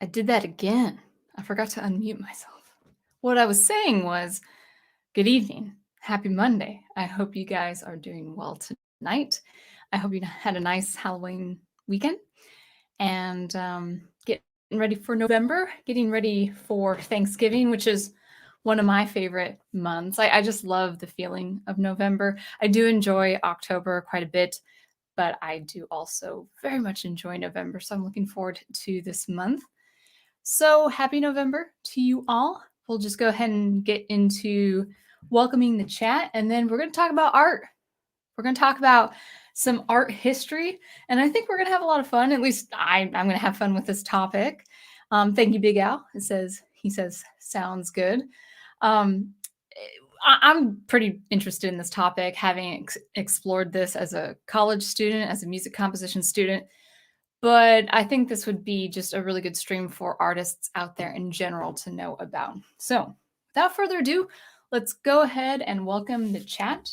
I did that again. I forgot to unmute myself. What I was saying was, good evening. Happy Monday. I hope you guys are doing well tonight. I hope you had a nice Halloween weekend and getting ready for November, getting ready for Thanksgiving, which is one of my favorite months. I just love the feeling of November. I do enjoy October quite a bit, but I do also very much enjoy November. So I'm looking forward to this month. So happy November to you all. We'll just go ahead and get into welcoming the chat, and then we're going to talk about art. We're going to talk about some art history, and I think we're going to have a lot of fun. At least I'm going to have fun with this topic. Thank you, Big Al. He says, sounds good. I'm pretty interested in this topic, having explored this as a college student, as a music composition student. But I think this would be just a really good stream for artists out there in general to know about. So without further ado, let's go ahead and welcome the chat,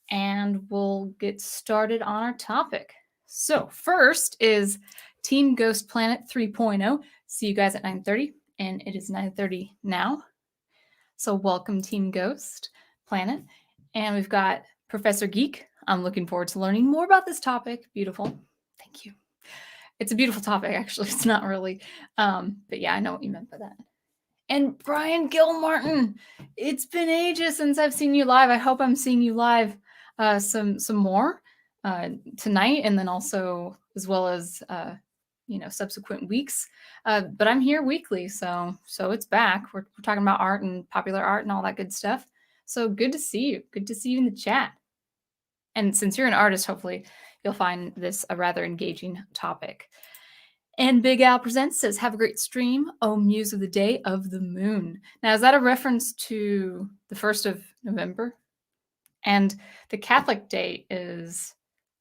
and we'll get started on our topic. So first is Team Ghost Planet 3.0. See you guys at 9:30, and it is 9:30 now. So welcome, Team Ghost Planet. And we've got Professor Geek. I'm looking forward to learning more about this topic. Beautiful. Thank you. It's a beautiful topic, actually. It's not really. But yeah, I know what you meant by that. And Brian Gilmartin, it's been ages since I've seen you live. I hope I'm seeing you live some more tonight, and then also as well as subsequent weeks. But I'm here weekly, so it's back. We're talking about art and popular art and all that good stuff. So good to see you. Good to see you in the chat. And since you're an artist, hopefully you'll find this a rather engaging topic. And Big Al Presents says, have a great stream. Oh, Muse of the Day of the Moon. Now, is that a reference to the 1st of November? And the Catholic day is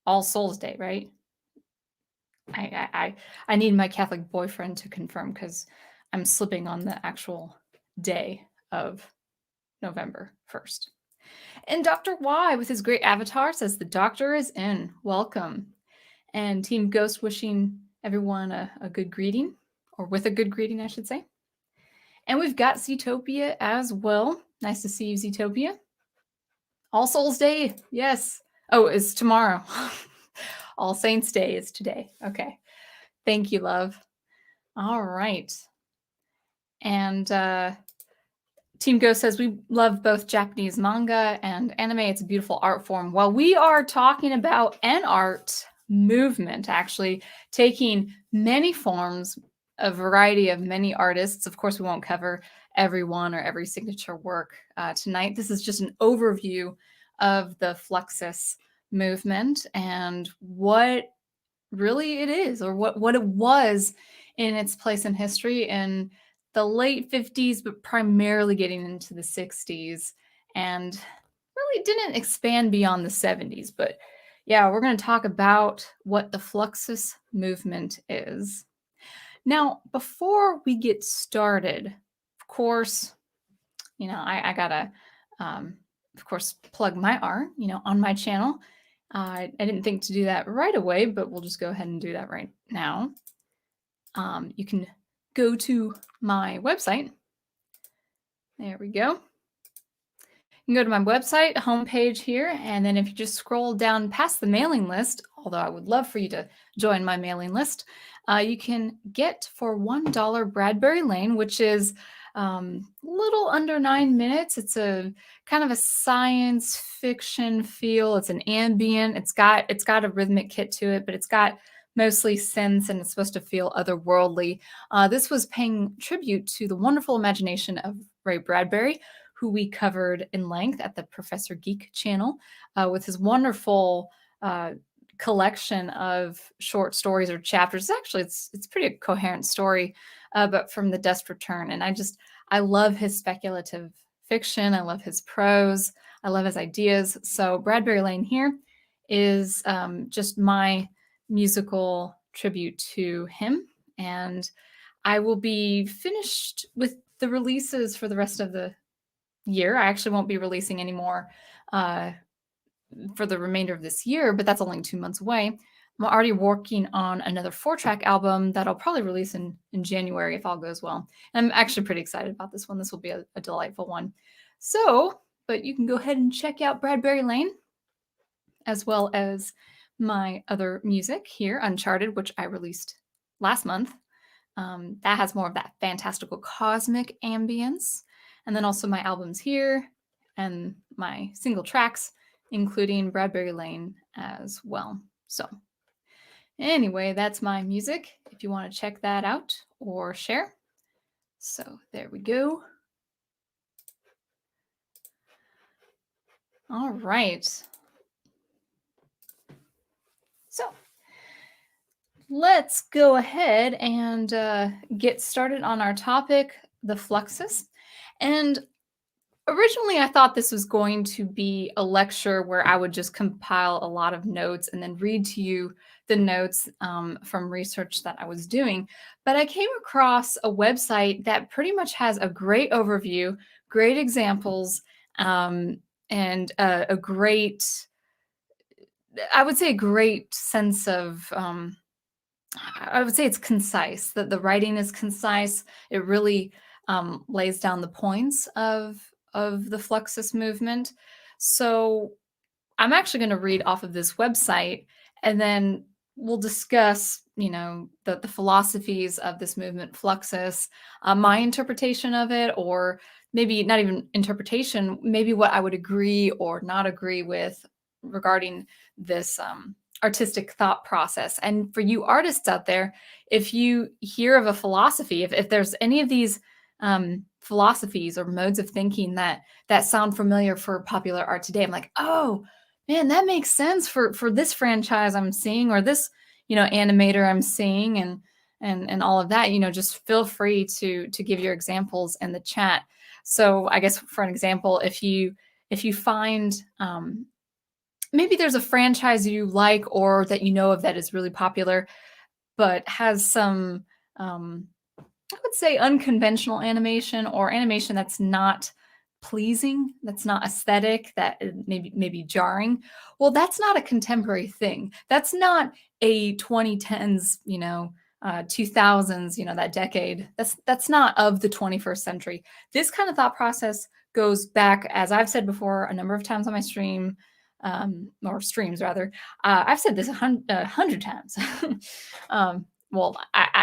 All Souls Day, right? I need my Catholic boyfriend to confirm, because I'm slipping on the actual day of November 1st. And Dr. Y with his great avatar says, the doctor is in. Welcome. And Team Ghost wishing everyone a good greeting, or with a good greeting, I should say. And we've got Zootopia as well. Nice to see you, Zootopia. All Souls Day, yes. Oh, it's tomorrow. All Saints Day is today. Okay. Thank you, love. All right. And Team Ghost says, we love both Japanese manga and anime. It's a beautiful art form. While we are talking about an art movement, actually taking many forms, a variety of many artists. Of course, we won't cover every one or every signature work tonight. This is just an overview of the Fluxus movement and what really it is, or what it was in its place in history in the late 50s, but primarily getting into the 60s, and really didn't expand beyond the 70s. But yeah, we're going to talk about what the Fluxus movement is. Now, before we get started, of course, I gotta, of course, plug my art, on my channel. I didn't think to do that right away, but we'll just go ahead and do that right now. You can go to my website. There we go. You can go to my website homepage here, and then if you just scroll down past the mailing list, although I would love for you to join my mailing list, you can get for $1 Bradbury Lane, which is a little under 9 minutes. It's a kind of a science fiction feel. It's an ambient. It's got a rhythmic kit to it, but it's got mostly synths, and it's supposed to feel otherworldly. This was paying tribute to the wonderful imagination of Ray Bradbury, who we covered in length at the Professor Geek channel with his wonderful collection of short stories or chapters. Actually, it's pretty coherent story, but from the Dust Return. And I love his speculative fiction. I love his prose. I love his ideas. So Bradbury Lane here is just my musical tribute to him. And I will be finished with the releases for the rest of the year. I actually won't be releasing any more for the remainder of this year, but that's only 2 months away. I'm already working on another 4-track album that I'll probably release in January if all goes well. And I'm actually pretty excited about this one. This will be a delightful one. So, but you can go ahead and check out Bradbury Lane, as well as my other music here, Uncharted, which I released last month. That has more of that fantastical cosmic ambience. And then also my albums here and my single tracks, including Bradbury Lane as well. So anyway, that's my music if you want to check that out or share. So there we go. All right. So let's go ahead and get started on our topic, the Fluxus. And originally, I thought this was going to be a lecture where I would just compile a lot of notes and then read to you the notes from research that I was doing. But I came across a website that pretty much has a great overview, great examples, and a great, I would say, a great sense of, I would say it's concise, that the writing is concise. It really lays down the points of the Fluxus movement. So I'm actually going to read off of this website, and then we'll discuss, the philosophies of this movement, Fluxus, my interpretation of it, or maybe not even interpretation, maybe what I would agree or not agree with regarding this artistic thought process. And for you artists out there, if you hear of a philosophy, if there's any of these philosophies or modes of thinking that sound familiar for popular art today, I'm like, oh man, that makes sense for this franchise I'm seeing, or this animator I'm seeing, and all of that. Just feel free to give your examples in the chat. So I guess for an example, if you find maybe there's a franchise you like or that you know of that is really popular, but has some I would say unconventional animation, or animation that's not pleasing, that's not aesthetic, that maybe jarring. Well, that's not a contemporary thing. That's not a 2010s, 2000s, that decade. That's not of the 21st century. This kind of thought process goes back, as I've said before a number of times on my stream, or streams rather. I've said this 100 times. Well,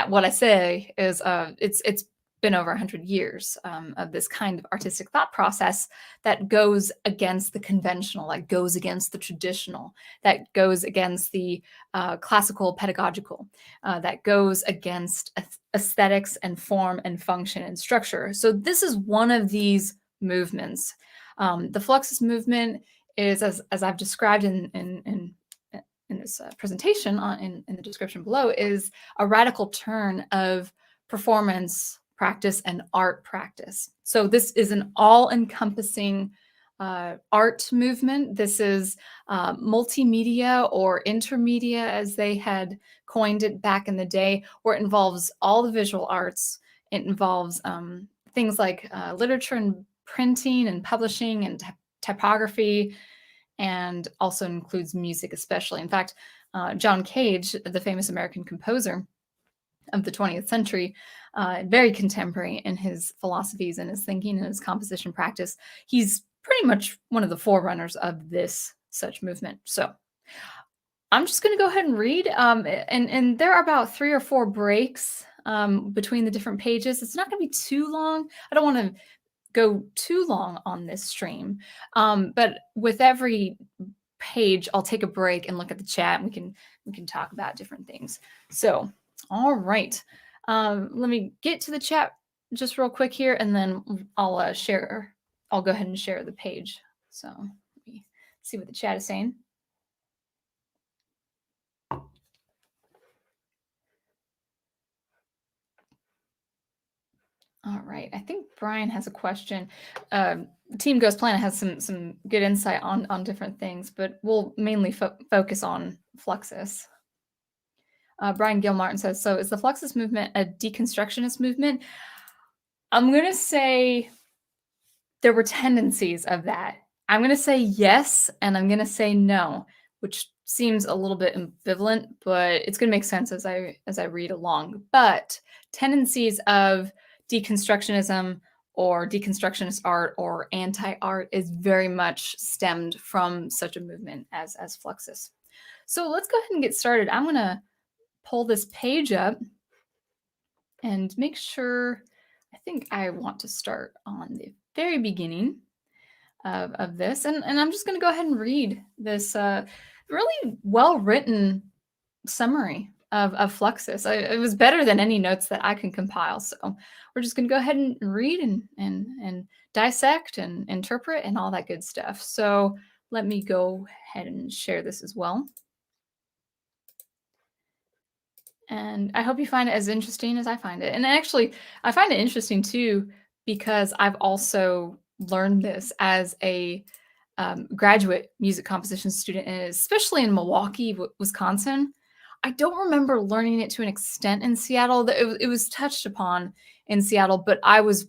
what I say is it's been over 100 years of this kind of artistic thought process that goes against the conventional, that goes against the traditional, that goes against the classical pedagogical, that goes against aesthetics and form and function and structure. So this is one of these movements. The Fluxus movement is, as I've described in this presentation in the description below, is a radical turn of performance practice and art practice. So this is an all-encompassing art movement. This is multimedia or intermedia, as they had coined it back in the day, where it involves all the visual arts. It involves things like literature and printing and publishing and typography, and also includes music especially. In fact, John Cage, the famous American composer of the 20th century, very contemporary in his philosophies and his thinking and his composition practice. He's pretty much one of the forerunners of this such movement. So I'm just going to go ahead and read. And there are about 3 or 4 breaks between the different pages. It's not going to be too long. I don't want to go too long on this stream, but with every page I'll take a break and look at the chat, and we can talk about different things. So all right, let me get to the chat just real quick here, and then I'll go ahead and share the page. So let me see what the chat is saying. All right, I think Brian has a question. Team Ghost Planet has some good insight on different things, but we'll mainly focus on Fluxus. Brian Gilmartin says, so is the Fluxus movement a deconstructionist movement? I'm going to say there were tendencies of that. I'm going to say yes, and I'm going to say no, which seems a little bit ambivalent, but it's going to make sense as I read along. But tendencies of deconstructionism or deconstructionist art or anti-art is very much stemmed from such a movement as Fluxus. So let's go ahead and get started. I'm going to pull this page up and make sure, I think I want to start on the very beginning of this. And I'm just going to go ahead and read this really well-written summary of Fluxus. It was better than any notes that I can compile. So we're just going to go ahead and read and dissect and interpret and all that good stuff. So let me go ahead and share this as well. And I hope you find it as interesting as I find it. And actually, I find it interesting too, because I've also learned this as a graduate music composition student, and especially in Milwaukee, Wisconsin. I don't remember learning it to an extent in Seattle. It was touched upon in Seattle, but I was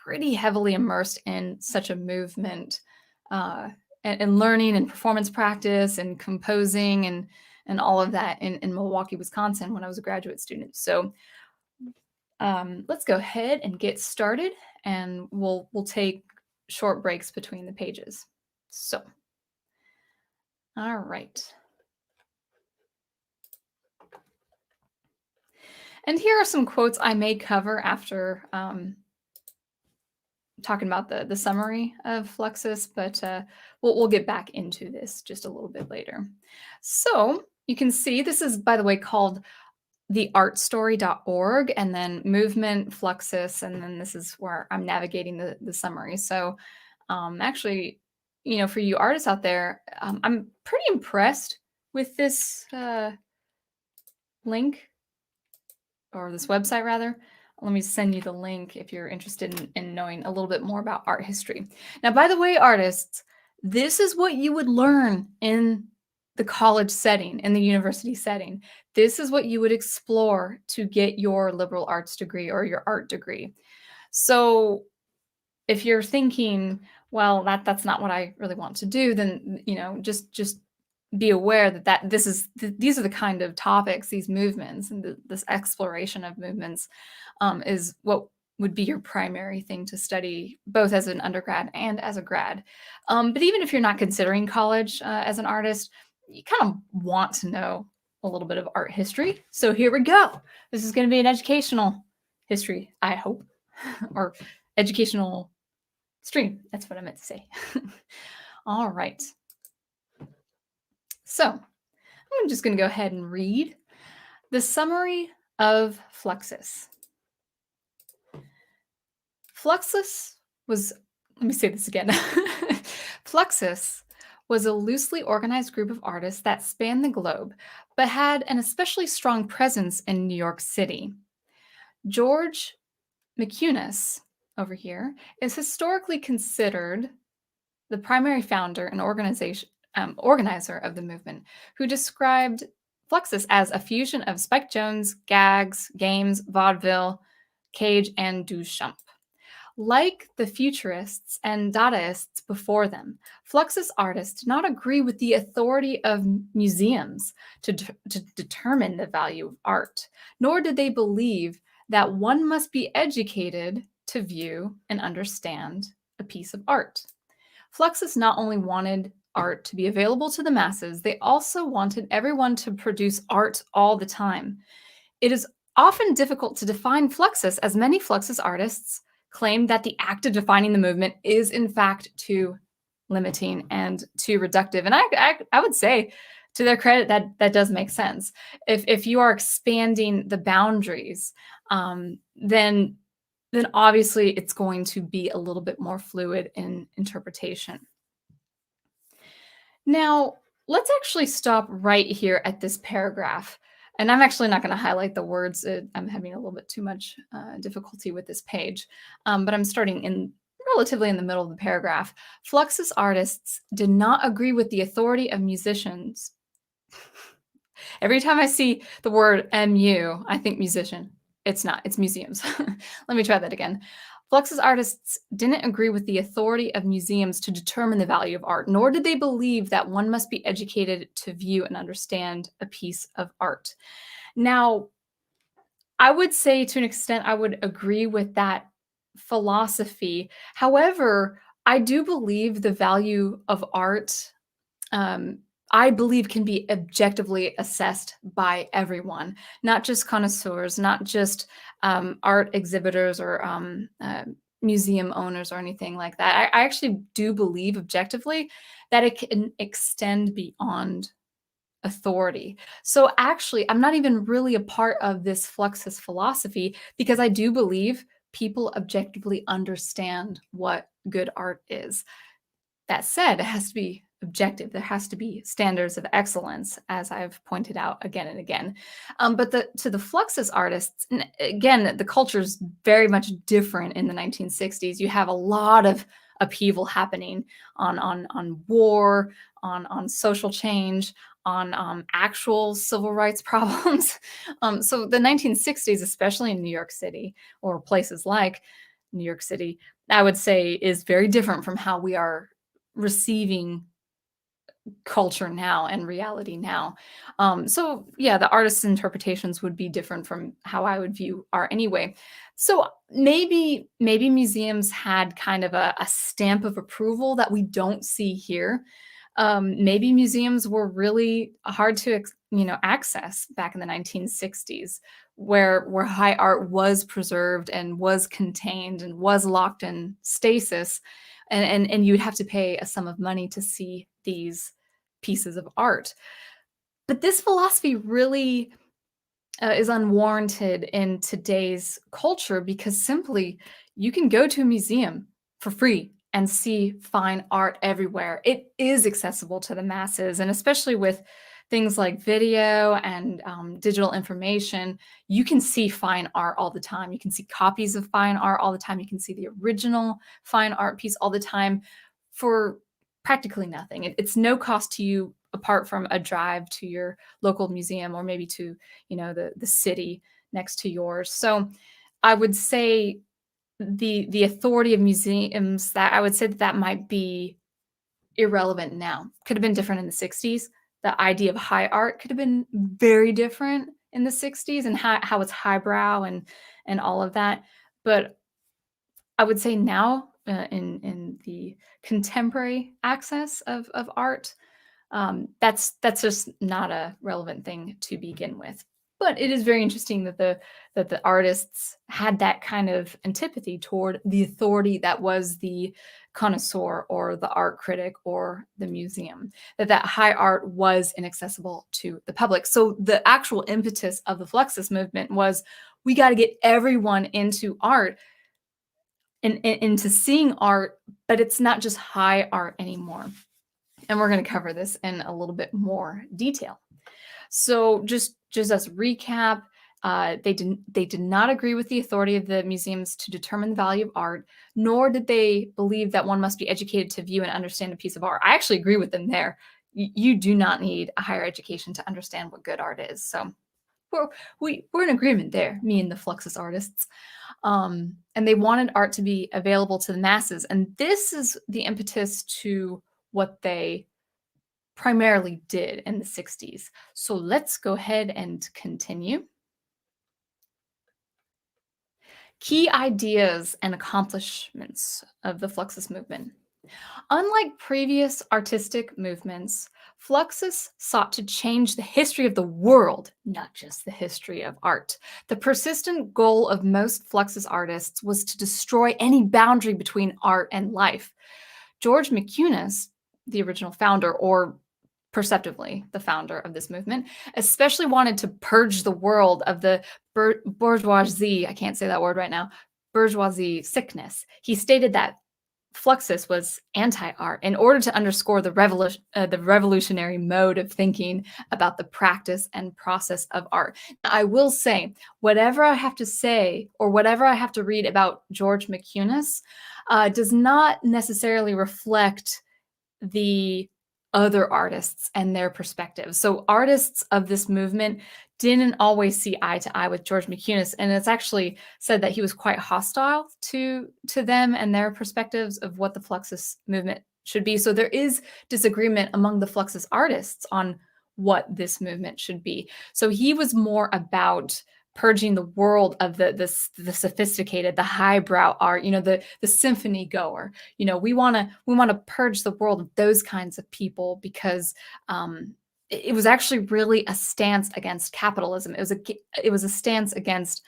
pretty heavily immersed in such a movement and learning and performance practice and composing and all of that in Milwaukee, Wisconsin when I was a graduate student. So let's go ahead and get started, and we'll take short breaks between the pages. So, all right. And here are some quotes I may cover after talking about the summary of Fluxus, but we'll get back into this just a little bit later. So you can see this is, by the way, called theartstory.org, and then movement, Fluxus, and then this is where I'm navigating the summary. So actually, you know, for you artists out there, I'm pretty impressed with this link, or this website rather. Let me send you the link if you're interested in knowing a little bit more about art history. Now, by the way, artists, this is what you would learn in the college setting, in the university setting. This is what you would explore to get your liberal arts degree or your art degree. So if you're thinking, well, that's not what I really want to do, then, you know, just be aware that these are the kind of topics, these movements, and this exploration of movements is what would be your primary thing to study, both as an undergrad and as a grad. But even if you're not considering college as an artist, you kind of want to know a little bit of art history. So here we go. This is going to be an educational history, I hope, or educational stream. That's what I meant to say. All right. So I'm just going to go ahead and read the summary of Fluxus. Fluxus was, let me say this again. Fluxus was a loosely organized group of artists that spanned the globe, but had an especially strong presence in New York City. George Mccunes, over here, is historically considered the primary founder and organizer of the movement, who described Fluxus as a fusion of Spike Jones, gags, games, vaudeville, Cage, and Duchamp. Like the Futurists and Dadaists before them, Fluxus artists did not agree with the authority of museums to determine the value of art, nor did they believe that one must be educated to view and understand a piece of art. Fluxus not only wanted art to be available to the masses, they also wanted everyone to produce art all the time. It is often difficult to define Fluxus, as many Fluxus artists claim that the act of defining the movement is in fact too limiting and too reductive. And I would say, to their credit, that does make sense. If you are expanding the boundaries, then obviously it's going to be a little bit more fluid in interpretation. Now, let's actually stop right here at this paragraph. And I'm actually not going to highlight the words. I'm having a little bit too much difficulty with this page. But I'm starting relatively in the middle of the paragraph. Fluxus artists did not agree with the authority of musicians. Every time I see the word MU, I think musician. It's not. It's museums. Let me try that again. Fluxus artists didn't agree with the authority of museums to determine the value of art, nor did they believe that one must be educated to view and understand a piece of art. Now, I would say to an extent I would agree with that philosophy. However, I do believe the value of art, um, I believe can be objectively assessed by everyone, not just connoisseurs, not just art exhibitors or museum owners or anything like that. I actually do believe objectively that it can extend beyond authority. So actually, I'm not even really a part of this Fluxus philosophy because I do believe people objectively understand what good art is. That said, it has to be objective. There has to be standards of excellence, as I've pointed out again and again. But to the Fluxus artists, and again, the culture is very much different in the 1960s. You have a lot of upheaval happening on war, on social change, on actual civil rights problems. So the 1960s, especially in New York City or places like New York City, I would say is very different from how we are receiving culture now and reality now. So yeah, the artist's interpretations would be different from how I would view art anyway. So maybe museums had kind of a stamp of approval that we don't see here. Maybe museums were really hard to access back in the 1960s, where high art was preserved and was contained and was locked in stasis, and you'd have to pay a sum of money to see these pieces of art. But this philosophy really is unwarranted in today's culture because simply you can go to a museum for free and see fine art everywhere. It is accessible to the masses, and especially with things like video and digital information, you can see fine art all the time. You can see copies of fine art all the time. You can see the original fine art piece all the time for practically nothing. It's no cost to you apart from a drive to your local museum or maybe to the city next to yours. So I would say the authority of museums, that I would say that might be irrelevant now. Could have been different in the 60s. The idea of high art could have been very different in the 60s, and how it's highbrow and all of that. But I would say now, in the contemporary access of art, that's just not a relevant thing to begin with. But it is very interesting that the artists had that kind of antipathy toward the authority that was the connoisseur or the art critic or the museum, that high art was inaccessible to the public. So the actual impetus of the Fluxus movement was, we got to get everyone into art and into seeing art, but it's not just high art anymore. And we're going to cover this in a little bit more detail. So just as a recap, they did not agree with the authority of the museums to determine the value of art, nor did they believe that one must be educated to view and understand a piece of art. I actually agree with them there. You do not need a higher education to understand what good art is. So we're in agreement there, me and the Fluxus artists. And they wanted art to be available to the masses. And this is the impetus to what they primarily did in the 60s. So let's go ahead and continue. Key ideas and accomplishments of the Fluxus movement. Unlike previous artistic movements, Fluxus sought to change the history of the world, not just the history of art. The persistent goal of most Fluxus artists was to destroy any boundary between art and life. George Mccunes, the original founder, or perceptively the founder of this movement, especially wanted to purge the world of the bourgeoisie, I can't say that word right now, bourgeoisie sickness. He stated that Fluxus was anti-art in order to underscore the revolutionary mode of thinking about the practice and process of art. Now, I will say, whatever I have to say or whatever I have to read about George Mccunes does not necessarily reflect the other artists and their perspectives. So artists of this movement didn't always see eye to eye with George Mccunes, and it's actually said that he was quite hostile to them and their perspectives of what the Fluxus movement should be. So there is disagreement among the Fluxus artists on what this movement should be. So he was more about purging the world of the sophisticated, the highbrow art, the symphony goer. We want to purge the world of those kinds of people because it was actually really a stance against capitalism. It was a stance against,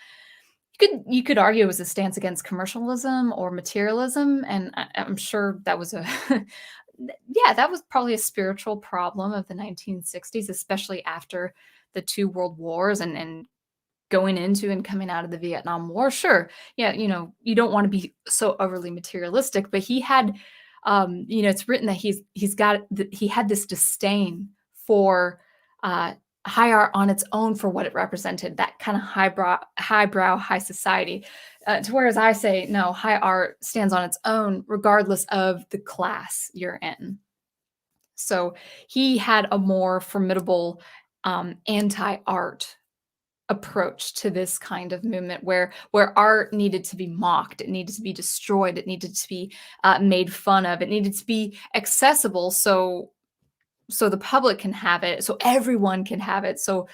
you could argue it was a stance against commercialism or materialism, and I'm sure that was that was probably a spiritual problem of the 1960s, especially after the two world wars and going into and coming out of the Vietnam War. Sure, yeah, you don't want to be so overly materialistic, but he had, it's written that he had this disdain for high art on its own for what it represented, that kind of highbrow, high society. To whereas I say, no, high art stands on its own regardless of the class you're in. So he had a more formidable anti-art approach to this kind of movement where art needed to be mocked, it needed to be destroyed, it needed to be made fun of, it needed to be accessible so the public can have it, so everyone can have it, so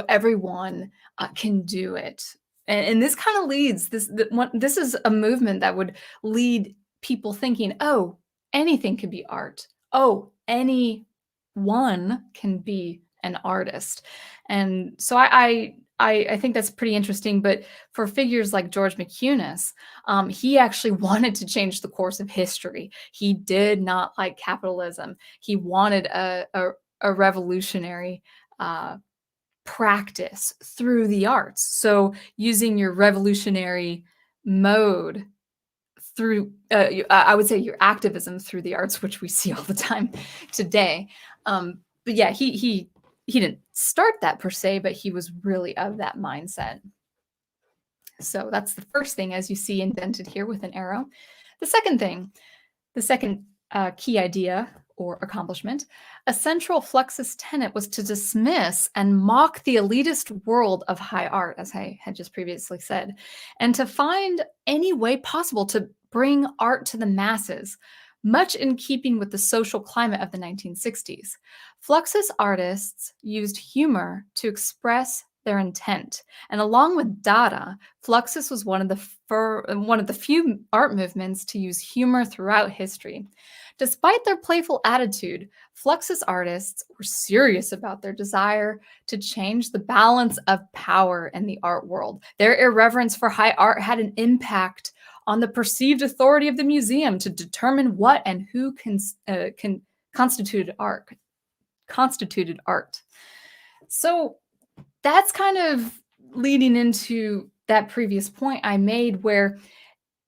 everyone can do it. And this kind of leads this is a movement that would lead people thinking, oh, anything can be art, oh, anyone can be an artist. And so I think that's pretty interesting. But for figures like George Mccunes, he actually wanted to change the course of history. He did not like capitalism. He wanted a revolutionary practice through the arts. So using your revolutionary mode through, I would say, your activism through the arts, which we see all the time today. But yeah, he didn't start that per se, but he was really of that mindset. So that's the first thing, as you see indented here with an arrow. The second key idea or accomplishment, a central Fluxus tenet was to dismiss and mock the elitist world of high art, as I had just previously said, and to find any way possible to bring art to the masses, much in keeping with the social climate of the 1960s. Fluxus artists used humor to express their intent, and along with Dada, Fluxus was one of the few art movements to use humor throughout history. Despite their playful attitude, Fluxus artists were serious about their desire to change the balance of power in the art world. Their irreverence for high art had an impact on the perceived authority of the museum to determine what and who constituted art. So that's kind of leading into that previous point I made, where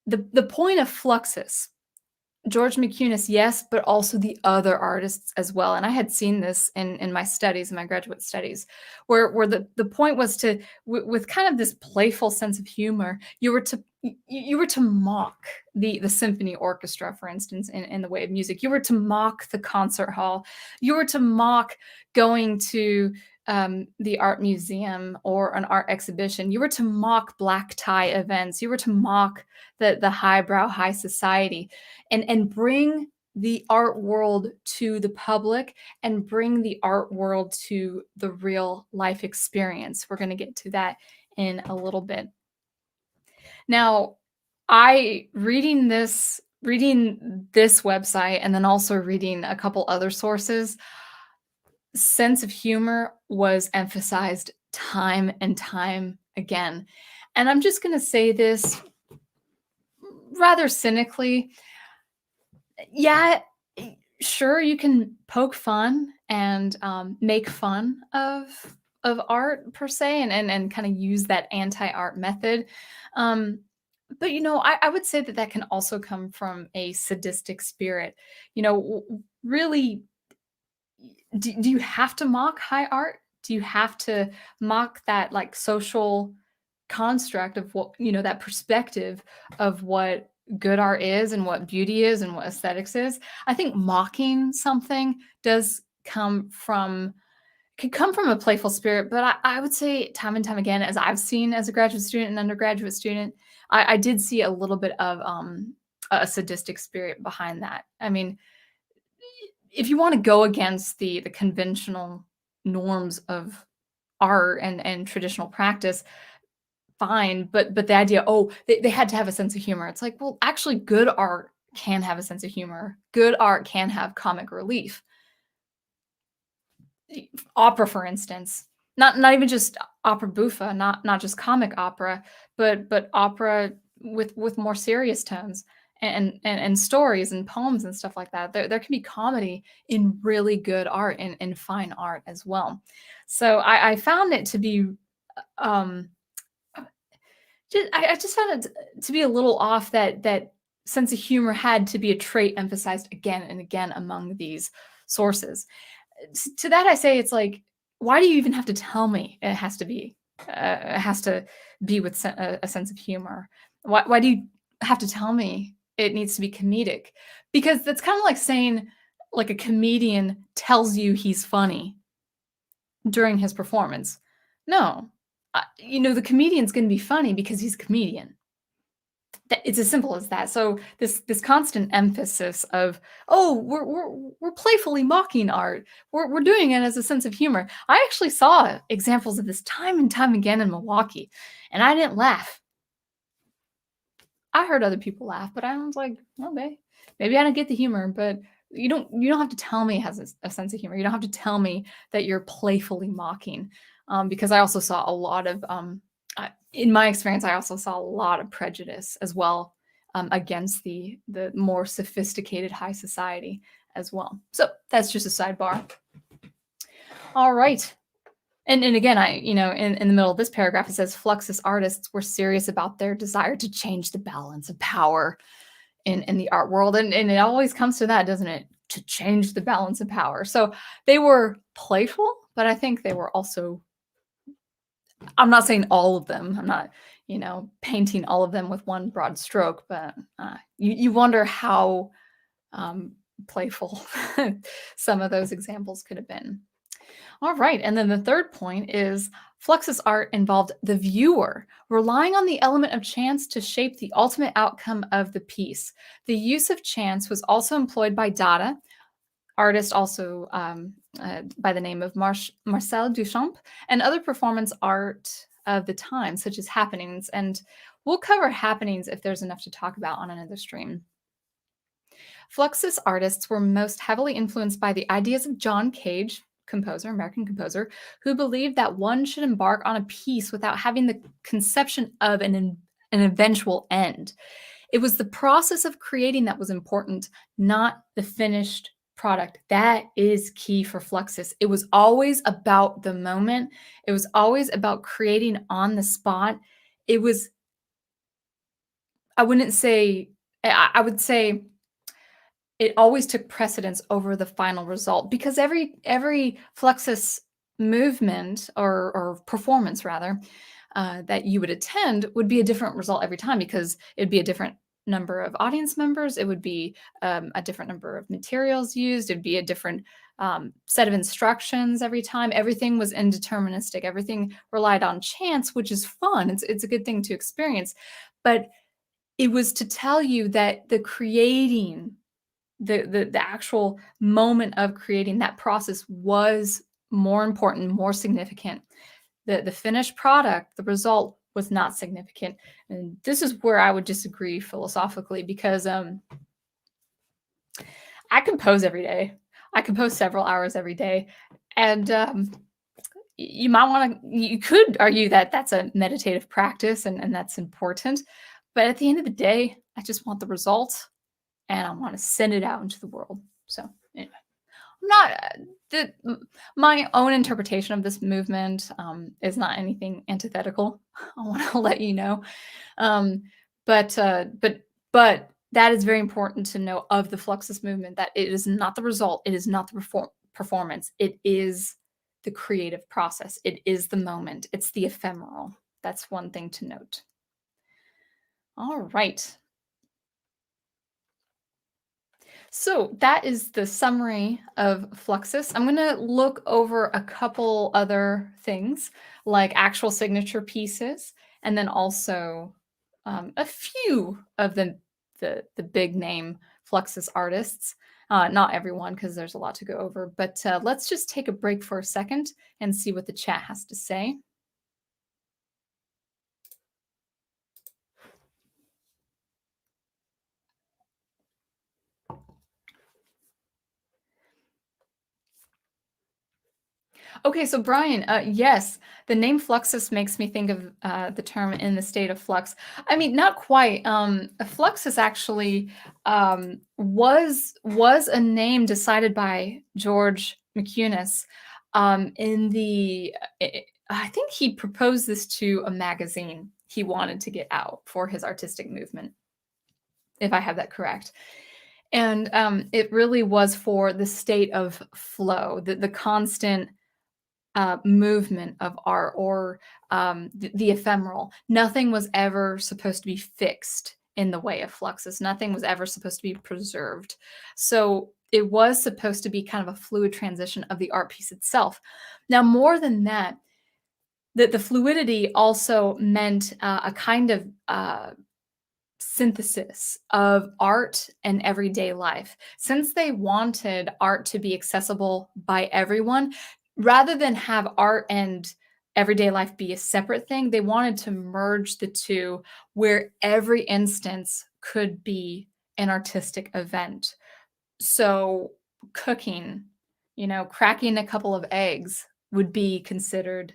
the point of Fluxus, George Mccunes, yes, but also the other artists as well. And I had seen this in my studies, in my graduate studies, where the point was to, with kind of this playful sense of humor, you were to mock the symphony orchestra, for instance, in the way of music. You were to mock the concert hall. You were to mock going to the art museum or an art exhibition. You were to mock black tie events. You were to mock the highbrow, high society, and bring the art world to the public and bring the art world to the real life experience. We're going to get to that in a little bit. Now, reading this website and then also reading a couple other sources, sense of humor was emphasized time and time again. And I'm just going to say this rather cynically. Yeah, sure, you can poke fun and make fun of art per se, and kind of use that anti-art method. But I would say that can also come from a sadistic spirit. Really, do you have to mock high art? Do you have to mock that social construct of what, that perspective of what good art is and what beauty is and what aesthetics is. I think mocking something does could come from a playful spirit, but I would say time and time again, as I've seen as a graduate student and undergraduate student, I did see a little bit of a sadistic spirit behind that. I mean, if you want to go against the conventional norms of art and traditional practice, fine. But the idea, oh, they had to have a sense of humor. It's like, well, actually, good art can have a sense of humor. Good art can have comic relief. Opera, for instance, not even just opera buffa, not just comic opera, but opera with more serious tones and stories and poems and stuff like that. There can be comedy in really good art and fine art as well. So I found it to be um I just found it to be a little off that sense of humor had to be a trait emphasized again and again among these sources. To that I say it's like, why do you even have to tell me it has to be with a sense of humor? Why do you have to tell me it needs to be comedic? Because that's kind of like saying like a comedian tells you he's funny during his performance. No, the comedian's going to be funny because he's a comedian. It's as simple as that. So this constant emphasis of, oh, we're playfully mocking art. We're doing it as a sense of humor. I actually saw examples of this time and time again in Milwaukee, and I didn't laugh. I heard other people laugh, but I was like, okay, maybe I don't get the humor, but you don't have to tell me it has a sense of humor. You don't have to tell me that you're playfully mocking, because I also saw a lot of in my experience, I also saw a lot of prejudice as well, against the more sophisticated high society as well. So that's just a sidebar. All right. And again, in the middle of this paragraph, it says Fluxus artists were serious about their desire to change the balance of power in the art world. And it always comes to that, doesn't it? To change the balance of power. So they were playful, but I think they were also, I'm not saying all of them. I'm not, painting all of them with one broad stroke, but you wonder how playful some of those examples could have been. All right, and then the third point is Fluxus art involved the viewer, relying on the element of chance to shape the ultimate outcome of the piece. The use of chance was also employed by Dada, artist also by the name of Marcel Duchamp, and other performance art of the time, such as happenings. And we'll cover happenings if there's enough to talk about on another stream. Fluxus artists were most heavily influenced by the ideas of John Cage, American composer, who believed that one should embark on a piece without having the conception of an eventual end. It was the process of creating that was important, not the finished product. That is key for Fluxus. It was always about the moment. It was always about creating on the spot. It was, I wouldn't say, I would say it always took precedence over the final result, because every Fluxus movement or performance rather, that you would attend would be a different result every time, because it'd be a different number of audience members. It would be a different number of materials used. It'd be a different set of instructions every time. Everything was indeterministic. Everything relied on chance, which is fun. It's a good thing to experience. But it was to tell you that the creating, the actual moment of creating that process was more important, more significant. The finished product, the result, was not significant. And this is where I would disagree philosophically, because I compose every day. I compose several hours every day. And you could argue that that's a meditative practice and that's important. But at the end of the day, I just want the result, and I want to send it out into the world. So anyway, I'm not my own interpretation of this movement is not anything antithetical. I want to let you know, but that is very important to know of the Fluxus movement, that it is not the result, it is not the performance, it is the creative process, it is the moment, it's the ephemeral. That's one thing to note. All right. So that is the summary of Fluxus. I'm going to look over a couple other things like actual signature pieces, and then also a few of the big name Fluxus artists. Not everyone, because there's a lot to go over, but let's just take a break for a second and see what the chat has to say. Okay, so Brian, yes, the name Fluxus makes me think of the term in the state of flux. I mean, not quite. Fluxus actually was a name decided by George Mccunes in the. I think he proposed this to a magazine he wanted to get out for his artistic movement, if I have that correct. And it really was for the state of flow, the constant movement of art, or the ephemeral. Nothing was ever supposed to be fixed in the way of Fluxus. Nothing was ever supposed to be preserved. So it was supposed to be kind of a fluid transition of the art piece itself. Now, more than that, the fluidity also meant a kind of synthesis of art and everyday life. Since they wanted art to be accessible by everyone, rather than have art and everyday life be a separate thing, they wanted to merge the two where every instance could be an artistic event. So, cooking, cracking a couple of eggs would be considered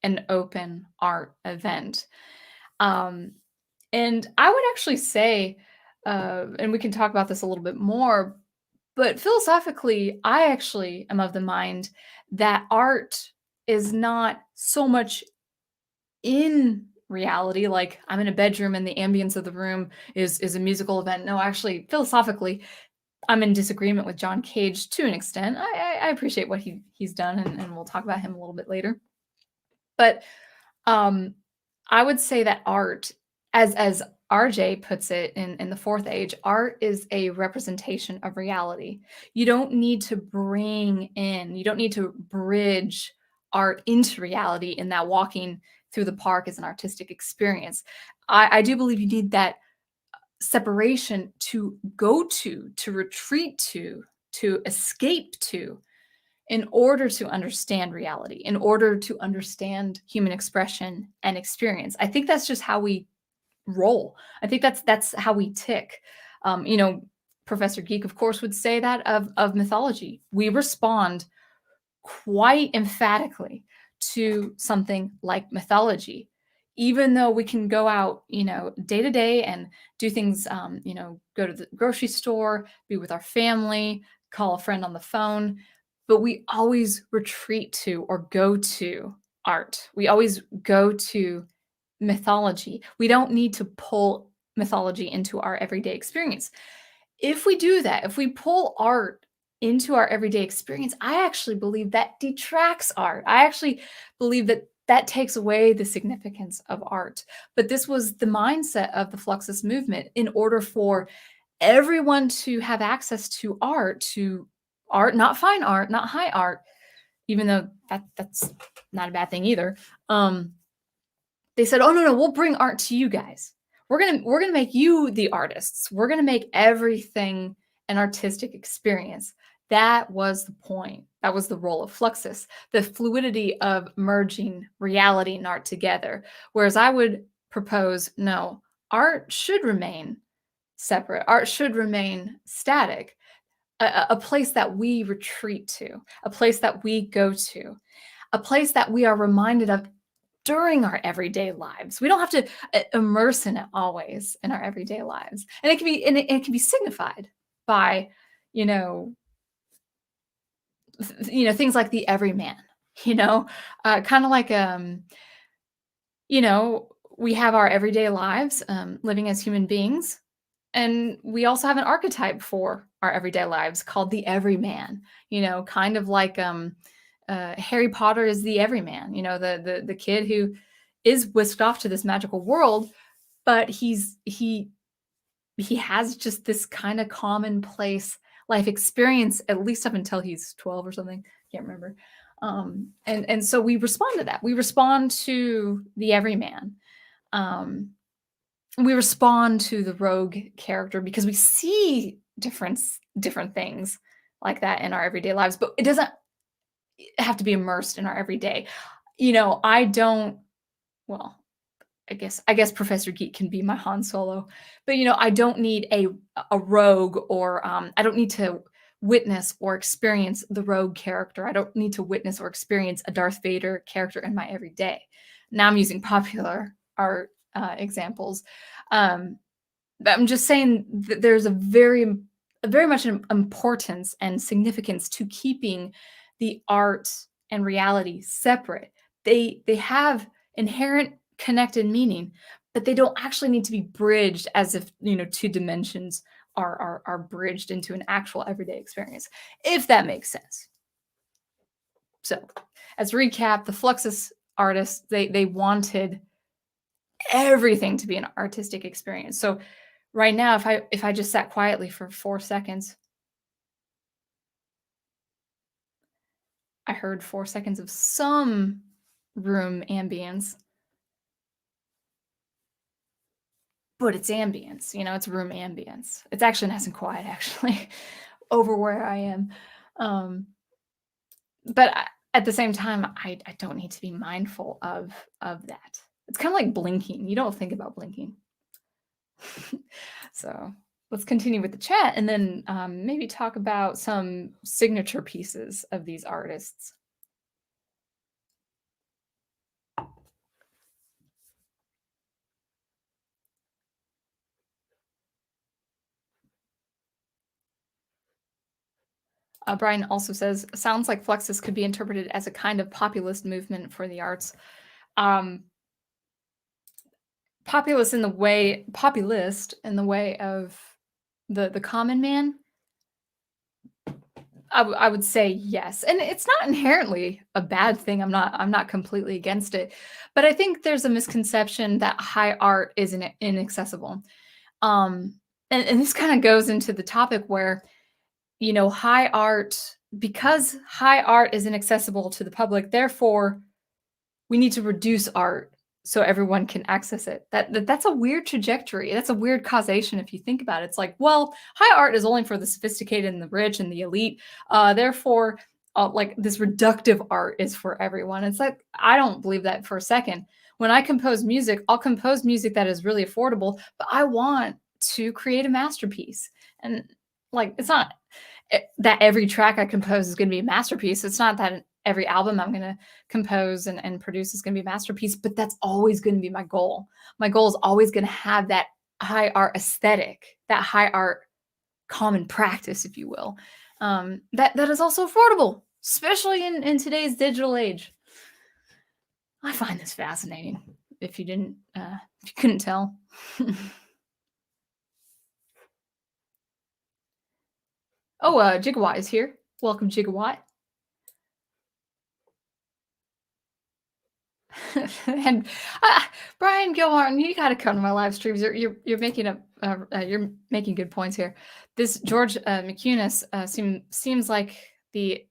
an open art event. Um, and I would actually say, and we can talk about this a little bit more, but philosophically, I actually am of the mind that art is not so much in reality, like I'm in a bedroom and the ambience of the room is a musical event. No, actually, philosophically, I'm in disagreement with John Cage to an extent. I appreciate what he's done, and we'll talk about him a little bit later. But um, I would say that art, as RJ puts it in the fourth age, art is a representation of reality. You don't need to you don't need to bridge art into reality in that walking through the park is an artistic experience. I do believe you need that separation to go to retreat to escape to, in order to understand reality, in order to understand human expression and experience. I think that's just how we roll. I think that's how we tick. Professor Geek, of course, would say that of mythology. We respond quite emphatically to something like mythology, even though we can go out, day to day and do things, go to the grocery store, be with our family, call a friend on the phone, but we always retreat to or go to art. We always go to mythology. We don't need to pull mythology into our everyday experience. If we do that, if we pull art into our everyday experience, I actually believe that detracts art. I actually believe that that takes away the significance of art. But this was the mindset of the Fluxus movement. In order for everyone to have access to art, not fine art, not high art, even though that's not a bad thing either. They said, "Oh no, we'll bring art to you guys. We're gonna make you the artists. We're gonna make everything an artistic experience." That was the point. That was the role of Fluxus, the fluidity of merging reality and art together. Whereas I would propose, no, art should remain separate. Art should remain static, a place that we retreat to, a place that we go to, a place that we are reminded of during our everyday lives. We don't have to immerse in it always in our everyday lives. And it can be signified by, you know, things like the everyman, kind of like, we have our everyday lives, living as human beings. And we also have an archetype for our everyday lives called the everyman, kind of like Harry Potter is the everyman, the kid who is whisked off to this magical world, but he has just this kind of commonplace life experience, at least up until he's 12 or something. Can't remember. And so we respond to that. We respond to the everyman. We respond to the rogue character because we see different things like that in our everyday lives, but it doesn't have to be immersed in our everyday. I don't. Well, I guess Professor Geek can be my Han Solo, but I don't need a rogue, or I don't need to witness or experience the rogue character. I don't need to witness or experience a Darth Vader character in my everyday. Now I'm using popular art examples, but I'm just saying that there's a very much an importance and significance to keeping the art and reality separate. They have inherent connected meaning, but they don't actually need to be bridged as if two dimensions are bridged into an actual everyday experience, if that makes sense. So, as a recap, the Fluxus artists, they wanted everything to be an artistic experience. So right now, if I just sat quietly for 4 seconds, I heard 4 seconds of some room ambience. But it's ambience, it's room ambience. It's actually nice and quiet, actually, over where I am. But at the same time, I don't need to be mindful of that. It's kind of like blinking. You don't think about blinking. So let's continue with the chat, and then maybe talk about some signature pieces of these artists. Brian also says, sounds like Fluxus could be interpreted as a kind of populist movement for the arts. Populist in the way of the common man. I would say yes, and it's not inherently a bad thing. I'm not completely against it, but I think there's a misconception that high art is inaccessible. And this kind of goes into the topic where high art, because high art is inaccessible to the public, therefore we need to reduce art so everyone can access it. That's a weird trajectory. That's a weird causation if you think about it. It's like, well, high art is only for the sophisticated and the rich and the elite. Therefore, like this reductive art is for everyone. It's like, I don't believe that for a second. When I compose music, I'll compose music that is really affordable, but I want to create a masterpiece. And like, it's not that every track I compose is going to be a masterpiece. It's not that every album I'm going to compose and produce is going to be a masterpiece, but that's always going to be my goal. My goal is always going to have that high art aesthetic, that high art common practice, if you will, that is also affordable, especially in today's digital age. I find this fascinating. If you couldn't tell. Oh, Gigawatt is here. Welcome, Gigawatt. And Brian Gilmartin, you got to come to my live streams. You're making good points here. This George Mccunes seems like the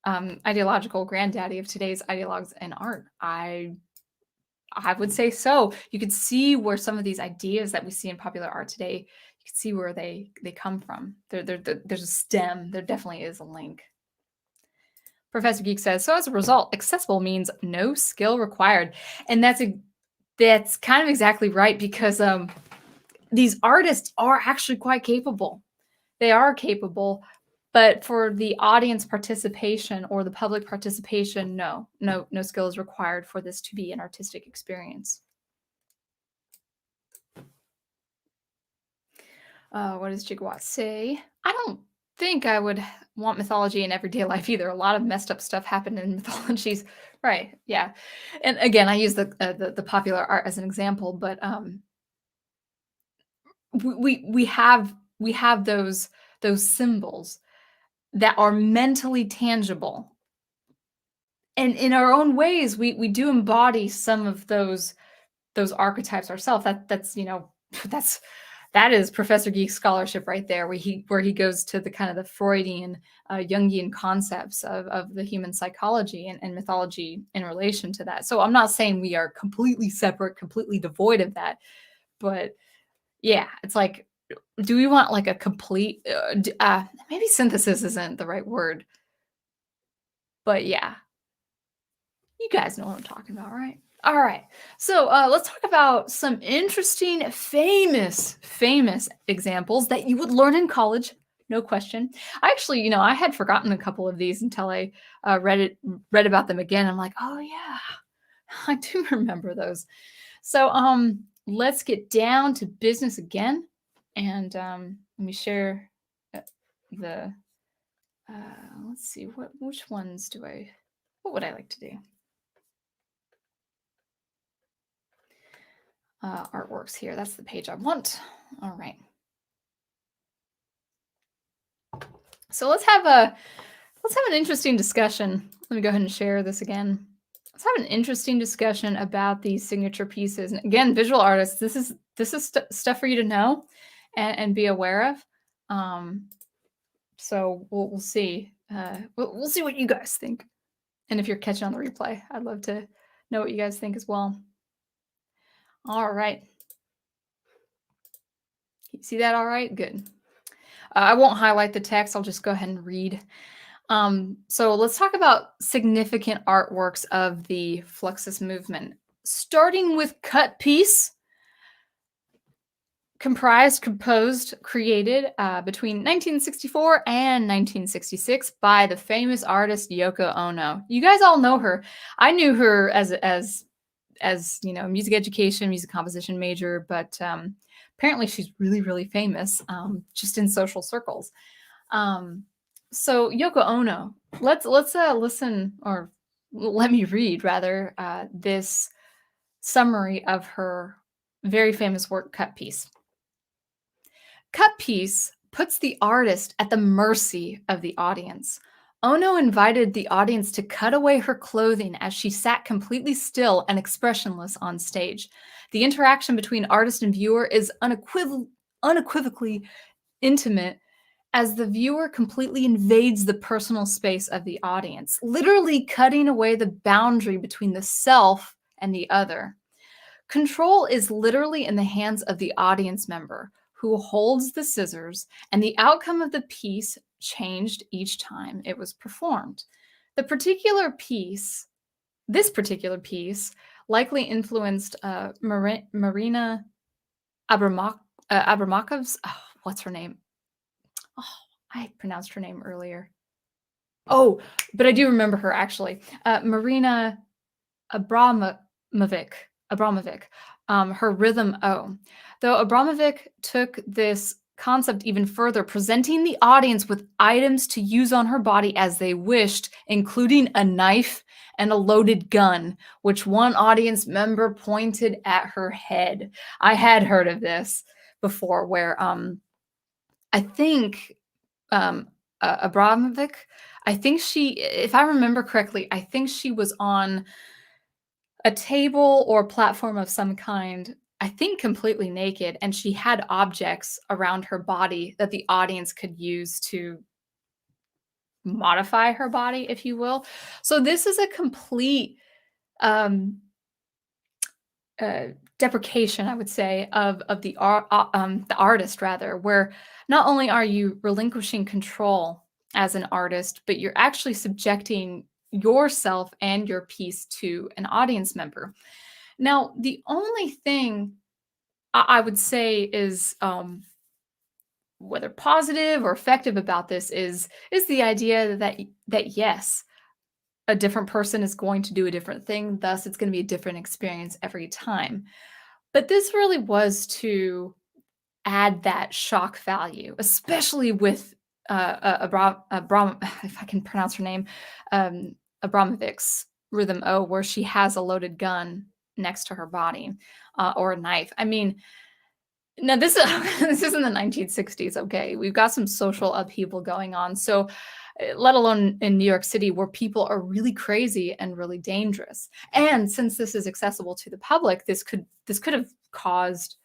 ideological granddaddy of today's ideologues in art. I would say so. You could see where some of these ideas that we see in popular art today, you can see where they come from. There's a stem. There definitely is a link. Professor Geek says, so as a result, accessible means no skill required. And that's kind of exactly right, because these artists are actually quite capable. They are capable, but for the audience participation or the public participation, no skill is required for this to be an artistic experience. What does Gigawatt say? I don't think I would want mythology in everyday life either. A lot of messed up stuff happened in mythologies. Right, yeah. And again, I use the popular art as an example, but we have those symbols that are mentally tangible. And in our own ways, we do embody some of those archetypes ourselves. That's that is Professor Geek scholarship right there, where he goes to the kind of the Freudian, Jungian concepts of the human psychology and mythology in relation to that. So I'm not saying we are completely separate, completely devoid of that, but yeah, it's like, do we want like a complete? Maybe synthesis isn't the right word, but yeah, you guys know what I'm talking about, right? All right. So let's talk about some interesting, famous examples that you would learn in college. No question. I actually, I had forgotten a couple of these until I read about them again. I'm like, oh yeah, I do remember those. So let's get down to business again, and let me share the. Let's see, which ones do I? What would I like to do? Artworks here. That's the page I want. All right. So let's have an interesting discussion. Let me go ahead and share this again. Let's have an interesting discussion about these signature pieces. And again, visual artists, this is stuff for you to know and be aware of. So we'll see. We'll see what you guys think. And if you're catching on the replay, I'd love to know what you guys think as well. All right. See that all right? Good. I won't highlight the text. I'll just go ahead and read. So let's talk about significant artworks of the Fluxus movement, starting with cut piece. Composed, created between 1964 and 1966 by the famous artist Yoko Ono. You guys all know her. I knew her as music education, music composition major, but apparently she's really, really famous just in social circles. So Yoko Ono, let's listen, or let me read rather, this summary of her very famous work, Cut Piece. Cut Piece puts the artist at the mercy of the audience. Ono invited the audience to cut away her clothing as she sat completely still and expressionless on stage. The interaction between artist and viewer is unequivocally intimate, as the viewer completely invades the personal space of the audience, literally cutting away the boundary between the self and the other. Control is literally in the hands of the audience member, who holds the scissors, and the outcome of the piece changed each time it was performed. This particular piece likely influenced Marina Abramokov's, what's her name? Oh, I pronounced her name earlier. Oh, but I do remember her actually. Marina Abramovic, her Rhythm O. Though Abramovic took this concept even further, presenting the audience with items to use on her body as they wished, including a knife and a loaded gun, which one audience member pointed at her head. I had heard of this before, where I think Abramovic, if I remember correctly, I think she was on a table or platform of some kind, I think completely naked, and she had objects around her body that the audience could use to modify her body, if you will. So this is a complete deprecation, I would say, of the artist, rather, where not only are you relinquishing control as an artist, but you're actually subjecting yourself and your piece to an audience member. Now, the only thing I would say is whether positive or effective about this is the idea that yes, a different person is going to do a different thing, thus it's going to be a different experience every time. But this really was to add that shock value, especially with if I can pronounce her name, Abramovic's Rhythm O, where she has a loaded gun next to her body, or a knife. I mean, now this is in the 1960s. Okay, we've got some social upheaval going on. So, let alone in New York City, where people are really crazy and really dangerous. And since this is accessible to the public, this could have caused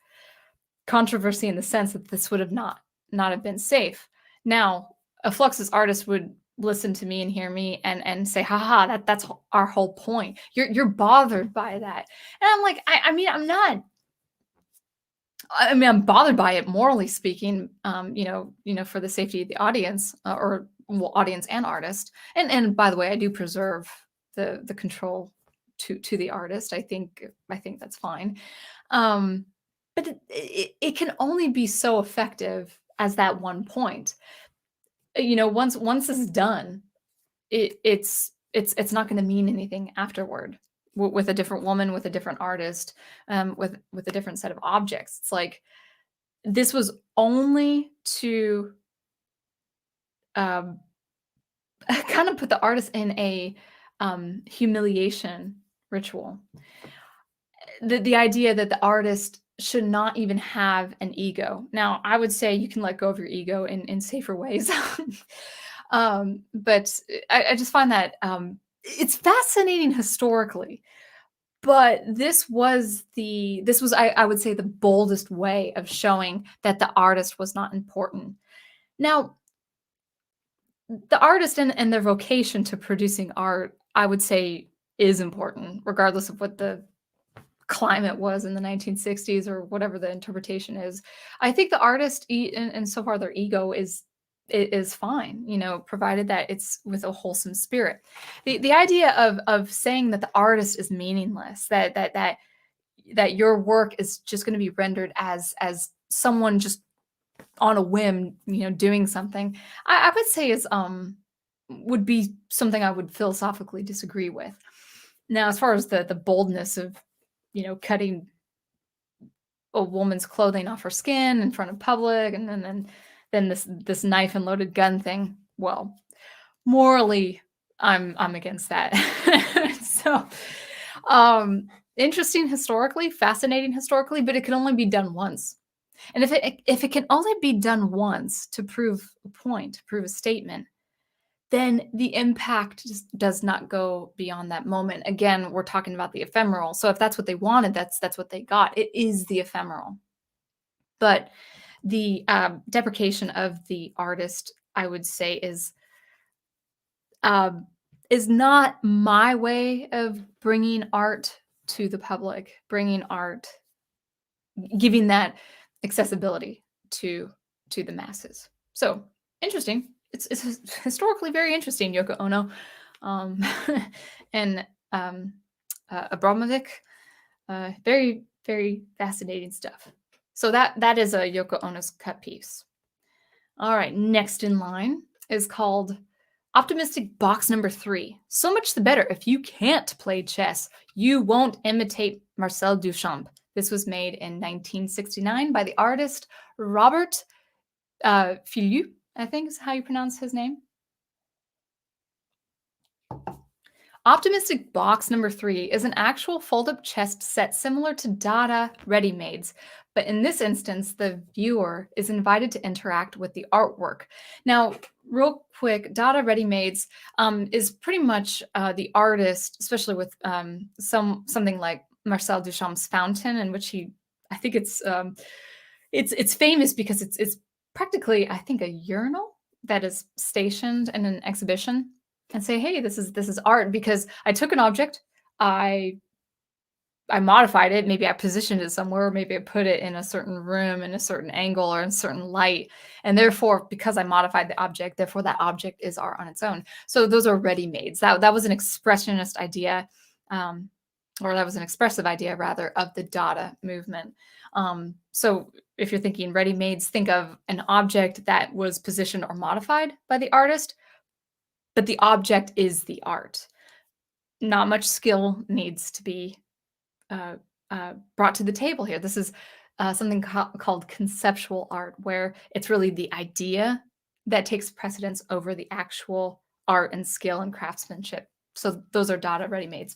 controversy in the sense that this would have not have been safe. Now, a Fluxus artist would listen to me and hear me and say, haha, that's our whole point. You're bothered by that. And I'm like, I mean, I'm not. I mean, I'm bothered by it morally speaking, for the safety of the audience, or well, audience and artist. And by the way, I do preserve the control to the artist. I think that's fine. But it can only be so effective as that one point. Once it's done, it's not going to mean anything afterward. With a different woman, with a different artist, with a different set of objects. It's like this was only to kind of put the artist in a humiliation ritual. The idea that the artist should not even have an ego. Now, I would say you can let go of your ego in safer ways. But I just find that it's fascinating historically. But this was I would say the boldest way of showing that the artist was not important. Now, the artist and their vocation to producing art, I would say, is important, regardless of what the climate was in the 1960s or whatever the interpretation is. I think the artist, and so far their ego is fine, provided that it's with a wholesome spirit. The idea of saying that the artist is meaningless, that your work is just going to be rendered as someone just on a whim, doing something, I would say is would be something I would philosophically disagree with. Now, as far as the boldness of cutting a woman's clothing off her skin in front of public, and then this knife and loaded gun thing, well, morally, I'm against that. So, interesting historically, fascinating historically, but it can only be done once. And if it can only be done once to prove a point, to prove a statement, then the impact just does not go beyond that moment. Again, we're talking about the ephemeral. So if that's what they wanted, that's what they got. It is the ephemeral. But the deprecation of the artist, I would say, is not my way of bringing art to the public, bringing art, giving that accessibility to the masses. So interesting. It's historically very interesting, Yoko Ono, and Abramovic. Very, very fascinating stuff. So that is a Yoko Ono's cut piece. All right, next in line is called Optimistic Box Number 3. So much the better. If you can't play chess, you won't imitate Marcel Duchamp. This was made in 1969 by the artist Robert Filliou, I think is how you pronounce his name. Optimistic Box Number 3 is an actual fold-up chest set similar to Dada ready-mades, but in this instance, the viewer is invited to interact with the artwork. Now, real quick, Dada ready-mades is pretty much the artist, especially with something like Marcel Duchamp's Fountain, in which I think it's famous because it's practically, I think, a urinal that is stationed in an exhibition, and say, hey, this is art, because I took an object, I modified it, maybe I positioned it somewhere, maybe I put it in a certain room, in a certain angle, or in a certain light, and therefore, because I modified the object, therefore that object is art on its own. So those are ready-mades. That was an expressionist idea, or that was an expressive idea, rather, of the Dada movement. So if you're thinking ready-mades, think of an object that was positioned or modified by the artist, but the object is the art. Not much skill needs to be brought to the table here. This is something called conceptual art, where it's really the idea that takes precedence over the actual art and skill and craftsmanship. So those are Dada ready-mades.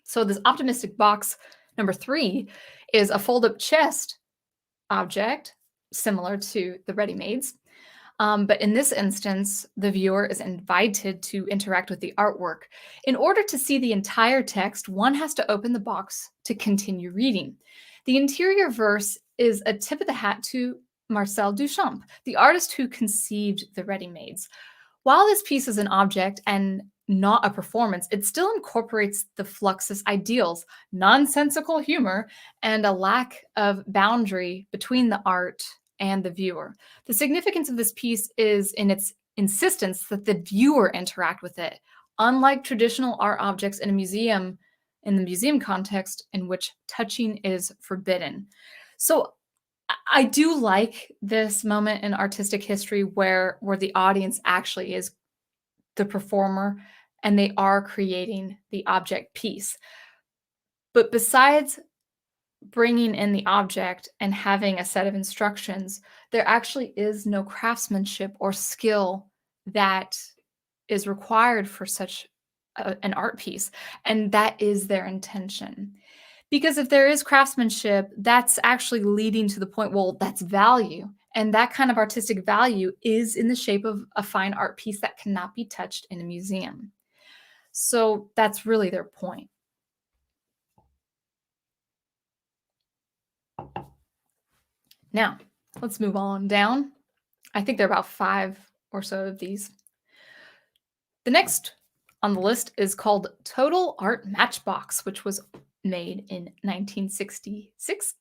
So this Optimistic Box Number 3 is a fold-up chest object, similar to the ready-mades. But in this instance, the viewer is invited to interact with the artwork. In order to see the entire text, one has to open the box to continue reading. The interior verse is a tip of the hat to Marcel Duchamp, the artist who conceived the ready-mades. While this piece is an object and not a performance, it still incorporates the Fluxus ideals, nonsensical humor, and a lack of boundary between the art and the viewer. The significance of this piece is in its insistence that the viewer interact with it, unlike traditional art objects in a museum, in the museum context in which touching is forbidden. So I do like this moment in artistic history where the audience actually is the performer and they are creating the object piece. But besides bringing in the object and having a set of instructions, there actually is no craftsmanship or skill that is required for such an art piece. And that is their intention. Because if there is craftsmanship, that's actually leading to the point, well, that's value. And that kind of artistic value is in the shape of a fine art piece that cannot be touched in a museum. So that's really their point. Now, let's move on down. I think there are about 5 or so of these. The next on the list is called Total Art Matchbox, which was made in 1966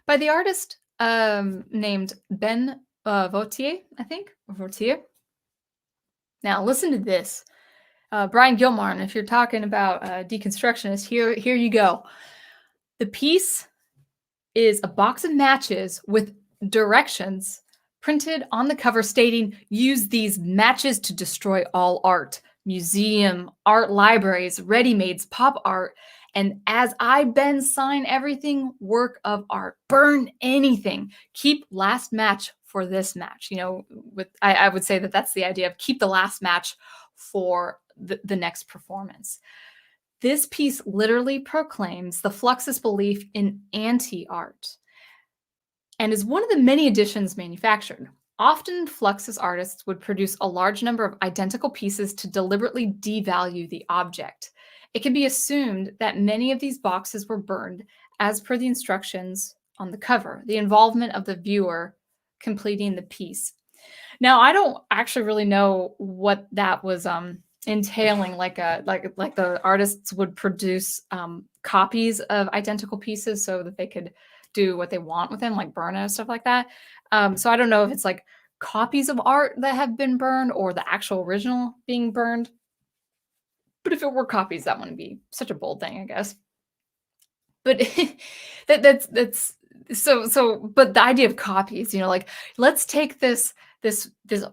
by the artist named Ben Vautier, I think, or Vautier. Now, listen to this. Brian Gilmartin, if you're talking about Deconstructionist, here you go. The piece is a box of matches with directions printed on the cover stating, use these matches to destroy all art, museum, art libraries, ready-mades, pop art, and as I, Ben, sign everything, work of art. Burn anything. Keep last match for this match. You know, I would say that that's the idea of keep the last match for the next performance. This piece literally proclaims the Fluxus belief in anti-art and is one of the many editions manufactured. Often, Fluxus artists would produce a large number of identical pieces to deliberately devalue the object. It can be assumed that many of these boxes were burned as per the instructions on the cover, the involvement of the viewer completing the piece. Now, I don't actually really know what that was entailing, like the artists would produce copies of identical pieces so that they could do what they want with them, like burn it and stuff like that. So I don't know if it's like copies of art that have been burned or the actual original being burned. But if it were copies, that wouldn't be such a bold thing, I guess. But that's so. But the idea of copies, you know, like let's take this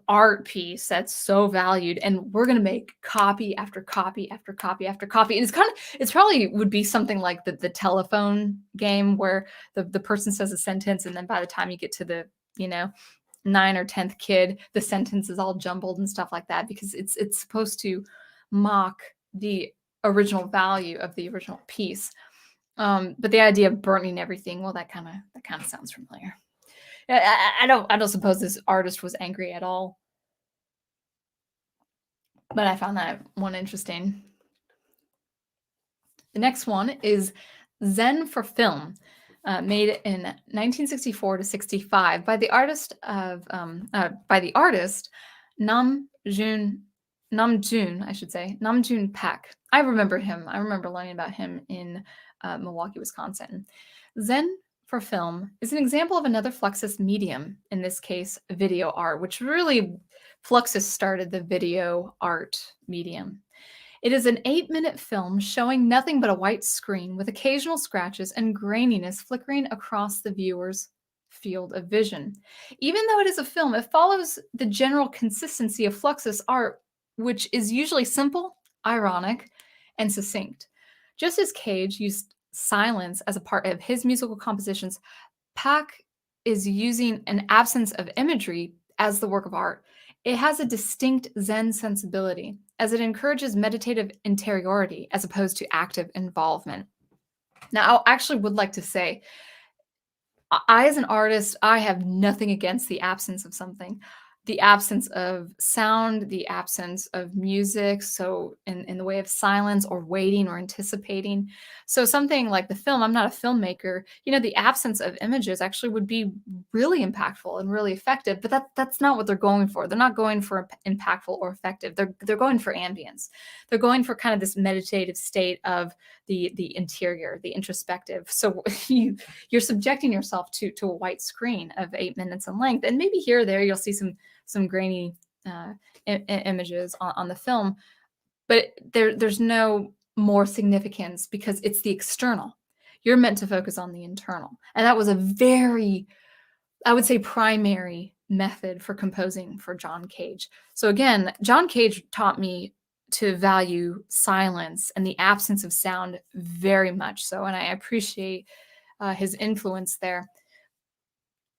art piece that's so valued, and we're gonna make copy after copy after copy after copy. And it's probably would be something like the telephone game where the person says a sentence, and then by the time you get to the 9th or 10th kid, the sentence is all jumbled and stuff like that because it's supposed to mock the original value of the original piece. But the idea of burning everything, well, that kind of sounds familiar. I don't suppose this artist was angry at all, but I found that one interesting. The next one is Zen for Film, made in 1964 to 65 by the artist Namjoon Pak. I remember him. I remember learning about him in Milwaukee, Wisconsin. Zen for Film is an example of another Fluxus medium, in this case, video art, which really Fluxus started the video art medium. It is an 8-minute film showing nothing but a white screen with occasional scratches and graininess flickering across the viewer's field of vision. Even though it is a film, it follows the general consistency of Fluxus art, which is usually simple, ironic, and succinct. Just as Cage used silence as a part of his musical compositions, Pak is using an absence of imagery as the work of art. It has a distinct Zen sensibility, as it encourages meditative interiority as opposed to active involvement. Now, I actually would like to say, I, as an artist, I have nothing against the absence of something. the absence of sound, the absence of music, so in the way of silence or waiting or anticipating. So something like the film, I'm not a filmmaker, the absence of images actually would be really impactful and really effective, but that's not what they're going for. They're not going for impactful or effective. They're going for ambience. They're going for kind of this meditative state of the interior, the introspective. So you're subjecting yourself to a white screen of 8 minutes in length, and maybe here or there you'll see some grainy images on the film, but there's no more significance because it's the external. You're meant to focus on the internal, and that was a very, I would say, primary method for composing for John Cage. So again, John Cage taught me to value silence and the absence of sound very much so, and I appreciate his influence there.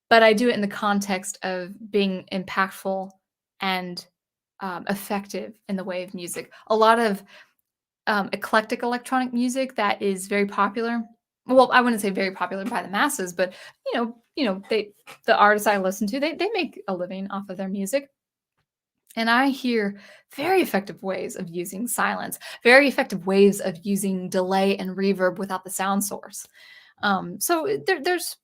But I do it in the context of being impactful and effective in the way of music. A lot of eclectic electronic music that is very popular. Well, I wouldn't say very popular by the masses, but the artists I listen to, they make a living off of their music. And I hear very effective ways of using silence, very effective ways of using delay and reverb without the sound source. So there's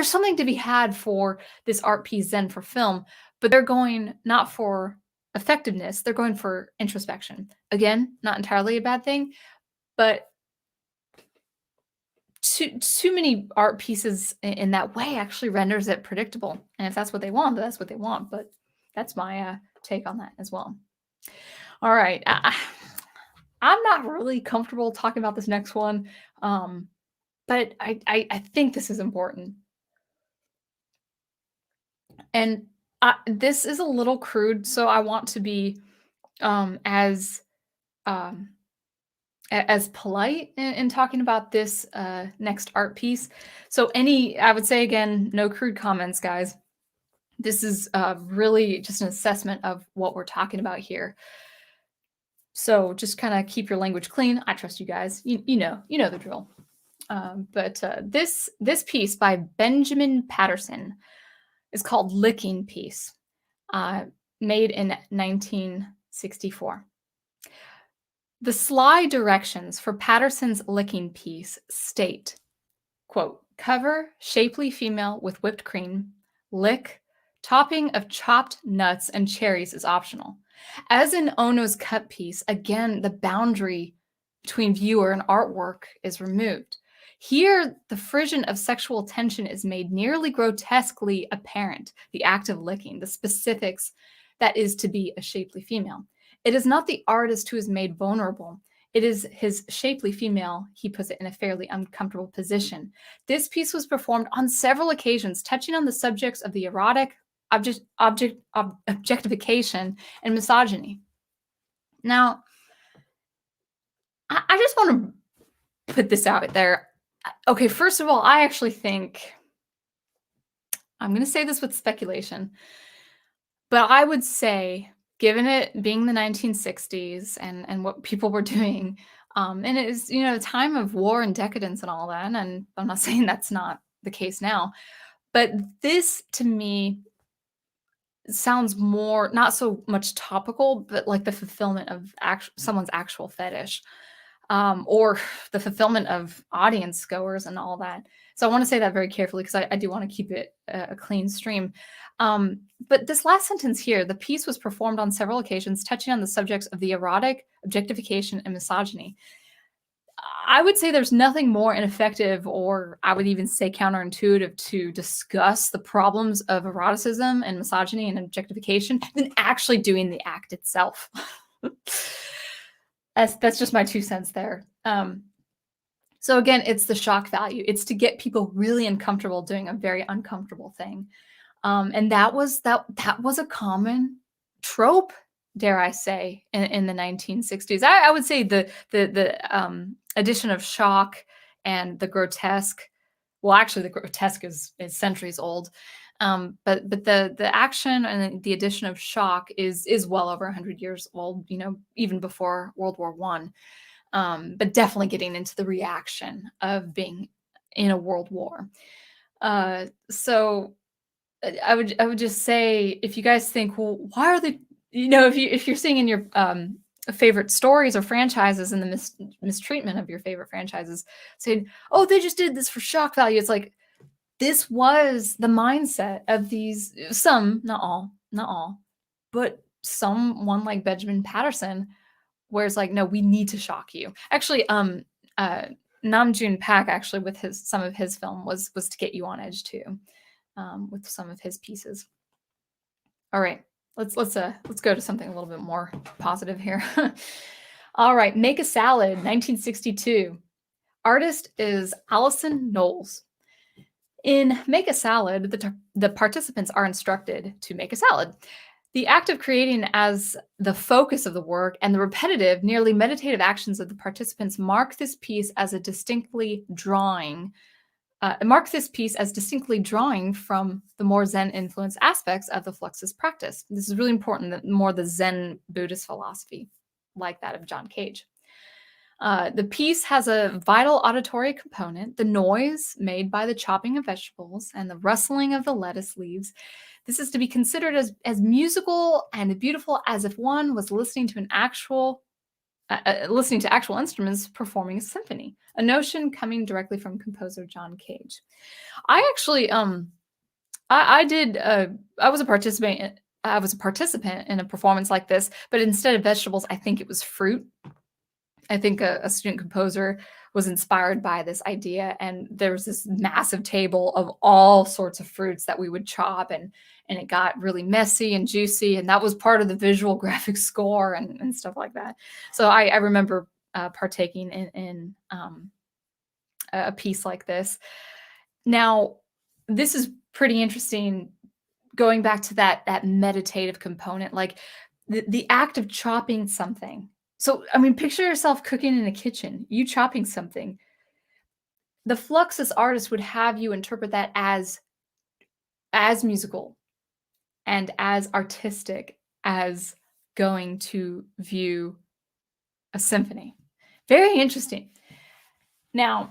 something to be had for this art piece then for film, but they're going not for effectiveness, they're going for introspection. Again, not entirely a bad thing, but too many art pieces in that way actually renders it predictable. And if that's what they want, that's what they want. But that's my take on that as well. All right. I'm not really comfortable talking about this next one, but I think this is important. And this is a little crude, so I want to be as polite in talking about this next art piece. So I would say again, no crude comments, guys. This is really just an assessment of what we're talking about here. So just kind of keep your language clean. I trust you guys. You know the drill. But this piece by Benjamin Patterson is called Licking Piece, made in 1964. The sly directions for Patterson's licking piece state, quote, cover shapely female with whipped cream, lick, topping of chopped nuts and cherries is optional. As in Ono's cut piece, again, the boundary between viewer and artwork is removed. Here, the frisson of sexual tension is made nearly grotesquely apparent, the act of licking, the specifics that is to be a shapely female. It is not the artist who is made vulnerable. It is his shapely female. He puts it in a fairly uncomfortable position. This piece was performed on several occasions, touching on the subjects of the erotic, objectification, and misogyny. Now, I just want to put this out there. Okay, first of all, I actually think, I'm going to say this with speculation, but I would say, given it being the 1960s and what people were doing, and it is, a time of war and decadence and all that, and I'm not saying that's not the case now, but this to me sounds more, not so much topical, but like the fulfillment of someone's actual fetish, or the fulfillment of audience goers and all that. So I want to say that very carefully because I do want to keep it a clean stream. But this last sentence here, the piece was performed on several occasions, touching on the subjects of the erotic, objectification, and misogyny. I would say there's nothing more ineffective, or I would even say counterintuitive, to discuss the problems of eroticism and misogyny and objectification than actually doing the act itself. That's just my 2 cents there. So again, it's the shock value. It's to get people really uncomfortable doing a very uncomfortable thing. And that was a common trope, dare I say, in the 1960s. I would say the addition of shock and the grotesque. Well, actually, the grotesque is centuries old. But the action and the addition of shock is well over 100 years old. Even before World War I. But definitely getting into the reaction of being in a world war. So I would just say, if you guys think, well, why are they, if you're seeing in your favorite stories or franchises and the mistreatment of your favorite franchises, saying, oh, they just did this for shock value. It's like, this was the mindset of these, some, not all, but someone like Benjamin Patterson, where it's like, no, we need to shock you. Actually, uh, Namjoon Pak, actually, with some of his film was to get you on edge too, with some of his pieces. All right, let's go to something a little bit more positive here. All right, Make a Salad, 1962. Artist is Allison Knowles. In Make a Salad, the participants are instructed to make a salad. The act of creating as the focus of the work and the repetitive, nearly meditative actions of the participants mark this piece as distinctly drawing from the more Zen-influenced aspects of the Fluxus practice. This is really important, that more the Zen Buddhist philosophy, like that of John Cage. The piece has a vital auditory component, the noise made by the chopping of vegetables and the rustling of the lettuce leaves. This is to be considered as musical and beautiful as if one was listening to actual instruments performing a symphony, a notion coming directly from composer John Cage. I actually, I was a participant in a performance like this, but instead of vegetables, I think it was fruit. I think a student composer was inspired by this idea, and there was this massive table of all sorts of fruits that we would chop, and it got really messy and juicy, and that was part of the visual graphic score and stuff like that. So I remember partaking in a piece like this. Now, this is pretty interesting, going back to that meditative component, like the act of chopping something. So, I mean, picture yourself cooking in a kitchen, you chopping something. The Fluxus artist would have you interpret that as musical and as artistic as going to view a symphony. Very interesting. Now,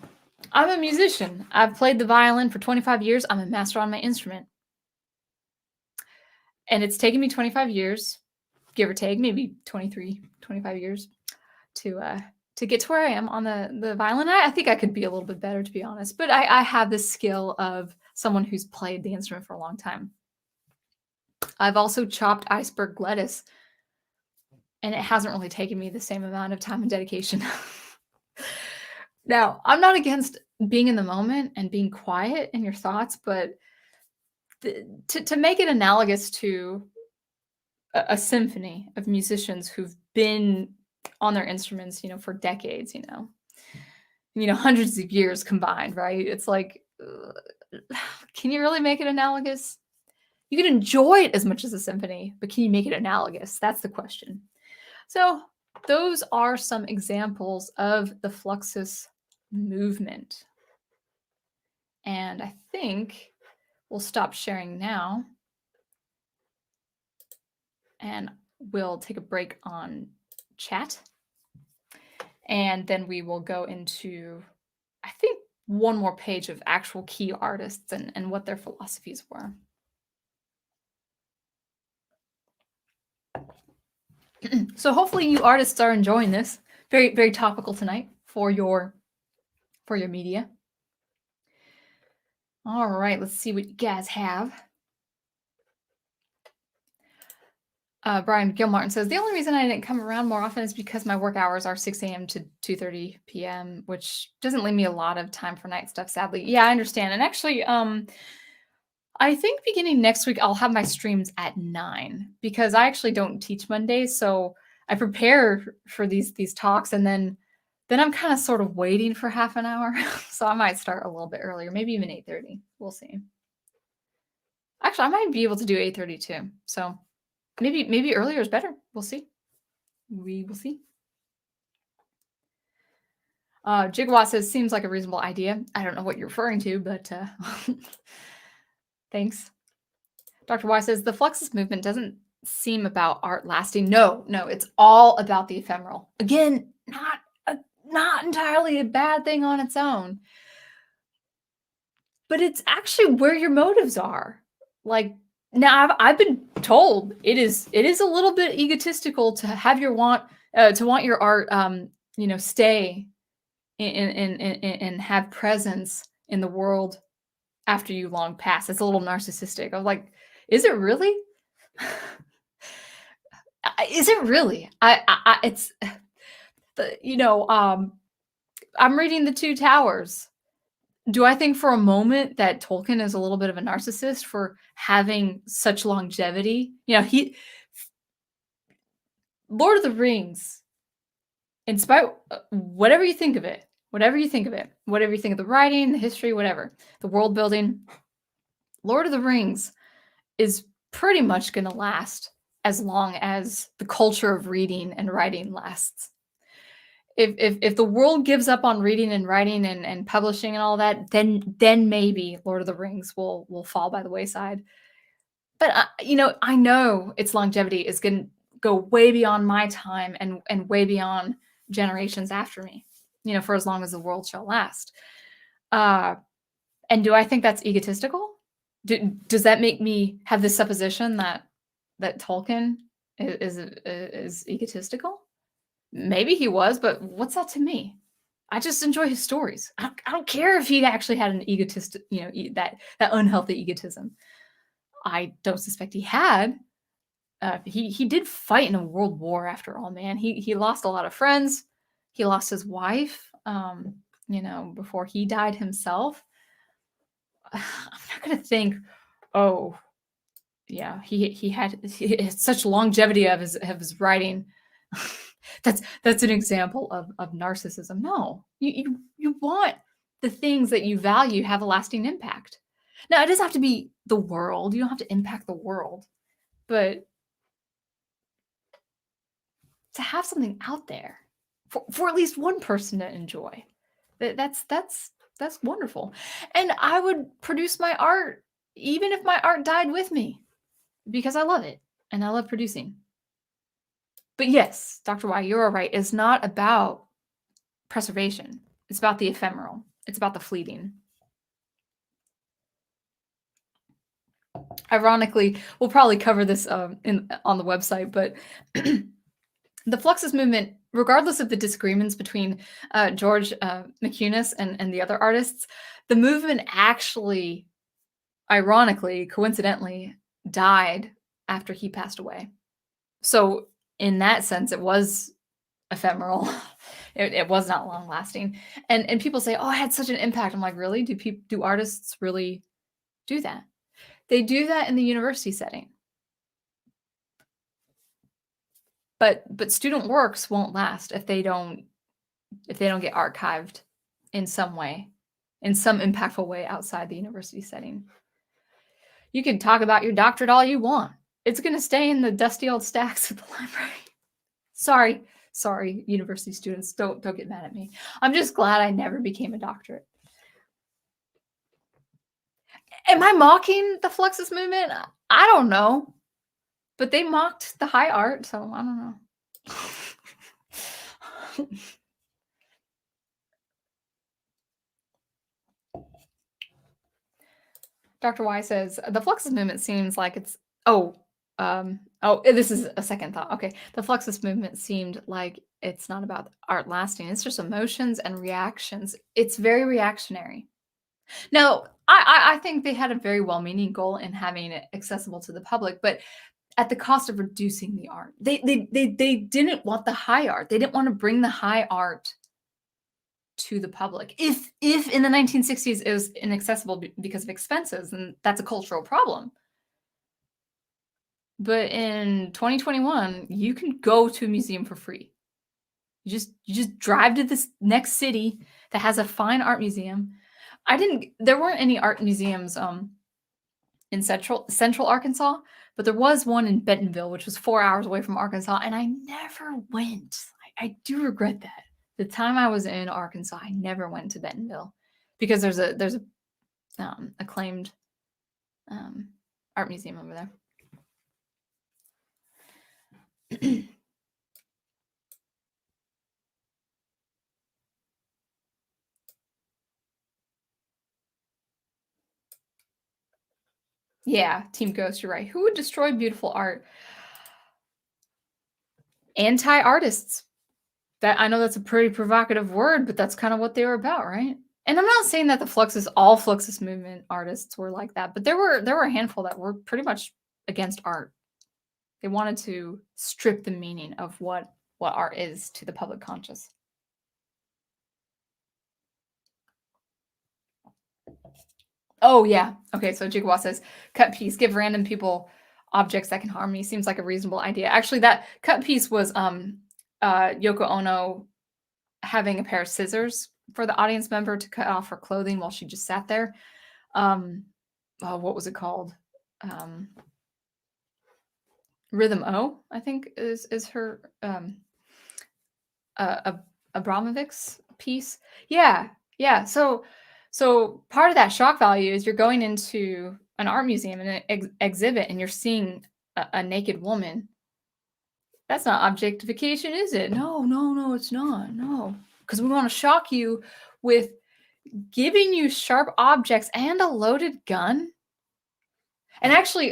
I'm a musician. I've played the violin for 25 years. I'm a master on my instrument. And it's taken me 25 years, give or take, maybe 23, 25 years to get to where I am on the violin. I think I could be a little bit better, to be honest, but I have the skill of someone who's played the instrument for a long time. I've also chopped iceberg lettuce, and it hasn't really taken me the same amount of time and dedication. Now, I'm not against being in the moment and being quiet in your thoughts, but to make it analogous to a symphony of musicians who've been on their instruments, for decades, hundreds of years combined, right? It's like, can you really make it analogous? You can enjoy it as much as a symphony, but can you make it analogous? That's the question. So those are some examples of the Fluxus movement. And I think we'll stop sharing now, and we'll take a break on chat. And then we will go into, I think, one more page of actual key artists and what their philosophies were. So hopefully you artists are enjoying this. Very, very topical tonight for your media. All right, let's see what you guys have. Brian Gilmartin says, the only reason I didn't come around more often is because my work hours are 6 a.m. to 2:30 p.m., which doesn't leave me a lot of time for night stuff, sadly. Yeah, I understand. And actually, I think beginning next week, I'll have my streams at 9, because I actually don't teach Mondays. So I prepare for these talks, and then I'm kind of sort of waiting for half an hour. So I might start a little bit earlier, maybe even 8:30. We'll see. Actually, I might be able to do 8:30 too. So maybe earlier is better. We'll see. We will see. Jigwa says, seems like a reasonable idea. I don't know what you're referring to, but thanks. Dr. Y says, the Fluxus movement doesn't seem about art lasting. No, it's all about the ephemeral. Again, not entirely a bad thing on its own, but it's actually where your motives are. Like, now I've been told it is a little bit egotistical to have your to want your art, stay and have presence in the world after you long pass. It's a little narcissistic. I'm like, is it really? Is it really? It's I'm reading The Two Towers. Do I think for a moment that Tolkien is a little bit of a narcissist for having such longevity? Lord of the Rings, in spite whatever you think of it, whatever you think of the writing, the history, whatever, the world building, Lord of the Rings is pretty much going to last as long as the culture of reading and writing lasts. If the world gives up on reading and writing and publishing and all that, then maybe Lord of the Rings will fall by the wayside. But I know its longevity is going to go way beyond my time and way beyond generations after me. For as long as the world shall last. And do I think that's egotistical? Does that make me have this supposition that Tolkien is egotistical? Maybe he was, but what's that to me? I just enjoy his stories. I don't care if he actually had an egotist, that unhealthy egotism. I don't suspect he had. He did fight in a world war after all, man. He lost a lot of friends. He lost his wife, before he died himself. I'm not gonna think, oh, yeah, he had such longevity of his writing. That's an example of narcissism. No, you want the things that you value have a lasting impact. Now, it doesn't have to be the world. You don't have to impact the world, but to have something out there for at least one person to enjoy, that's wonderful. And I would produce my art even if my art died with me, because I love it and I love producing. But yes, Dr. Y, you're all right. It's not about preservation. It's about the ephemeral. It's about the fleeting. Ironically, we'll probably cover this on the website, but the Fluxus movement, regardless of the disagreements between George Mccunes and the other artists, the movement actually, ironically, coincidentally, died after he passed away. So in that sense, it was ephemeral. It was not long lasting. And people say, "Oh, it had such an impact." I'm like, really? Do artists really do that? They do that in the university setting. But student works won't last if they don't get archived in some way, in some impactful way outside the university setting. You can talk about your doctorate all you want. It's going to stay in the dusty old stacks at the library. Sorry, university students, don't get mad at me. I'm just glad I never became a doctorate. Am I mocking the Fluxus movement? I don't know. But they mocked the high art, so I don't know. Dr. Y says, the Fluxus movement seems like it's, this is a second thought. Okay. The Fluxus movement seemed like it's not about art lasting. It's just emotions and reactions. It's very reactionary. Now, I think they had a very well-meaning goal in having it accessible to the public, but at the cost of reducing the art. They didn't want the high art. They didn't want to bring the high art to the public. If in the 1960s it was inaccessible because of expenses, then that's a cultural problem. But in 2021, you can go to a museum for free. You just drive to this next city that has a fine art museum. There weren't any art museums in central Arkansas, but there was one in Bentonville, which was 4 hours away from Arkansas, and I never went. I do regret that. The time I was in Arkansas, I never went to Bentonville because there's a acclaimed art museum over there. Yeah, Team Ghost, you're right. Who would destroy beautiful art? Anti-artists. That, I know that's a pretty provocative word, but that's kind of what they were about, right? And I'm not saying that all Fluxus movement artists were like that, but there were a handful that were pretty much against art. They wanted to strip the meaning of what art is to the public conscious. Oh yeah. Okay, so Jigawa says, cut piece, give random people objects that can harm me. Seems like a reasonable idea. Actually, that cut piece was Yoko Ono having a pair of scissors for the audience member to cut off her clothing while she just sat there. What was it called? Rhythm O, I think is her Abramovich's piece. Yeah. So part of that shock value is you're going into an art museum and an exhibit and you're seeing a naked woman. That's not objectification, is it? No, it's not. No. Because we want to shock you with giving you sharp objects and a loaded gun. And actually,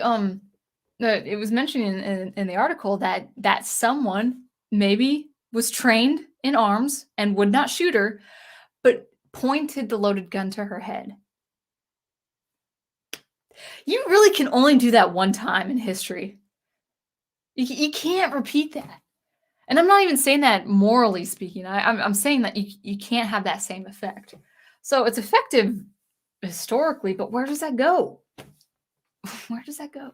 it was mentioned in the article that someone maybe was trained in arms and would not shoot her, but pointed the loaded gun to her head. You really can only do that one time in history. You can't repeat that. And I'm not even saying that morally speaking. I'm saying that you can't have that same effect. So it's effective historically, but where does that go? Where does that go?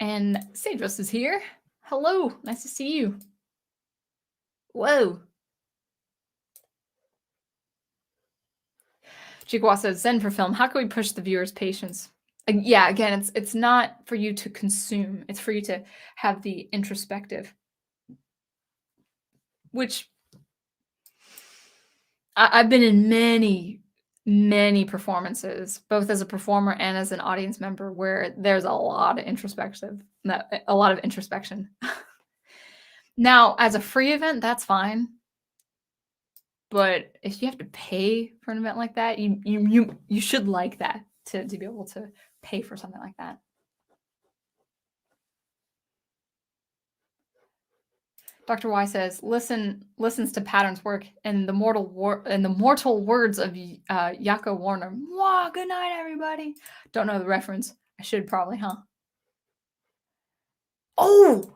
And Cedros is here. Hello, nice to see you. Whoa. Jigwa says, Zen for film. How can we push the viewer's patience? Yeah, again, it's not for you to consume. It's for you to have the introspective. Which I've been in many performances, both as a performer and as an audience member, where there's a lot of introspection. Now, as a free event, that's fine. But if you have to pay for an event like that, you should like that to be able to pay for something like that. Dr. Y says, listens to Pattern's work in the mortal words of Yako Warner. Wow, good night, everybody. Don't know the reference. I should probably, huh? Oh,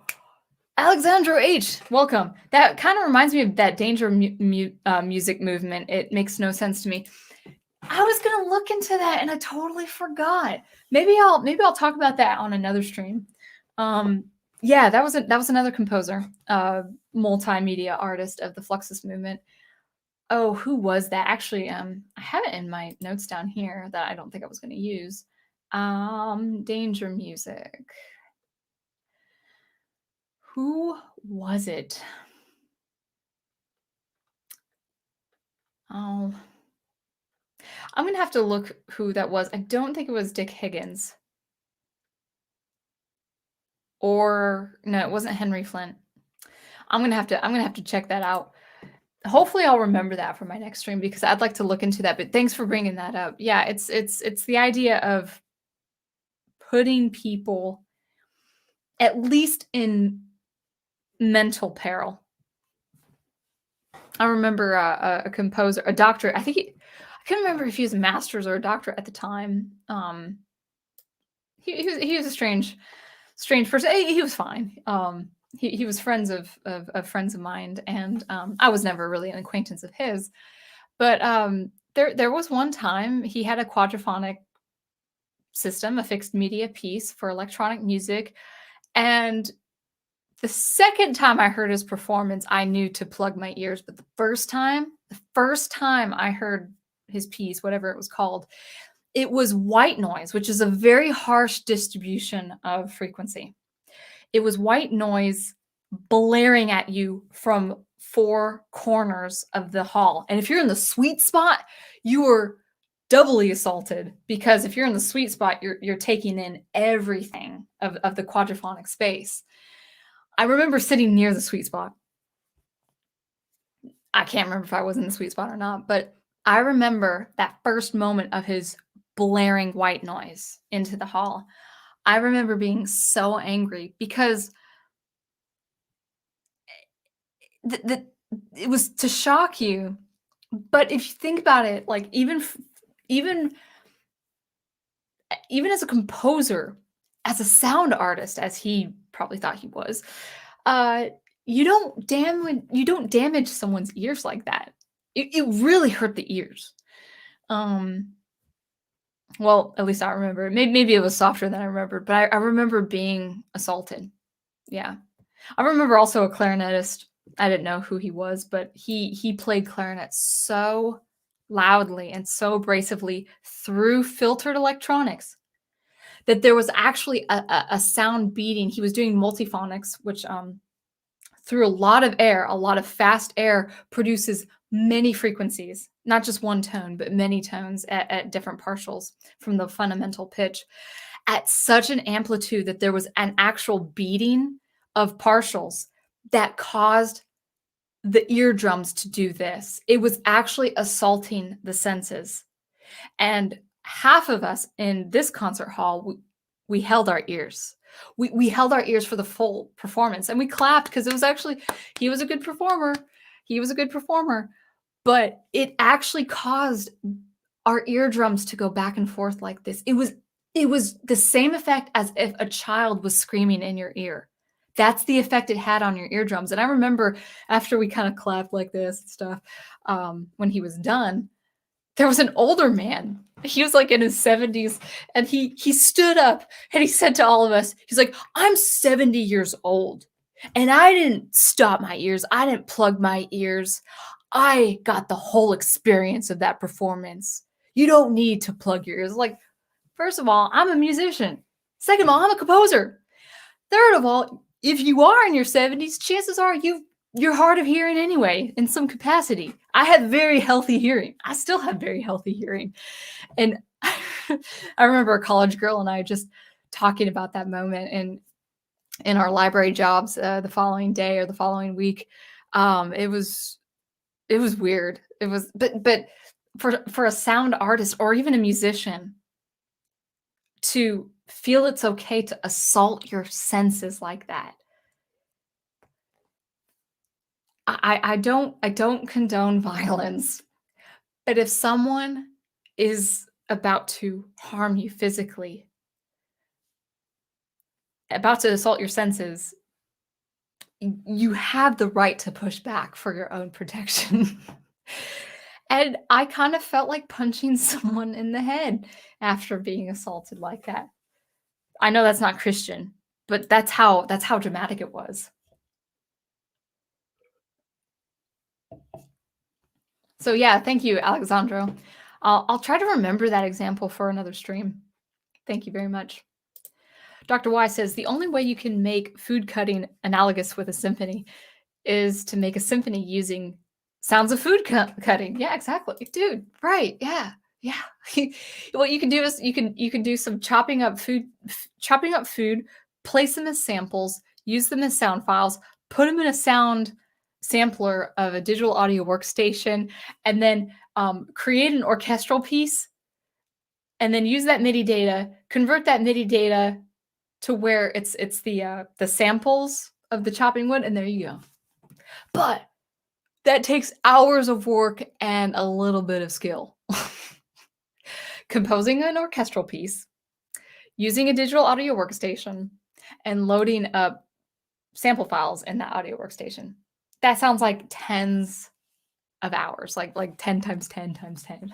Alexandro H, welcome. That kind of reminds me of that danger music movement. It makes no sense to me. I was gonna look into that and I totally forgot. Maybe I'll talk about that on another stream. Yeah, that was another composer, multimedia artist of the Fluxus movement. Oh, who was that? Actually, I have it in my notes down here that I don't think I was going to use. Danger music. Who was it? Oh, I'm gonna have to look who that was. I don't think it was Dick Higgins. Or no, it wasn't Henry Flint. I'm gonna have to check that out. Hopefully I'll remember that for my next stream because I'd like to look into that. But thanks for bringing that up. Yeah, it's the idea of putting people at least in mental peril. I remember a composer, a doctor. I can't remember if he was a master's or a doctorate at the time. He was a strange person. He was fine. He was friends of friends of mine, and I was never really an acquaintance of his. But there was one time he had a quadraphonic system, a fixed media piece for electronic music, and the second time I heard his performance, I knew to plug my ears. But the first time I heard his piece, whatever it was called, it was white noise, which is a very harsh distribution of frequency. It was white noise blaring at you from four corners of the hall. And if you're in the sweet spot, you are doubly assaulted because if you're in the sweet spot, you're taking in everything of the quadraphonic space. I remember sitting near the sweet spot. I can't remember if I was in the sweet spot or not, but I remember that first moment of his blaring white noise into the hall. I remember being so angry because the it was to shock you. But if you think about it, like even even as a composer, as a sound artist, as he probably thought he was, uh, you don't damage someone's ears like that. It really hurt the ears. Um, well, at least I remember. Maybe it was softer than I remembered, but I remember being assaulted. Yeah. I remember also a clarinetist. I didn't know who he was, but he played clarinet so loudly and so abrasively through filtered electronics that there was actually a sound beating. He was doing multiphonics, which through a lot of air, a lot of fast air produces many frequencies, not just one tone, but many tones at different partials from the fundamental pitch at such an amplitude that there was an actual beating of partials that caused the eardrums to do this. It was actually assaulting the senses. And half of us in this concert hall, we held our ears. We held our ears for the full performance and we clapped because it was actually, he was a good performer. He was a good performer. But it actually caused our eardrums to go back and forth like this. It was the same effect as if a child was screaming in your ear. That's the effect it had on your eardrums. And I remember after we kind of clapped like this and stuff, when he was done, there was an older man. He was like in his 70s, and he stood up and he said to all of us, he's like, "I'm 70 years old, and I didn't stop my ears. I didn't plug my ears. I got the whole experience of that performance. You don't need to plug your ears." Like, first of all, I'm a musician. Second of all, I'm a composer. Third of all, if you are in your 70s, chances are you're hard of hearing anyway in some capacity. I had very healthy hearing. I still have very healthy hearing. And I remember a college girl and I just talking about that moment and in our library jobs the following day or the following week. It was weird. It was but for a sound artist or even a musician to feel it's okay to assault your senses like that. I don't condone violence, but if someone is about to harm you physically, about to assault your senses, you have the right to push back for your own protection. And I kind of felt like punching someone in the head after being assaulted like that. I know that's not Christian, but that's how dramatic it was. So yeah, thank you, Alexandro. I'll try to remember that example for another stream. Thank you very much. Dr. Y says the only way you can make food cutting analogous with a symphony is to make a symphony using sounds of food cutting. Yeah, exactly, dude. Right? Yeah, yeah. What you can do is you can do some chopping up food, place them as samples, use them as sound files, put them in a sound sampler of a digital audio workstation, and then create an orchestral piece, and then use that MIDI data, convert that MIDI data to where it's the samples of the chopping wood, and there you go. But that takes hours of work and a little bit of skill. Composing an orchestral piece, using a digital audio workstation, and loading up sample files in that audio workstation. That sounds like tens of hours, like 10 times 10 times 10.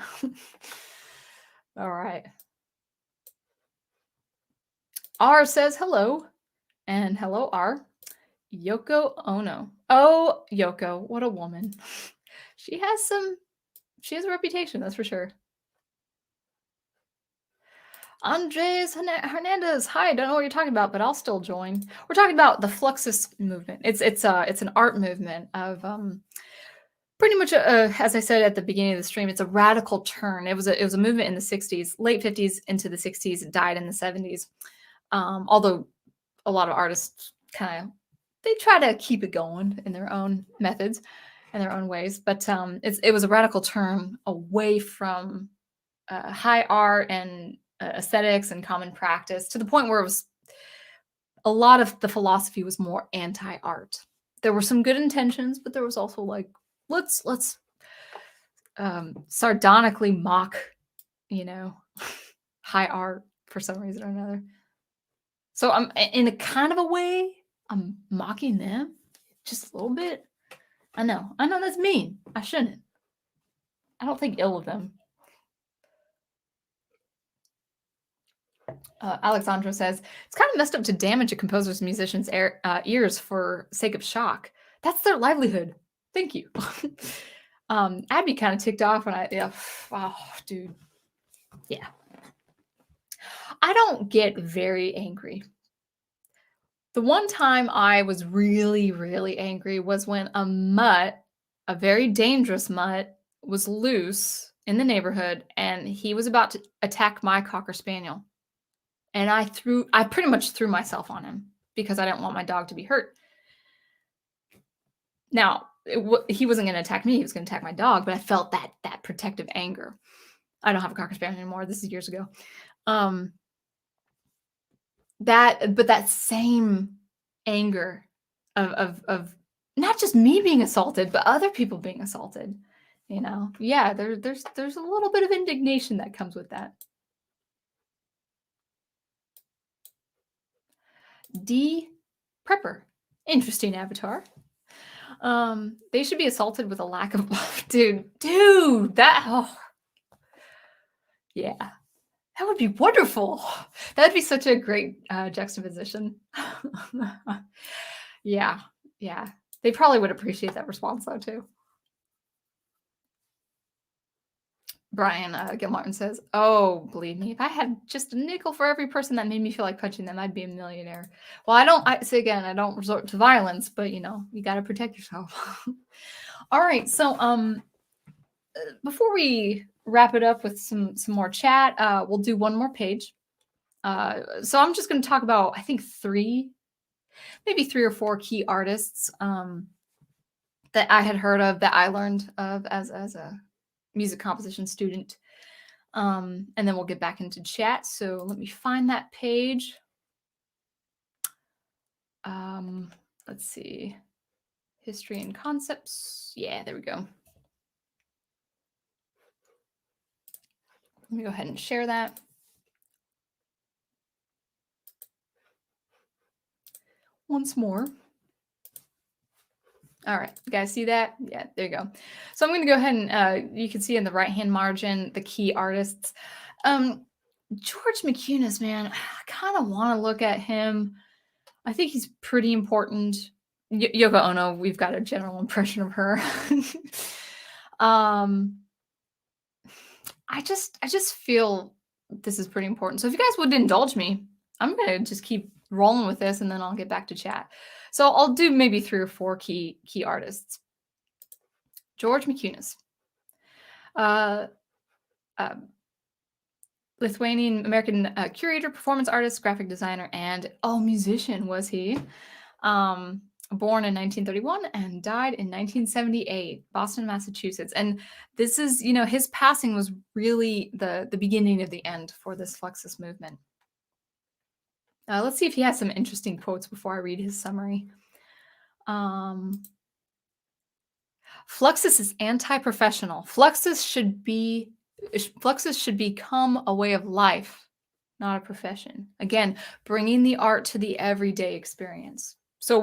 All right. R says hello, and hello, R. Yoko Ono. Oh, Yoko, what a woman. She has a reputation, that's for sure. Andres Hernandez. Hi, don't know what you're talking about, but I'll still join. We're talking about the Fluxus movement. It's an art movement of pretty much as I said at the beginning of the stream, it's a radical turn. It was a movement in the 60s, late 50s into the 60s. It died in the 70s. Although a lot of artists they try to keep it going in their own methods. in their own ways. But it was a radical turn away from high art and aesthetics and common practice, to the point where it was a lot of the philosophy was more anti-art. There were some good intentions, but there was also like, let's sardonically mock, high art for some reason or another. So I'm, in a kind of a way, I'm mocking them just a little bit. I know that's mean. I shouldn't. I don't think ill of them. Alexandra says, it's kind of messed up to damage a composer's musician's ears for sake of shock. That's their livelihood. Thank you. Abby kind of ticked off when oh, dude. Yeah. I don't get very angry. The one time I was really, really angry was when a mutt, a very dangerous mutt, was loose in the neighborhood, and he was about to attack my Cocker Spaniel. And I pretty much threw myself on him because I didn't want my dog to be hurt. Now, he wasn't going to attack me. He was going to attack my dog, but I felt that protective anger. I don't have a Cocker Spaniel anymore. This is years ago. That same anger of not just me being assaulted, but other people being assaulted, yeah, there's a little bit of indignation that comes with that. D Prepper, interesting avatar. They should be assaulted with a lack of love. Dude, yeah, that would be wonderful. That would be such a great juxtaposition. Yeah. They probably would appreciate that response though too. Brian Gilmartin says, oh, believe me, if I had just a nickel for every person that made me feel like punching them, I'd be a millionaire. Well, I don't resort to violence, but you got to protect yourself. All right. So before we wrap it up with some more chat, we'll do one more page. So I'm just going to talk about, I think, maybe three or four key artists that I had heard of, that I learned of as a music composition student. And then we'll get back into chat. So let me find that page. Let's see. History and concepts. Yeah, there we go. Let me go ahead and share that. Once more. All right, you guys see that? Yeah, there you go. So I'm going to go ahead and you can see in the right-hand margin the key artists. George Mccunes, man, I kind of want to look at him. I think he's pretty important. Yoko Ono, we've got a general impression of her. I just feel this is pretty important. So if you guys would indulge me, I'm going to just keep rolling with this, and then I'll get back to chat. So I'll do maybe three or four key artists. George Mccunes, Lithuanian American curator, performance artist, graphic designer, and musician was he. Born in 1931 and died in 1978, Boston, Massachusetts. And this is, his passing was really the beginning of the end for this Fluxus movement. Let's see if he has some interesting quotes before I read his summary. Fluxus is anti-professional. Fluxus should become a way of life, not a profession. Again, bringing the art to the everyday experience. So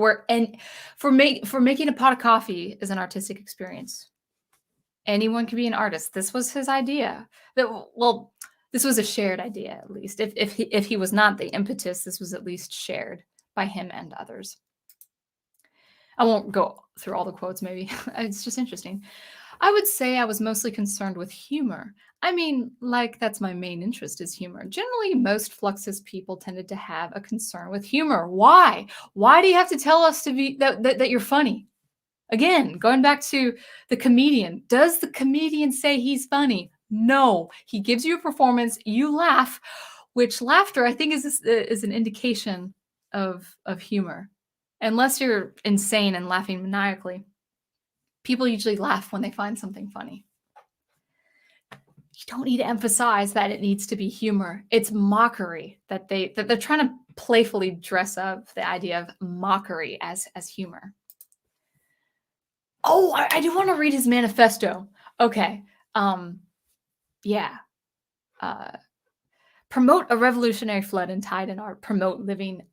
for making a pot of coffee is an artistic experience. Anyone can be an artist. This was his idea. This was a shared idea, at least. If he was not the impetus, this was at least shared by him and others. I won't go through all the quotes, maybe. It's just interesting. I would say I was mostly concerned with humor. I mean, that's my main interest, is humor. Generally, most Fluxus people tended to have a concern with humor. Why? Why do you have to tell us to be that you're funny? Again, going back to the comedian. Does the comedian say he's funny? No. He gives you a performance, you laugh, which laughter, I think, is an indication of humor. Unless you're insane and laughing maniacally. People usually laugh when they find something funny. You don't need to emphasize that it needs to be humor. It's mockery that they're trying to playfully dress up the idea of mockery as humor. Oh, I do want to read his manifesto. Okay. Yeah. Promote a revolutionary flood and tide in art. Promote living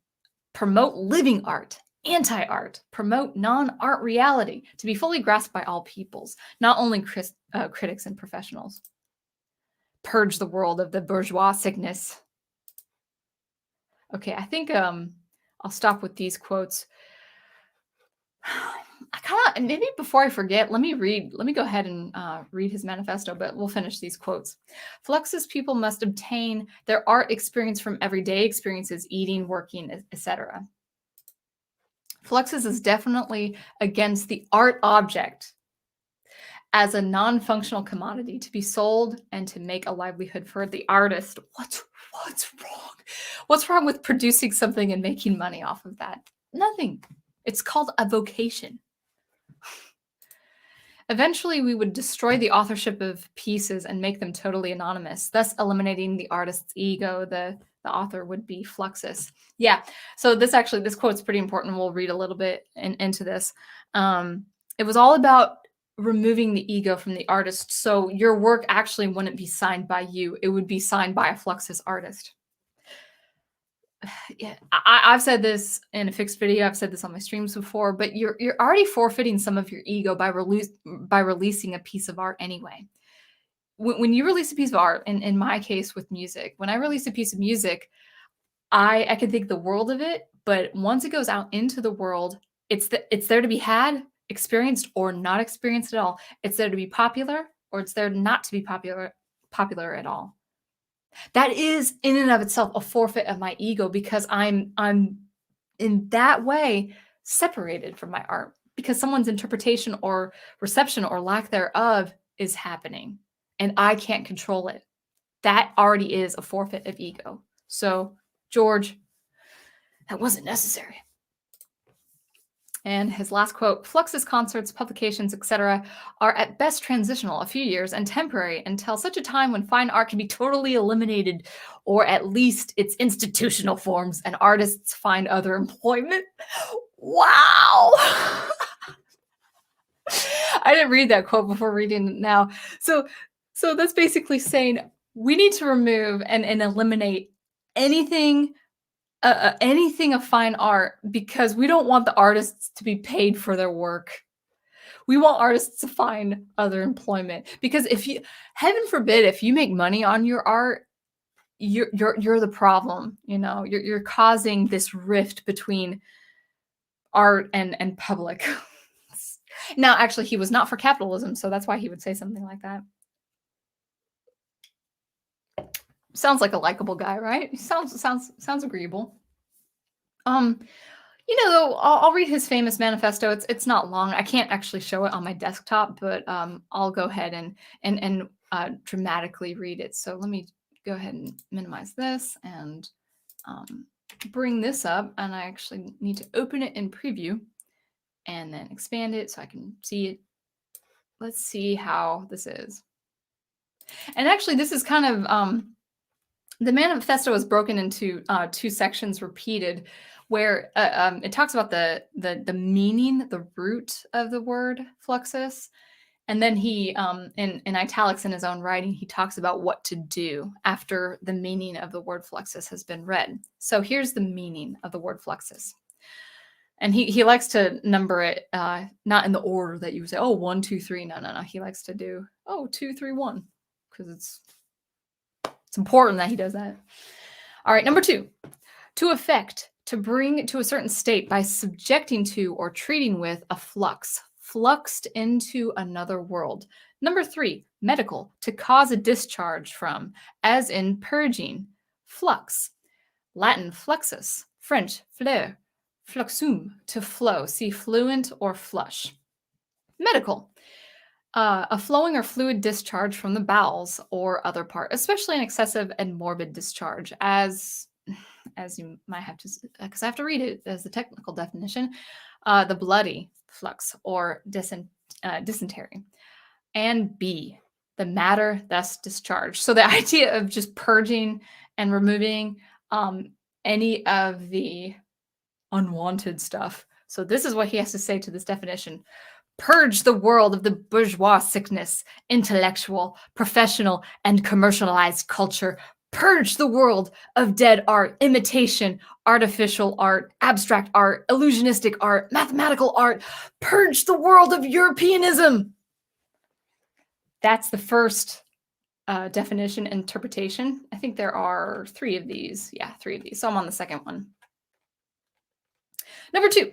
art. Anti-art. Promote non-art reality to be fully grasped by all peoples, not only critics and professionals. Purge the world of the bourgeois sickness. Okay, I think I'll stop with these quotes. Maybe before I forget, let me go ahead and read his manifesto, but we'll finish these quotes. Fluxus people must obtain their art experience from everyday experiences, eating, working, etc. Fluxus is definitely against the art object as a non-functional commodity to be sold and to make a livelihood for the artist. What's wrong? What's wrong with producing something and making money off of that? Nothing. It's called a vocation. Eventually, we would destroy the authorship of pieces and make them totally anonymous, thus eliminating the artist's ego. The author would be Fluxus. Yeah, so this quote's pretty important. We'll read a little bit into this. It was all about removing the ego from the artist, so your work actually wouldn't be signed by you. It would be signed by a Fluxus artist. Yeah, I've said this in a fixed video. I've said this on my streams before, but you're already forfeiting some of your ego by releasing a piece of art anyway. When you release a piece of art, and in my case with music, when I release a piece of music, I can think the world of it, but once it goes out into the world, it's there to be had, experienced, or not experienced at all. It's there to be popular, or it's there not to be popular at all. That is in and of itself a forfeit of my ego, because I'm in that way separated from my art, because someone's interpretation or reception or lack thereof is happening and I can't control it. That already is a forfeit of ego. So, George, that wasn't necessary. And his last quote, Fluxus concerts, publications, etc. are at best transitional, a few years, and temporary until such a time when fine art can be totally eliminated, or at least its institutional forms, and artists find other employment. Wow! I didn't read that quote before reading it now. So that's basically saying we need to remove and eliminate anything of fine art, because we don't want the artists to be paid for their work. We want artists to find other employment, because if you, heaven forbid, if you make money on your art, you're the problem. You know, you're causing this rift between art and public. Now, actually, he was not for capitalism, so that's why he would say something like that. Sounds like a likable guy, right? Sounds agreeable. You know, though, I'll read his famous manifesto. It's not long. I can't actually show it on my desktop, but I'll go ahead and dramatically read it. So let me go ahead and minimize this and bring this up. And I actually need to open it in preview and then expand it so I can see it. Let's see how this is. And actually, this is kind of the manifesto is broken into two sections repeated, where it talks about the meaning, the root of the word fluxus, and then he in italics in his own writing, he talks about what to do after the meaning of the word fluxus has been read. So here's the meaning of the word fluxus. And he likes to number it not in the order that you would say, oh, 1, 2, 3. No. He likes to do 2, 3, 1, because it's important that he does that. All right, number 2, to effect, to bring to a certain state by subjecting to or treating with a flux, fluxed into another world. Number 3, medical, to cause a discharge from, as in purging, flux. Latin fluxus, French fleur, fluxum, to flow, see fluent or flush. Medical, a flowing or fluid discharge from the bowels or other part, especially an excessive and morbid discharge, as you might have to, because I have to read it as the technical definition, the bloody flux or dysentery. And B, the matter thus discharged. So the idea of just purging and removing any of the unwanted stuff. So this is what he has to say to this definition. Purge the world of the bourgeois sickness, intellectual, professional, and commercialized culture. Purge the world of dead art, imitation, artificial art, abstract art, illusionistic art, mathematical art. Purge the world of Europeanism. That's the first definition interpretation. I think there are 3 of these. Yeah, 3 of these. So I'm on the second one. Number 2,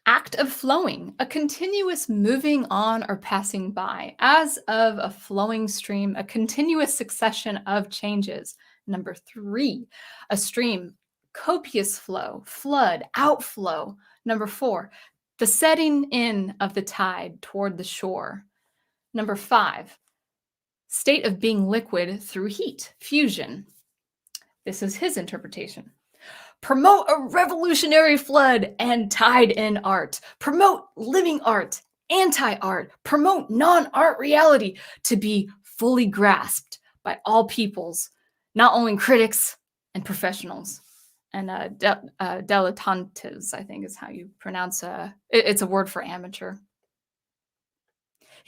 act of flowing, a continuous moving on or passing by, as of a flowing stream, a continuous succession of changes. Number 3, a stream, copious flow, flood, outflow. Number 4, the setting in of the tide toward the shore. Number 5, state of being liquid through heat, fusion. This is his interpretation. Promote a revolutionary flood and tide in art. Promote living art, anti-art. Promote non-art reality to be fully grasped by all peoples, not only critics and professionals. And dilettantes, I think is how you pronounce it's a word for amateur.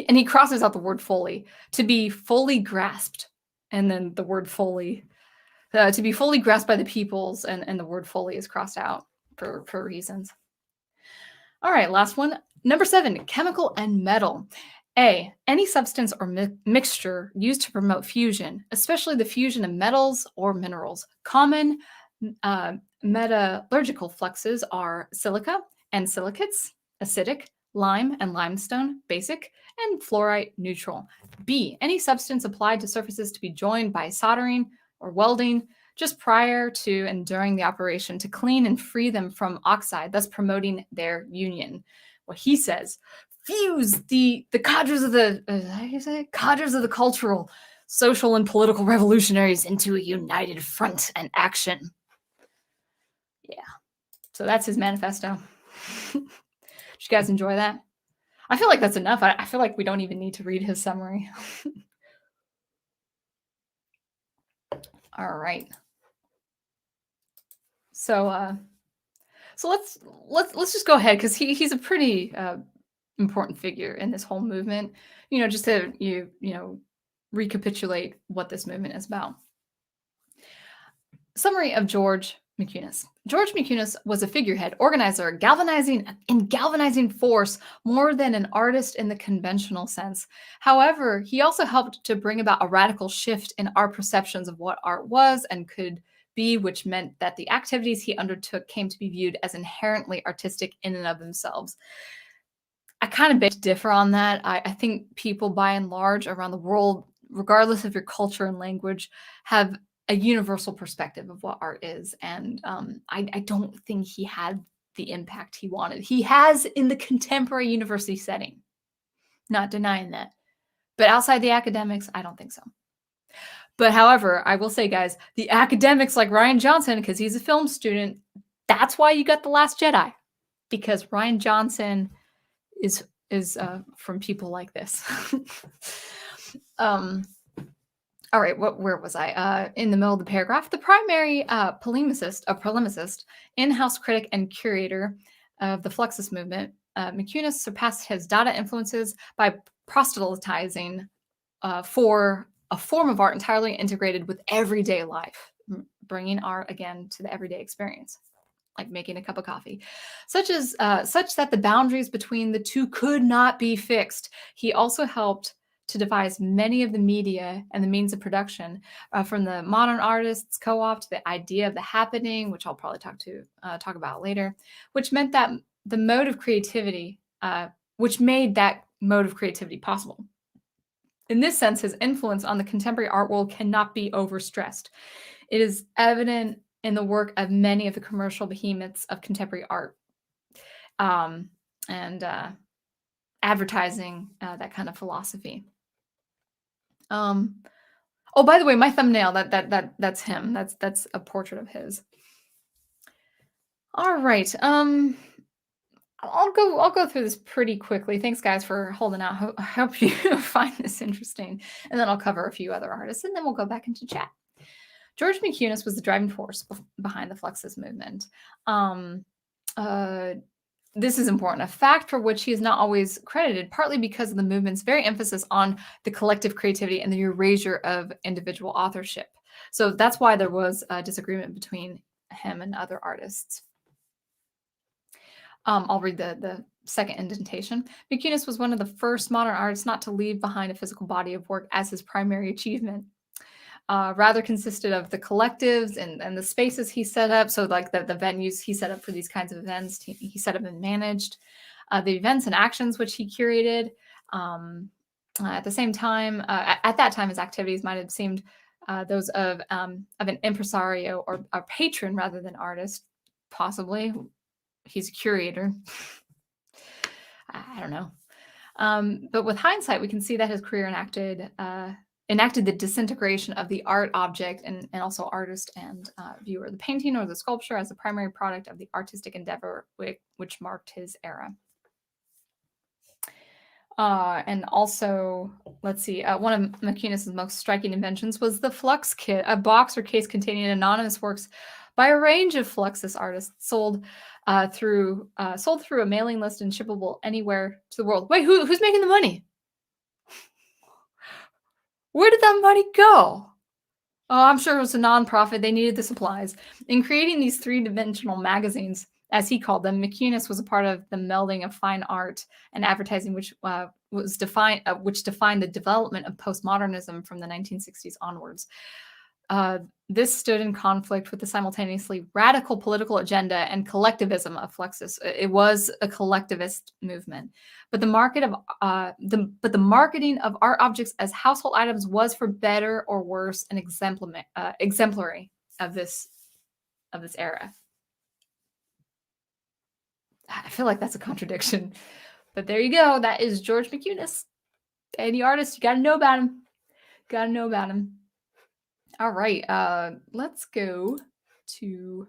And he crosses out the word fully, to be fully grasped. And then the word fully, to be fully grasped by the peoples, and the word fully is crossed out for reasons. All right, last one. Number 7, chemical and metal. A, any substance or mixture used to promote fusion, especially the fusion of metals or minerals. Common metallurgical fluxes are silica and silicates, acidic, lime and limestone, basic, and fluorite, neutral. B, any substance applied to surfaces to be joined by soldering or welding just prior to and during the operation to clean and free them from oxide, thus promoting their union. What he says, fuse the cadres of the cadres of the cultural, social, and political revolutionaries into a united front and action. Yeah, so that's his manifesto. Did you guys enjoy that? I feel like that's enough. I feel like we don't even need to read his summary. All right. So let's just go ahead, because he's a pretty important figure in this whole movement. Just to recapitulate what this movement is about. Summary of George Mccunes. George Mccunes was a figurehead, organizer, galvanizing force, more than an artist in the conventional sense. However, he also helped to bring about a radical shift in our perceptions of what art was and could be, which meant that the activities he undertook came to be viewed as inherently artistic in and of themselves. I kind of beg to differ on that. I think people, by and large, around the world, regardless of your culture and language, have a universal perspective of what art is. And I don't think he had the impact he wanted. He has in the contemporary university setting. Not denying that. But outside the academics, I don't think so. But however, I will say, guys, the academics like Rian Johnson, because he's a film student, that's why you got The Last Jedi. Because Rian Johnson is from people like this. All right, where was I? In the middle of the paragraph, the primary polemicist, in-house critic and curator of the Fluxus movement, Mcunis surpassed his Dada influences by proselytizing for a form of art entirely integrated with everyday life, bringing art again to the everyday experience, like making a cup of coffee, such that the boundaries between the two could not be fixed. He also helped to devise many of the media and the means of production, from the modern artists co-op to the idea of the happening, which I'll probably talk about later, which meant that the mode of creativity, which made that mode of creativity possible. In this sense, his influence on the contemporary art world cannot be overstressed. It is evident in the work of many of the commercial behemoths of contemporary art, and advertising, that kind of philosophy. Oh, by the way, my thumbnail, that's him. That's a portrait of his. All right. I'll go through this pretty quickly. Thanks, guys, for holding out. I hope you find this interesting, and then I'll cover a few other artists, and then we'll go back into chat. George Mccunes was the driving force behind the Fluxus movement. This is important, a fact for which he is not always credited, partly because of the movement's very emphasis on the collective creativity and the erasure of individual authorship. So that's why there was a disagreement between him and other artists. I'll read the second indentation. Mcunes was one of the first modern artists not to leave behind a physical body of work as his primary achievement. Rather consisted of the collectives and the spaces he set up. So like the venues he set up for these kinds of events, he set up and managed the events and actions which he curated. At the same time, at that time, his activities might have seemed those of an impresario or a patron rather than artist, possibly. He's a curator. I don't know. But with hindsight, we can see that his career enacted the disintegration of the art object and also artist and viewer, the painting or the sculpture as the primary product of the artistic endeavor which marked his era. And also, let's see, one of Mcunes' most striking inventions was the Flux Kit, a box or case containing anonymous works by a range of Fluxus artists sold through a mailing list and shippable anywhere to the world. Wait, who's making the money? Where did that money go? Oh, I'm sure it was a nonprofit. They needed the supplies. In creating these three-dimensional magazines, as he called them, Mcunes was a part of the melding of fine art and advertising, which defined the development of postmodernism from the 1960s onwards. This stood in conflict with the simultaneously radical political agenda and collectivism of Fluxus. It was a collectivist movement, but the marketing of art objects as household items was, for better or worse, an exemplary of this era. I feel like that's a contradiction, but there you go. That is George Mccunes. Any artist, you got to know about him. Got to know about him. All right, let's go to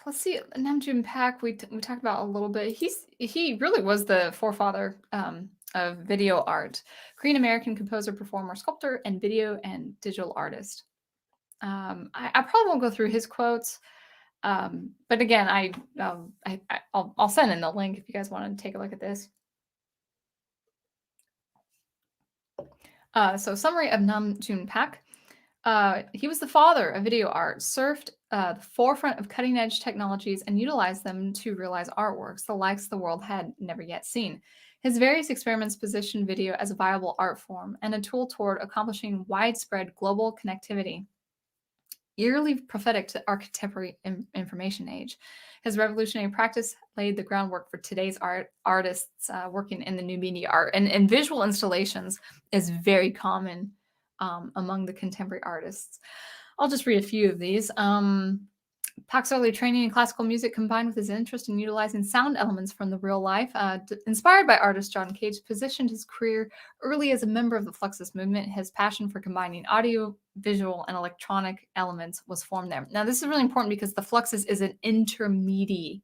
let's see, Namjoon Pak. We talked about a little bit. He really was the forefather of video art. Korean American composer, performer, sculptor, and video and digital artist. I probably won't go through his quotes, but again, I'll send in the link if you guys want to take a look at this. So summary of Namjoon Pak. He was the father of video art, surfed the forefront of cutting-edge technologies and utilized them to realize artworks the likes the world had never yet seen. His various experiments positioned video as a viable art form and a tool toward accomplishing widespread global connectivity, eerily prophetic to our contemporary information age. His revolutionary practice laid the groundwork for today's artists working in the new media art. And visual installations is very common among the contemporary artists. I'll just read a few of these. Pak's early training in classical music, combined with his interest in utilizing sound elements from the real life, inspired by artist John Cage, positioned his career early as a member of the Fluxus movement. His passion for combining audio, visual, and electronic elements was formed there. Now, this is really important because the Fluxus is an intermedia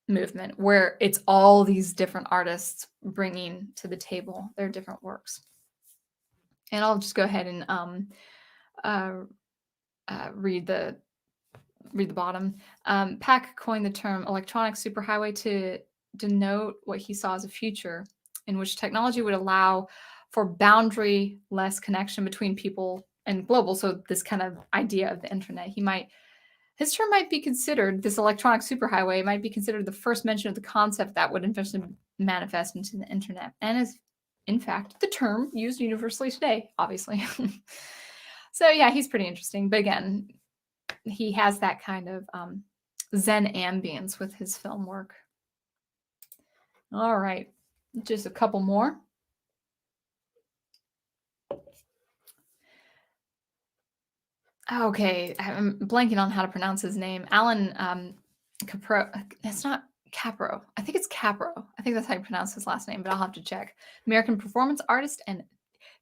movement where it's all these different artists bringing to the table their different works. And I'll just go ahead and read the bottom. Pak coined the term electronic superhighway to denote what he saw as a future in which technology would allow for boundary-less connection between people and global. So this kind of idea of the internet, his term might be considered, this electronic superhighway might be considered the first mention of the concept that would eventually manifest into the internet, and is in fact the term used universally today, obviously. So yeah, he's pretty interesting. But again, he has that kind of Zen ambience with his film work. All right, just a couple more. Okay, I'm blanking on how to pronounce his name. Alan Capro. It's not Capro. I think it's Capro. I think that's how you pronounce his last name, but I'll have to check. American performance artist and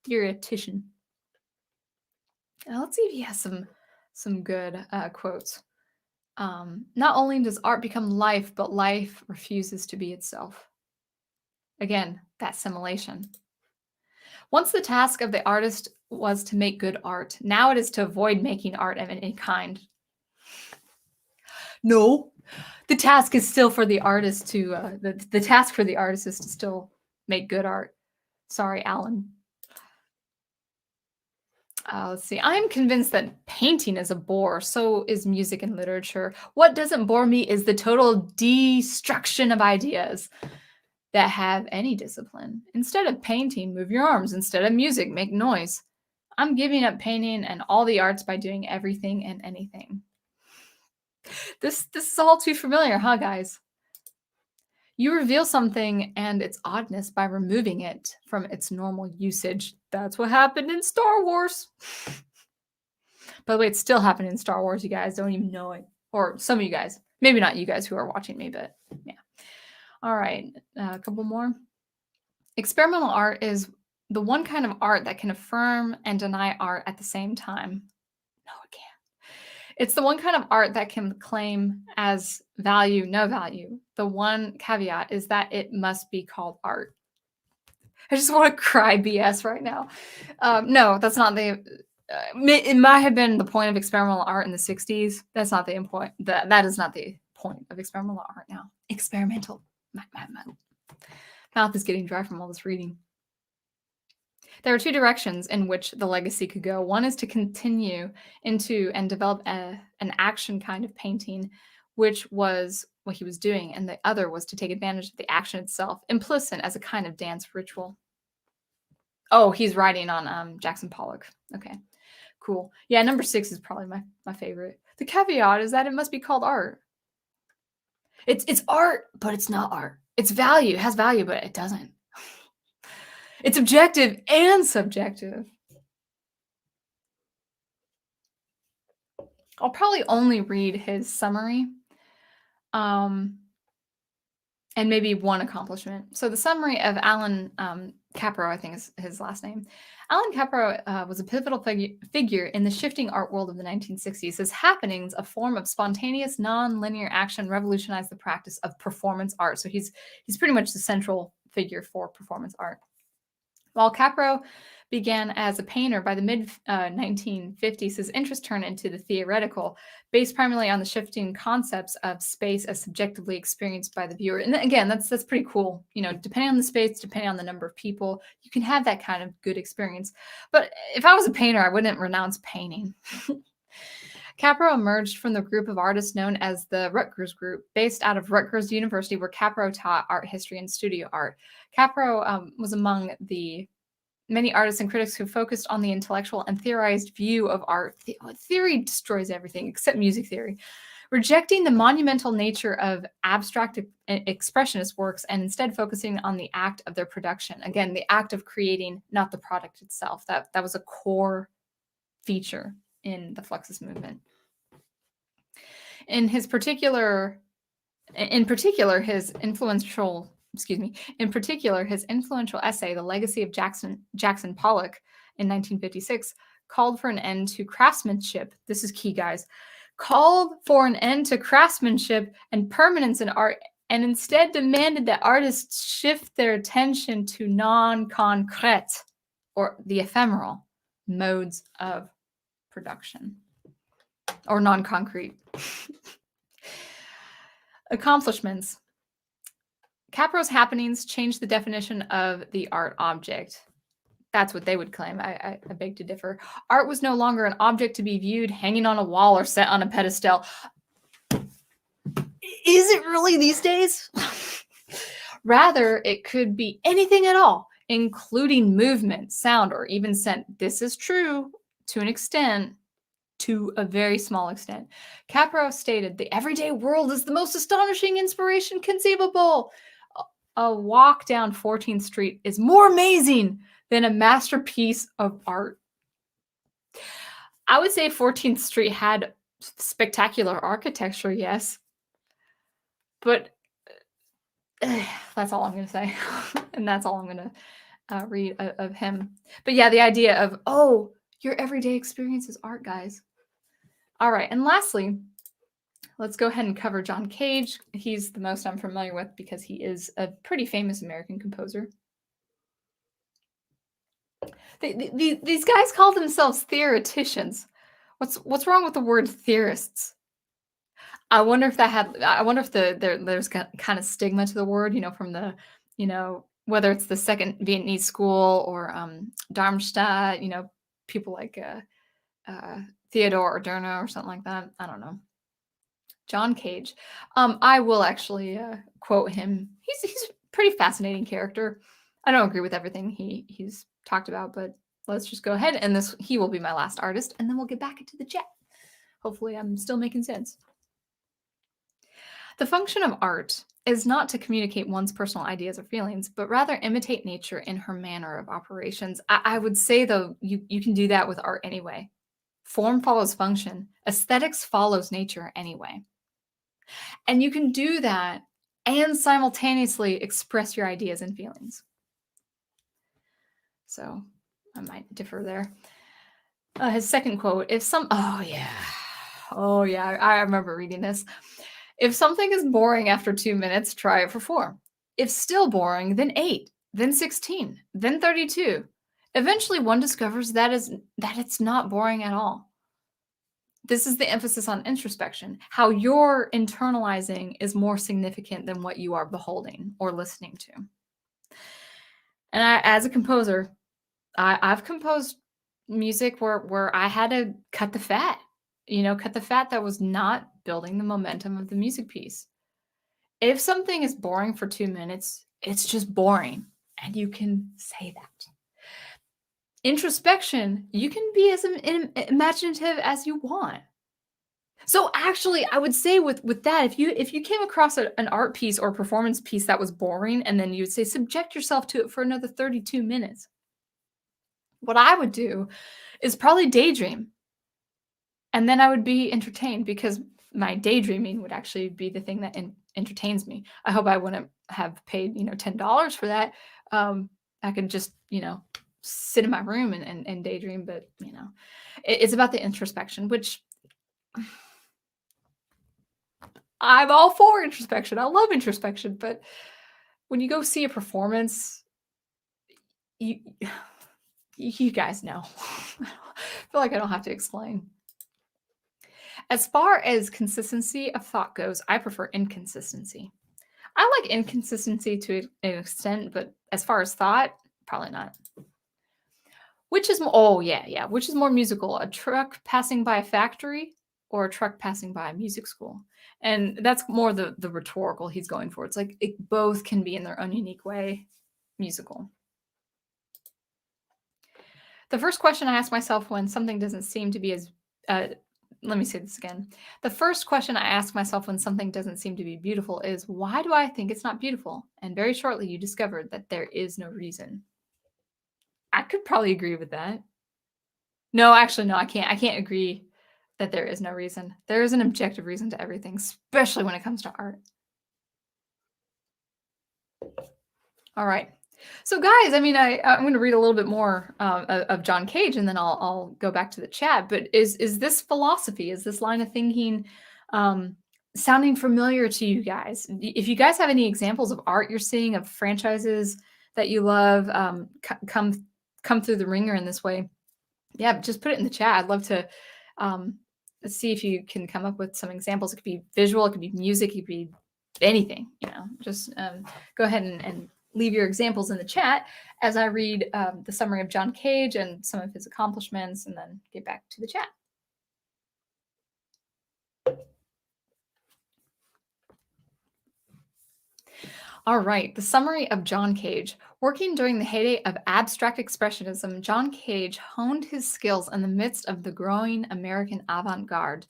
theoretician. Let's see if he has some good quotes. Not only does art become life, but life refuses to be itself. Again, that simulation. Once the task of the artist was to make good art, now it is to avoid making art of any kind. No, the task is still for the artist to, the task for the artist is to still make good art. Sorry, Alan. Let's see. I'm convinced that painting is a bore. So is music and literature. What doesn't bore me is the total destruction of ideas that have any discipline. Instead of painting, move your arms. Instead of music, make noise. I'm giving up painting and all the arts by doing everything and anything. This is all too familiar, huh, guys? You reveal something and its oddness by removing it from its normal usage. That's what happened in Star Wars. By the way, it's still happening in Star Wars. You guys don't even know it. Or some of you guys. Maybe not you guys who are watching me, but yeah. All right, a couple more. Experimental art is the one kind of art that can affirm and deny art at the same time. No, it can't. It's the one kind of art that can claim as value, no value. The one caveat is that it must be called art. I just want to cry BS right now. No, that's not the. It might have been the point of experimental art in the 60s. That's not the point. That is not the point of experimental art now. Experimental. My mouth is getting dry from all this reading. There are two directions in which the legacy could go. One is to continue into and develop an action kind of painting, which was what he was doing, and the other was to take advantage of the action itself, implicit as a kind of dance ritual. Oh, he's writing on Jackson Pollock. Okay, cool. Yeah, number 6 is probably my favorite. The caveat is that it must be called art. It's art, but it's not art. It's value. It has value, but it doesn't. It's objective and subjective. I'll probably only read his summary. And maybe one accomplishment. So the summary of Alan Capro, I think is his last name. Alan Capro was a pivotal figure in the shifting art world of the 1960s. His happenings, a form of spontaneous, non-linear action, revolutionized the practice of performance art. So he's pretty much the central figure for performance art. While Capro began as a painter, by the mid-1950s, his interest turned into the theoretical, based primarily on the shifting concepts of space as subjectively experienced by the viewer. And again, that's pretty cool. You know, depending on the space, depending on the number of people, you can have that kind of good experience. But if I was a painter, I wouldn't renounce painting. Capro emerged from the group of artists known as the Rutgers Group, based out of Rutgers University, where Capro taught art history and studio art. Capro was among the many artists and critics who focused on the intellectual and theorized view of art. Theory destroys everything except music theory, rejecting the monumental nature of abstract expressionist works and instead focusing on the act of their production. Again, the act of creating, not the product itself. That was a core feature in the Fluxus movement. In particular, his influential essay, The Legacy of Jackson Pollock in 1956, called for an end to craftsmanship. This is key, guys. Called for an end to craftsmanship and permanence in art, and instead demanded that artists shift their attention to non-concrete, or the ephemeral, modes of production. Or non-concrete. Accomplishments. Capro's happenings changed the definition of the art object. That's what they would claim. I beg to differ. Art was no longer an object to be viewed hanging on a wall or set on a pedestal. Is it really these days? Rather, it could be anything at all, including movement, sound, or even scent. This is true to an extent, to a very small extent. Capro stated, "The everyday world is the most astonishing inspiration conceivable. A walk down 14th Street is more amazing than a masterpiece of art." I would say 14th Street had spectacular architecture, yes. But that's all I'm going to say. And that's all I'm going to read of him. But yeah, the idea of, oh, Your everyday experience is art, guys. All right, and lastly, let's go ahead and cover John Cage. He's the most I'm familiar with because he is a pretty famous American composer. These guys call themselves theoreticians. What's wrong with the word theorists? I wonder if there's kind of stigma to the word, from the, whether it's the Second Vietnamese School or Darmstadt, people like Theodore Adorno or something like that. I don't know. John Cage. I will actually quote him. He's a pretty fascinating character. I don't agree with everything he's talked about, but let's just go ahead and he will be my last artist, and then we'll get back into the chat. Hopefully I'm still making sense. The function of art is not to communicate one's personal ideas or feelings, but rather imitate nature in her manner of operations. I would say, though, you can do that with art anyway. Form follows function. Aesthetics follows nature anyway. And you can do that and simultaneously express your ideas and feelings. So I might differ there. His second quote, oh yeah, I remember reading this. If something is boring after 2 minutes, try it for 4. If still boring, then 8, then 16, then 32. Eventually one discovers that it's not boring at all. This is the emphasis on introspection. How you're internalizing is more significant than what you are beholding or listening to. And as a composer, I've composed music where I had to cut the fat, cut the fat that was not building the momentum of the music piece. If something is boring for 2 minutes, it's just boring, and you can say that. Introspection, you can be as imaginative as you want. So actually, I would say with that, if you came across an art piece or performance piece that was boring, and then you would say subject yourself to it for another 32 minutes, what I would do is probably daydream. And then I would be entertained, because my daydreaming would actually be the thing that entertains me. I hope I wouldn't have paid, $10 for that. I could just, sit in my room and daydream, but, it's about the introspection, which I'm all for introspection. I love introspection, but when you go see a performance, you guys know. I feel like I don't have to explain. As far as consistency of thought goes, I prefer inconsistency. I like inconsistency to an extent, but as far as thought, probably not. Which is which is more musical, a truck passing by a factory or a truck passing by a music school? And that's more the rhetorical he's going for. It's like both can be in their own unique way musical. The first question I ask myself when something doesn't seem to be as let me say this again. The first question I ask myself when something doesn't seem to be beautiful is, why do I think it's not beautiful? And very shortly you discover that there is no reason. I could probably agree with that. No, actually, no, I can't. I can't agree that there is no reason. There is an objective reason to everything, especially when it comes to art. All right. So guys, I'm going to read a little bit more of John Cage, and then I'll go back to the chat. But is this philosophy, is this line of thinking sounding familiar to you guys? If you guys have any examples of art you're seeing, of franchises that you love, come through the ringer in this way, yeah, just put it in the chat. I'd love to see if you can come up with some examples. It could be visual, it could be music, it could be anything. Just go ahead and leave your examples in the chat as I read the summary of John Cage and some of his accomplishments, and then get back to the chat. All right, the summary of John Cage. Working during the heyday of abstract expressionism, John Cage honed his skills in the midst of the growing American avant-garde.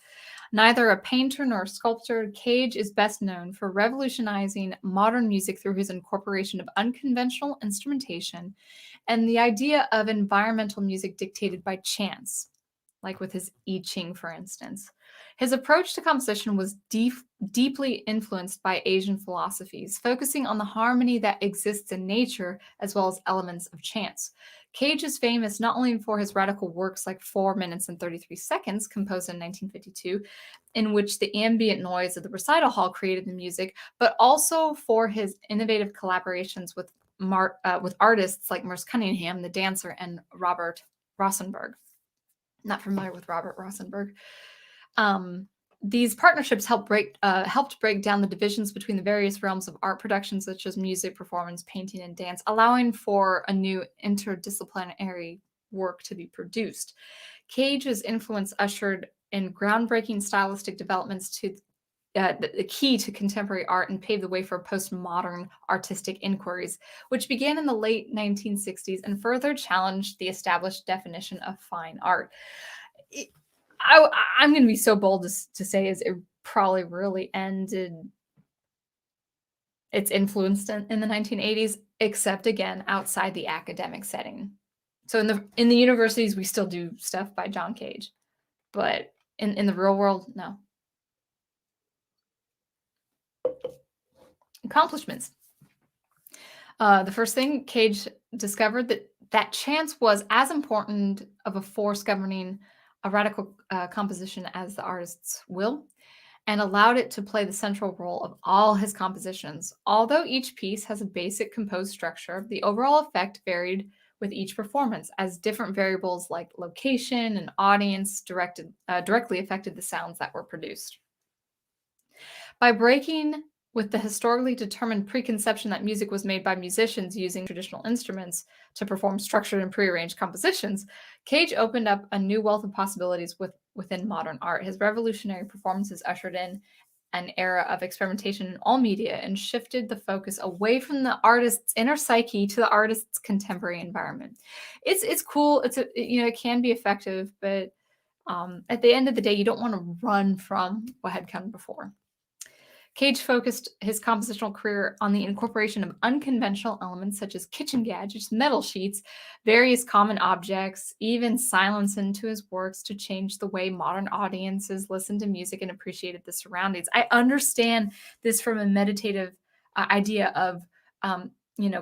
Neither a painter nor a sculptor, Cage is best known for revolutionizing modern music through his incorporation of unconventional instrumentation and the idea of environmental music dictated by chance, like with his I Ching, for instance. His approach to composition was deeply influenced by Asian philosophies, focusing on the harmony that exists in nature as well as elements of chance. Cage is famous not only for his radical works like 4 minutes and 33 seconds, composed in 1952, in which the ambient noise of the recital hall created the music, but also for his innovative collaborations with artists like Merce Cunningham, the dancer, and Robert Rosenberg. Not familiar with Robert Rosenberg. These partnerships helped break down the divisions between the various realms of art production, such as music, performance, painting, and dance, allowing for a new interdisciplinary work to be produced. Cage's influence ushered in groundbreaking stylistic developments to the key to contemporary art and paved the way for postmodern artistic inquiries, which began in the late 1960s and further challenged the definition of fine art. I'm going to be so bold to say is it probably really ended its influence in the 1980s, except again outside the academic setting. So in the universities, we still do stuff by John Cage, but in the real world, no. Accomplishments. The first thing, Cage discovered that chance was as important of a force governing a radical composition as the artist's will, and allowed it to play the central role of all his compositions. Although each piece has a basic composed structure, the overall effect varied with each performance, as different variables like location and audience directly affected the sounds that were produced. By breaking with the historically determined preconception that music was made by musicians using traditional instruments to perform structured and prearranged compositions, Cage opened up a new wealth of possibilities within modern art. His revolutionary performances ushered in an era of experimentation in all media and shifted the focus away from the artist's inner psyche to the artist's contemporary environment. It's cool. It can be effective, but at the end of the day, you don't want to run from what had come before. Cage focused his compositional career on the incorporation of unconventional elements such as kitchen gadgets, metal sheets, various common objects, even silence into his works to change the way modern audiences listened to music and appreciated the surroundings. I understand this from a meditative idea of,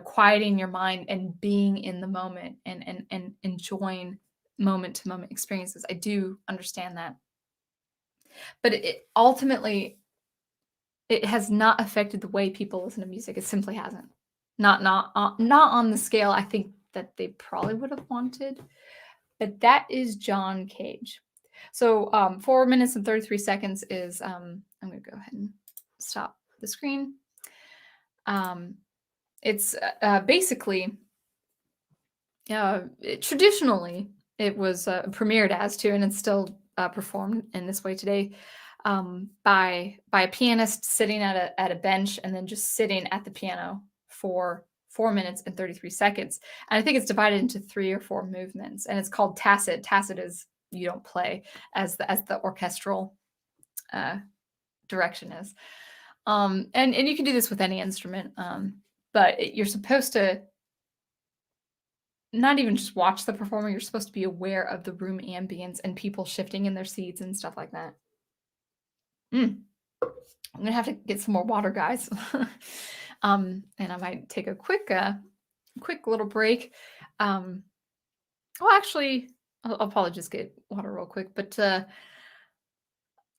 quieting your mind and being in the moment and enjoying moment-to-moment experiences. I do understand that. But ultimately, it has not affected the way people listen to music. It simply hasn't. Not on the scale I think that they probably would have wanted. But that is John Cage. So 4 minutes and 33 seconds is, I'm going to go ahead and stop the screen. It's basically, traditionally, it was premiered as to, and it's still performed in this way today, by a pianist sitting at a bench and then just sitting at the piano for 4 minutes and 33 seconds. And I think it's divided into 3 or 4 movements, and it's called tacit. Tacit is you don't play, as the orchestral direction is. And you can do this with any instrument, but you're supposed to not even just watch the performer. You're supposed to be aware of the room ambience and people shifting in their seats and stuff like that. I'm gonna have to get some more water, guys. And I might take a quick little break. Actually, I'll probably just get water real quick. But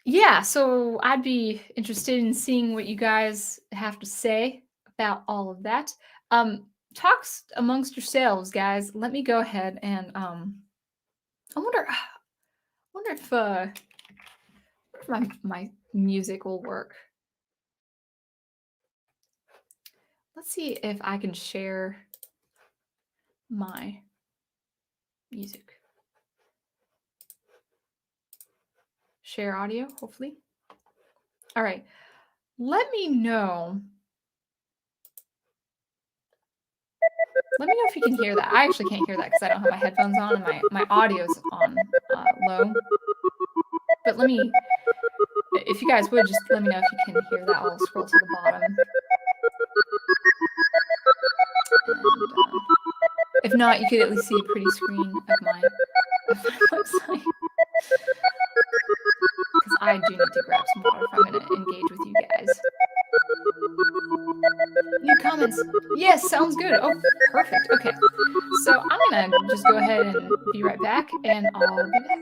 yeah, so I'd be interested in seeing what you guys have to say about all of that. Talks amongst yourselves, guys. Let me go ahead and I wonder if my music will work. Let's see if I can share my music. Share audio, hopefully. All right. Let me know. Let me know if you can hear that. I actually can't hear that because I don't have my headphones on and my audio's on low. But if you guys would, just let me know if you can hear that. I'll scroll to the bottom. And if not, you could at least see a pretty screen of my website. Because I do need to grab some water if I'm going to engage with you guys. New comments. Yes, sounds good. Oh, perfect. Okay. So I'm going to just go ahead and be right back, and I'll be back.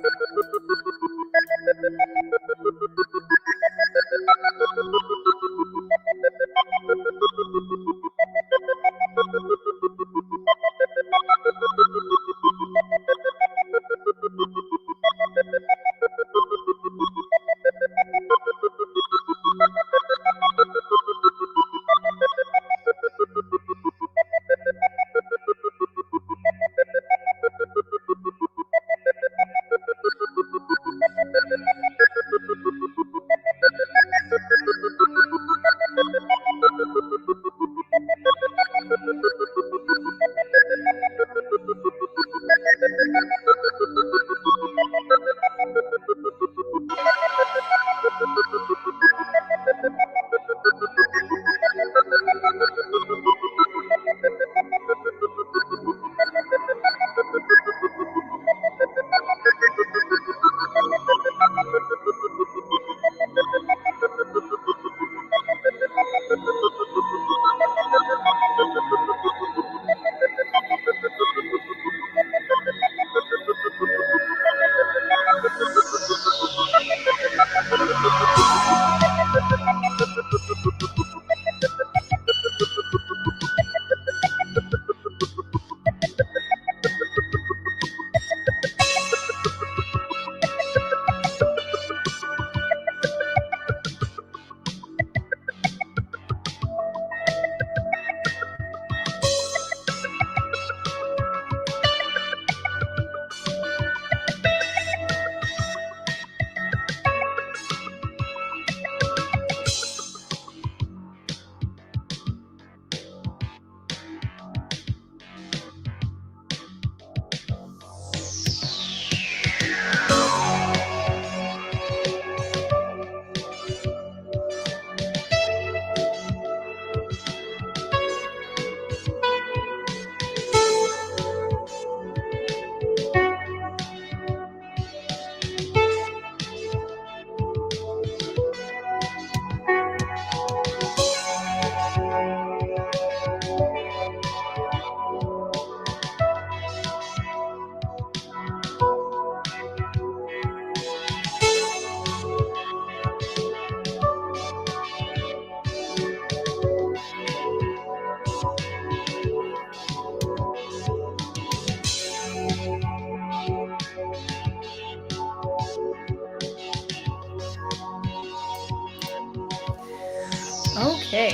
Okay,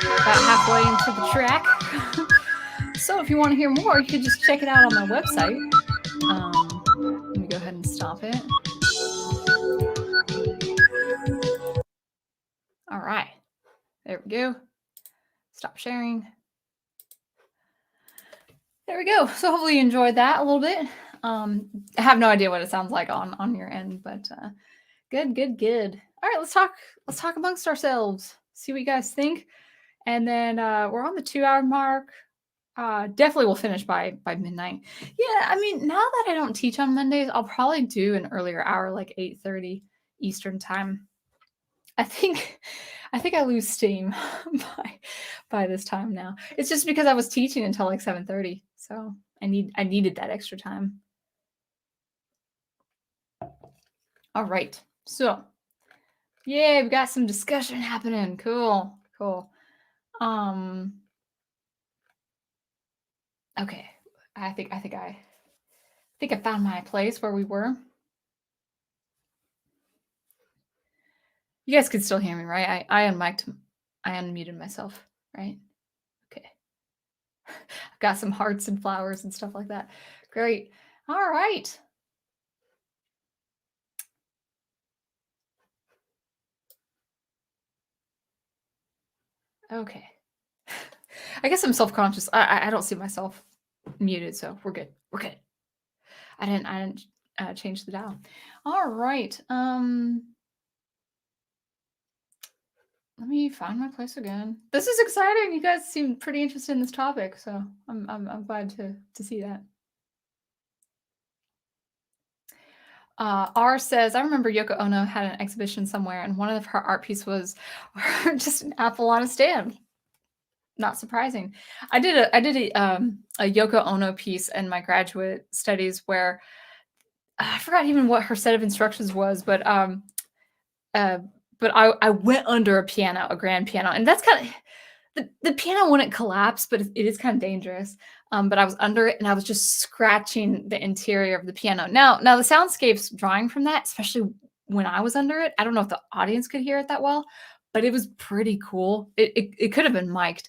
about halfway into the track. So if you want to hear more, you can just check it out on my website. Let me go ahead and stop it. All right, there we go. Stop sharing. There we go. So hopefully you enjoyed that a little bit. I have no idea what it sounds like on your end, but good. All right, let's talk amongst ourselves. See what you guys think, and then we're on the 2-hour mark. Definitely will finish by midnight. Yeah, I mean, now that I don't teach on Mondays, I'll probably do an earlier hour, like 8:30 Eastern time. I think I lose steam by this time now. It's just because I was teaching until like 7:30, so I needed that extra time. All right, so yeah, we got some discussion happening. Cool. Okay, I think I found my place where we were. You guys can still hear me, right? I unmuted myself, right? Okay. I've got some hearts and flowers and stuff like that. Great. All right. Okay. I guess I'm self-conscious. I don't see myself muted, so we're good. I didn't change the dial. All right. Let me find my place again. This is exciting. You guys seem pretty interested in this topic, so I'm glad to see that. R says, I remember Yoko Ono had an exhibition somewhere, and one of her art pieces was just an apple on a stand. Not surprising. I did a Yoko Ono piece in my graduate studies where I forgot even what her set of instructions was, uh, but I went under a piano, a grand piano, and that's kind of the piano wouldn't collapse, but it is kind of dangerous. But I was under it and I was just scratching the interior of the piano. Now the soundscapes drawing from that, especially when I was under it, I don't know if the audience could hear it that well, but it was pretty cool. It could have been mic'd.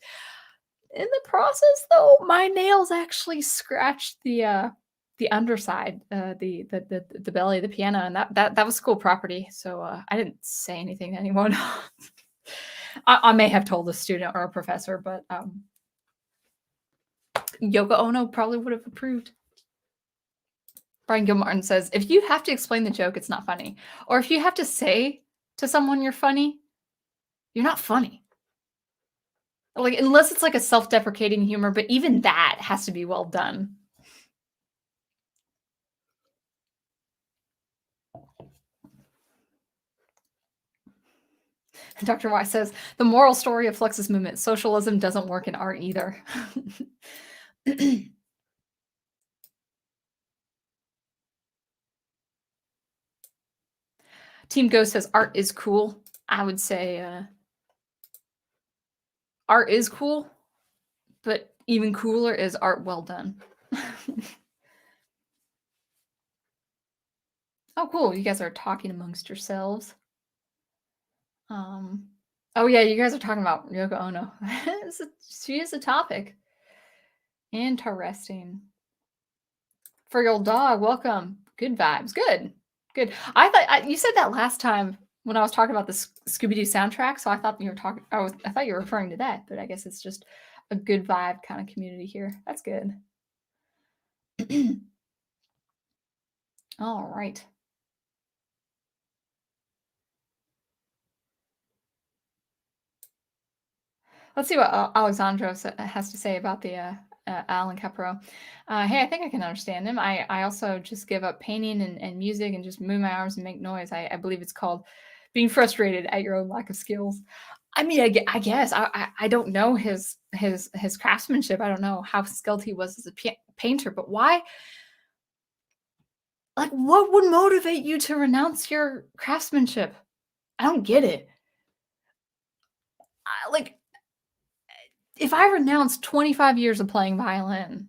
In the process, though, my nails actually scratched the underside, the belly of the piano, and that was school property. So I didn't say anything to anyone. I may have told a student or a professor, but Yoko Ono probably would have approved. Brian Gilmartin says, if you have to explain the joke, it's not funny. Or if you have to say to someone you're funny, you're not funny. Like, unless it's like a self-deprecating humor, but even that has to be well done. Dr. Y says, the moral story of Fluxus Movement, socialism doesn't work in art either. Team Ghost says, art is cool. I would say art is cool, but even cooler is art well done. Oh, cool. You guys are talking amongst yourselves. Oh yeah, you guys are talking about Yoko Ono. She is a topic. Interesting. For your dog, welcome. Good vibes. Good. Good. I thought you said that last time when I was talking about the Scooby-Doo soundtrack, so I thought you were talking. I thought you were referring to that, but I guess it's just a good vibe kind of community here. That's good. All right. Let's see what Alexandro has to say about the Alan Capro. Hey, I think I can understand him. I also just give up painting and music and just move my arms and make noise. I believe it's called being frustrated at your own lack of skills. I mean, I guess I don't know his craftsmanship. I don't know how skilled he was as a painter, but why? Like, what would motivate you to renounce your craftsmanship? I don't get it. Like, if I renounced 25 years of playing violin,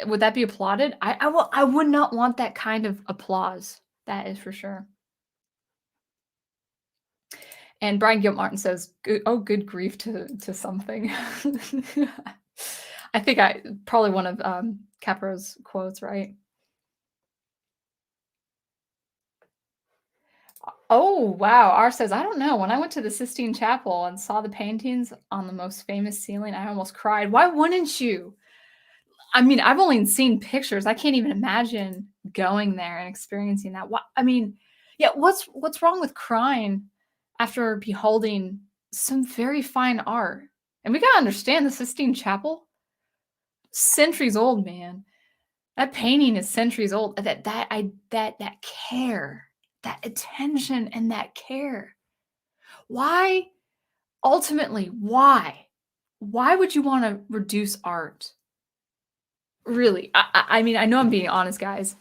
would that be applauded? I would not want that kind of applause. That is for sure. And Brian Gilmartin says, "Oh, good grief to something." I think probably one of Capro's quotes, right? Oh, wow. R says, I don't know. When I went to the Sistine Chapel and saw the paintings on the most famous ceiling, I almost cried. Why wouldn't you? I mean, I've only seen pictures. I can't even imagine going there and experiencing that. What I mean, yeah, what's wrong with crying after beholding some very fine art? And we gotta understand the Sistine Chapel, centuries old, man. That painting is centuries old. That care, that attention, and that care. Why, ultimately, why? Why would you want to reduce art? Really, I mean, I know I'm being honest, guys,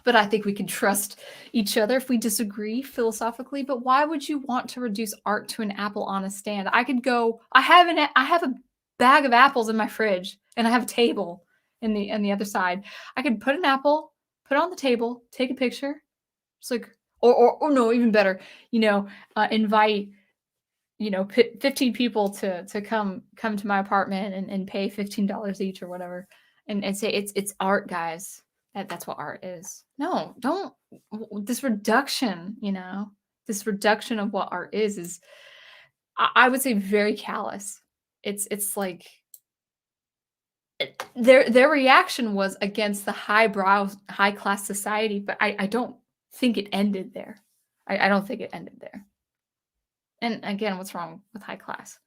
but I think we can trust each other if we disagree philosophically. But why would you want to reduce art to an apple on a stand? I could go. I have a bag of apples in my fridge, and I have a table in the other side. I could put an apple, put it on the table, take a picture. It's like, or no, even better, invite 15 people to come to my apartment and pay $15 each or whatever, and say it's art, guys. That's what art is. No, don't. This reduction, this reduction of what art is I would say very callous. It's like their reaction was against the highbrow, high class society, but I don't think it ended there. I don't think it ended there. And again, what's wrong with high class?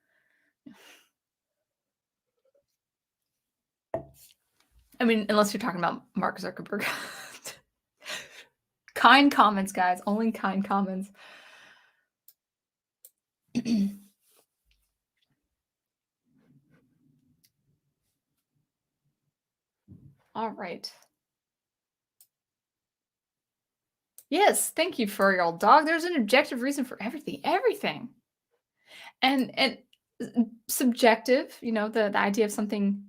I mean, unless you're talking about Mark Zuckerberg. Kind comments, guys. Only kind comments. All right. Yes, thank you, furry old dog. There's an objective reason for everything. Everything. And subjective, the idea of something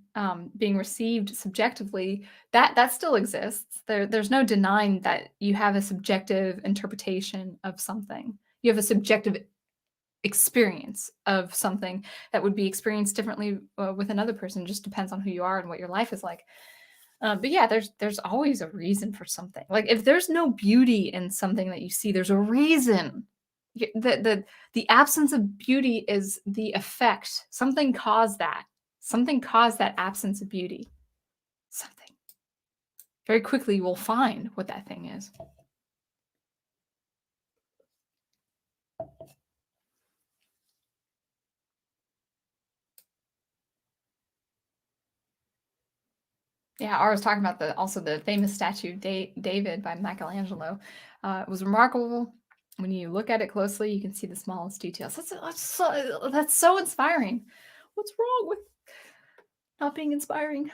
being received subjectively, that still exists. There's no denying that you have a subjective interpretation of something. You have a subjective experience of something that would be experienced differently with another person. It just depends on who you are and what your life is like. But yeah, there's always a reason for something. Like if there's no beauty in something that you see, there's a reason. The absence of beauty is the effect. Something caused that. Something caused that absence of beauty. Something. Very quickly, you will find what that thing is. Yeah, I was talking about also the famous statue David by Michelangelo. It was remarkable. When you look at it closely, you can see the smallest details. That's so inspiring. What's wrong with not being inspiring?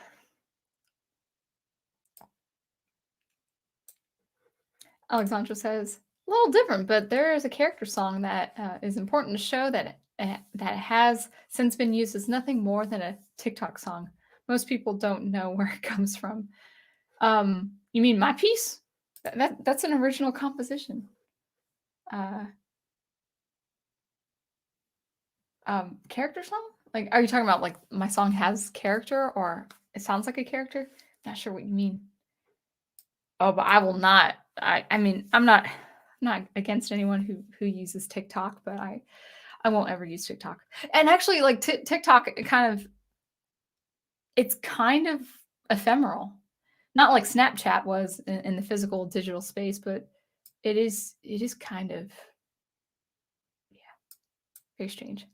Alexandra says, a little different, but there is a character song that is important to show that has since been used as nothing more than a TikTok song. Most people don't know where it comes from. You mean my piece? That's an original composition. Uh, Character song? Like, are you talking about like my song has character or it sounds like a character? Not sure what you mean. Oh, but I will not. I mean, I'm not against anyone who uses TikTok, but I won't ever use TikTok. And actually, like TikTok, it's kind of ephemeral. Not like Snapchat was in the physical digital space, but it is kind of, yeah, very strange.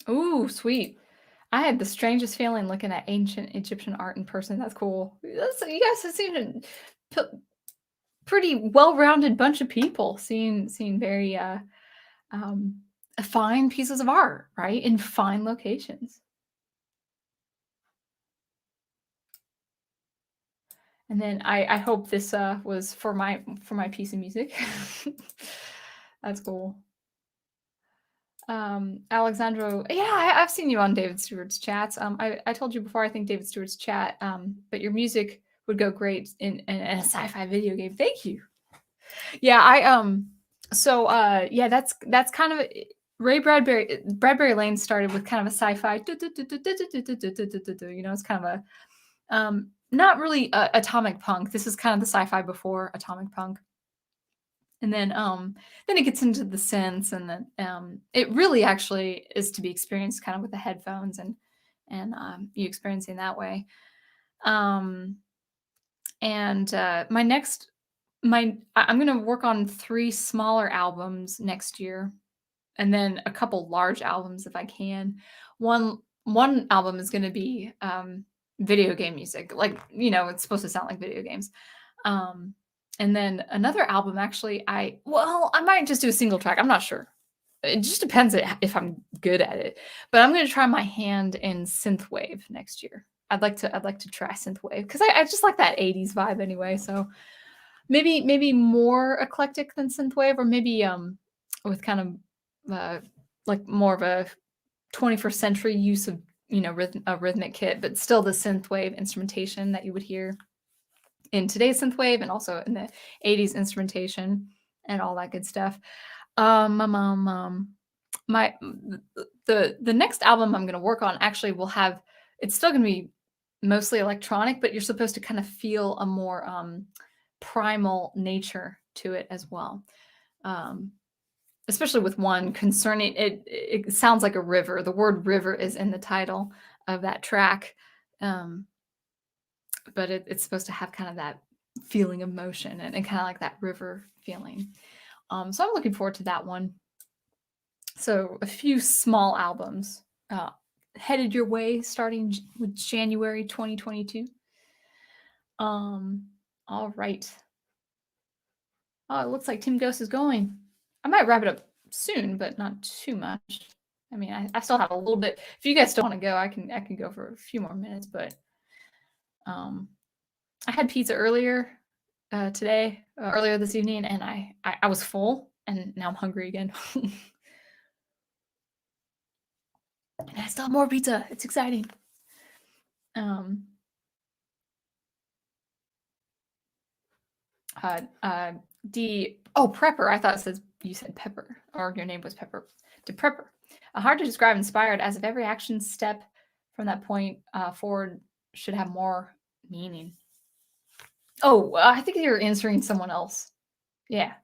Ooh, sweet. I had the strangest feeling looking at ancient Egyptian art in person. That's cool. You guys have seen a pretty well-rounded bunch of people seeing very um, fine pieces of art, right, in fine locations. And then I hope this was for my piece of music. That's cool. Alexandro, yeah, I've seen you on David Stewart's chats. I told you before, I think David Stewart's chat, but your music would go great in a sci-fi video game. Thank you. Yeah, so yeah, that's kind of Bradbury Lane started with kind of a sci-fi, it's kind of a not really atomic punk. This is kind of the sci-fi before atomic punk. And then it gets into the synths, and then it really actually is to be experienced kind of with the headphones and you experiencing that way. Um, and I'm going to work on 3 smaller albums next year, and then a couple large albums if I can. One album is going to be video game music, like it's supposed to sound like video games. And then another album, actually, I might just do a single track. I'm not sure. It just depends if I'm good at it. But I'm going to try my hand in synthwave next year. I'd like to try synthwave because I just like that 80s vibe anyway. So maybe more eclectic than synthwave, or maybe with kind of like more of a 21st century use of a rhythmic kit, but still the synthwave instrumentation that you would hear in today's synthwave and also in the 80s instrumentation and all that good stuff. My the next album I'm going to work on actually will have, it's still going to be mostly electronic, but you're supposed to kind of feel a more primal nature to it as well. Especially with one concerning it sounds like a river. The word river is in the title of that track. But it's supposed to have kind of that feeling of motion and kind of like that river feeling. So I'm looking forward to that one. So a few small albums headed your way starting with January 2022. All right. Oh, it looks like Tim Ghost is going. I might wrap it up soon, but not too much. I mean, I still have a little bit. If you guys still want to go, I can go for a few more minutes, but I had pizza earlier today, earlier this evening, and I was full, and now I'm hungry again. And I still have more pizza. It's exciting. Prepper. I thought it says you said Pepper, or your name was Pepper. To Prepper. Hard to describe inspired, as if every action step from that point forward should have more meaning. Oh, I think you're answering someone else. Yeah.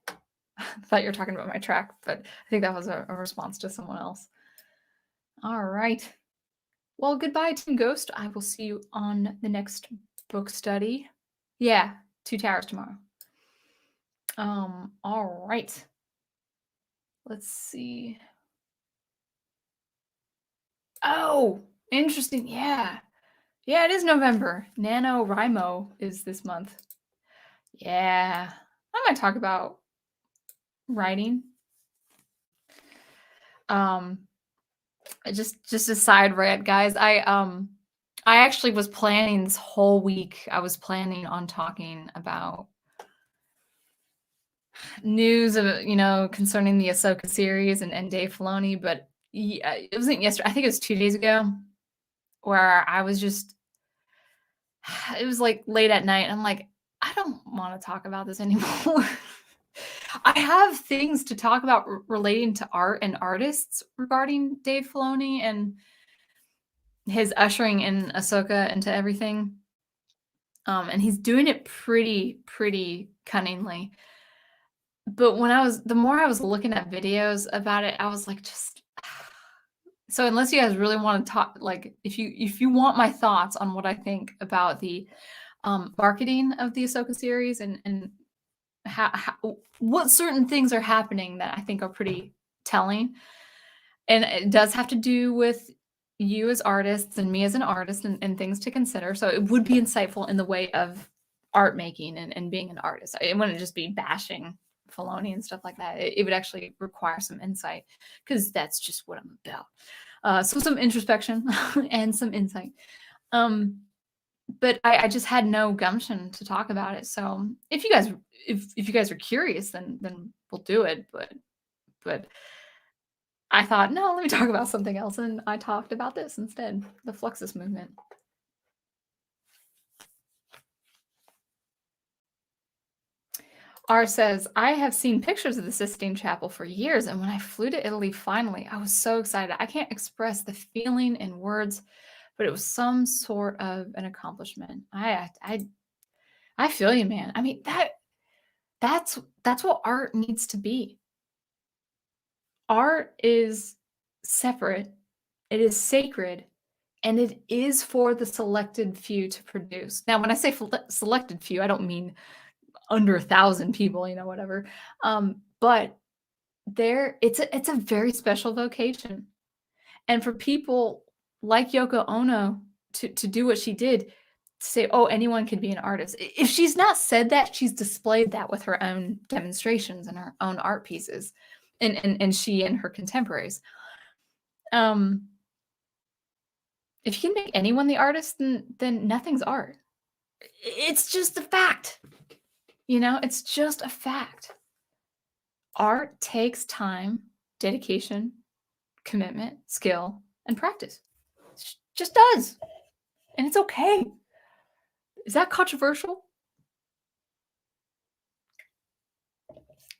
I thought you were talking about my track, but I think that was a response to someone else. All right. Well, goodbye, Team Ghost. I will see you on the next book study. Yeah, 2 Towers tomorrow. All right. Let's see. Oh, interesting. Yeah. Yeah, it is November. NaNoWriMo is this month. Yeah. I might talk about writing. Just a side rant, guys. I actually was planning this whole week. I was planning on talking about news of, concerning the Ahsoka series and Dave Filoni, but it wasn't yesterday. I think it was 2 days ago, where I was just, it was like late at night. And I'm like, I don't want to talk about this anymore. I have things to talk about relating to art and artists regarding Dave Filoni and his ushering in Ahsoka into everything. And he's doing it pretty cunningly. But the more I was looking at videos about it, I was like, just so unless you guys really want to talk, like if you want my thoughts on what I think about the marketing of the Ahsoka series and how what certain things are happening that I think are pretty telling, and it does have to do with you as artists and me as an artist and things to consider. So it would be insightful in the way of art making and being an artist. It wouldn't just be bashing Filoni and stuff like that. It would actually require some insight, because that's just what I'm about. So some introspection and some insight. But I just had no gumption to talk about it. So if you guys are curious, then we'll do it. But I thought, no, let me talk about something else, and I talked about this instead, the Fluxus movement. R says, I have seen pictures of the Sistine Chapel for years, and when I flew to Italy finally, I was so excited. I can't express the feeling in words, but it was some sort of an accomplishment. I feel you, man. I mean, that's what art needs to be. Art is separate, it is sacred, and it is for the selected few to produce. Now, when I say selected few, I don't mean under 1,000 people, whatever. But it's a very special vocation. And for people like Yoko Ono to do what she did, to say, oh, anyone can be an artist. If she's not said that, she's displayed that with her own demonstrations and her own art pieces, and she and her contemporaries. If you can make anyone the artist, then nothing's art. It's just a fact. It's just a fact. Art takes time, dedication, commitment, skill, and practice. It just does. And it's okay. Is that controversial?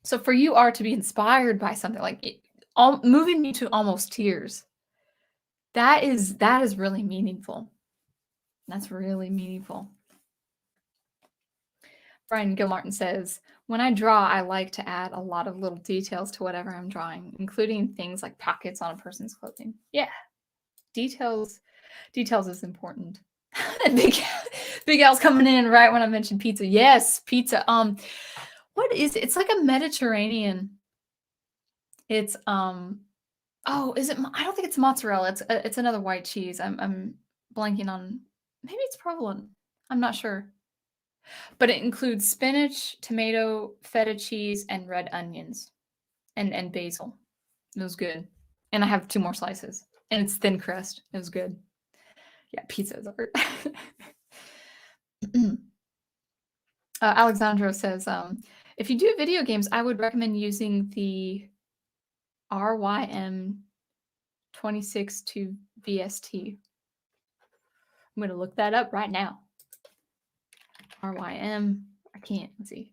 So for you, art, to be inspired by something like it, moving me to almost tears, that is really meaningful. That's really meaningful. Brian Gilmartin says, when I draw, I like to add a lot of little details to whatever I'm drawing, including things like pockets on a person's clothing. Yeah, details is important. Big Al's coming in right when I mentioned pizza. Yes, pizza. What is it? It's like a Mediterranean. It's is it? I don't think it's mozzarella. It's another white cheese. I'm blanking on. Maybe it's provolone. I'm not sure. But it includes spinach, tomato, feta cheese, and red onions, and basil. It was good. And I have 2 more slices. And it's thin crust. It was good. Yeah, pizza is art. Alexandra says, if you do video games, I would recommend using the RYM 262 VST. I'm going to look that up right now. RYM, I can't, let's see.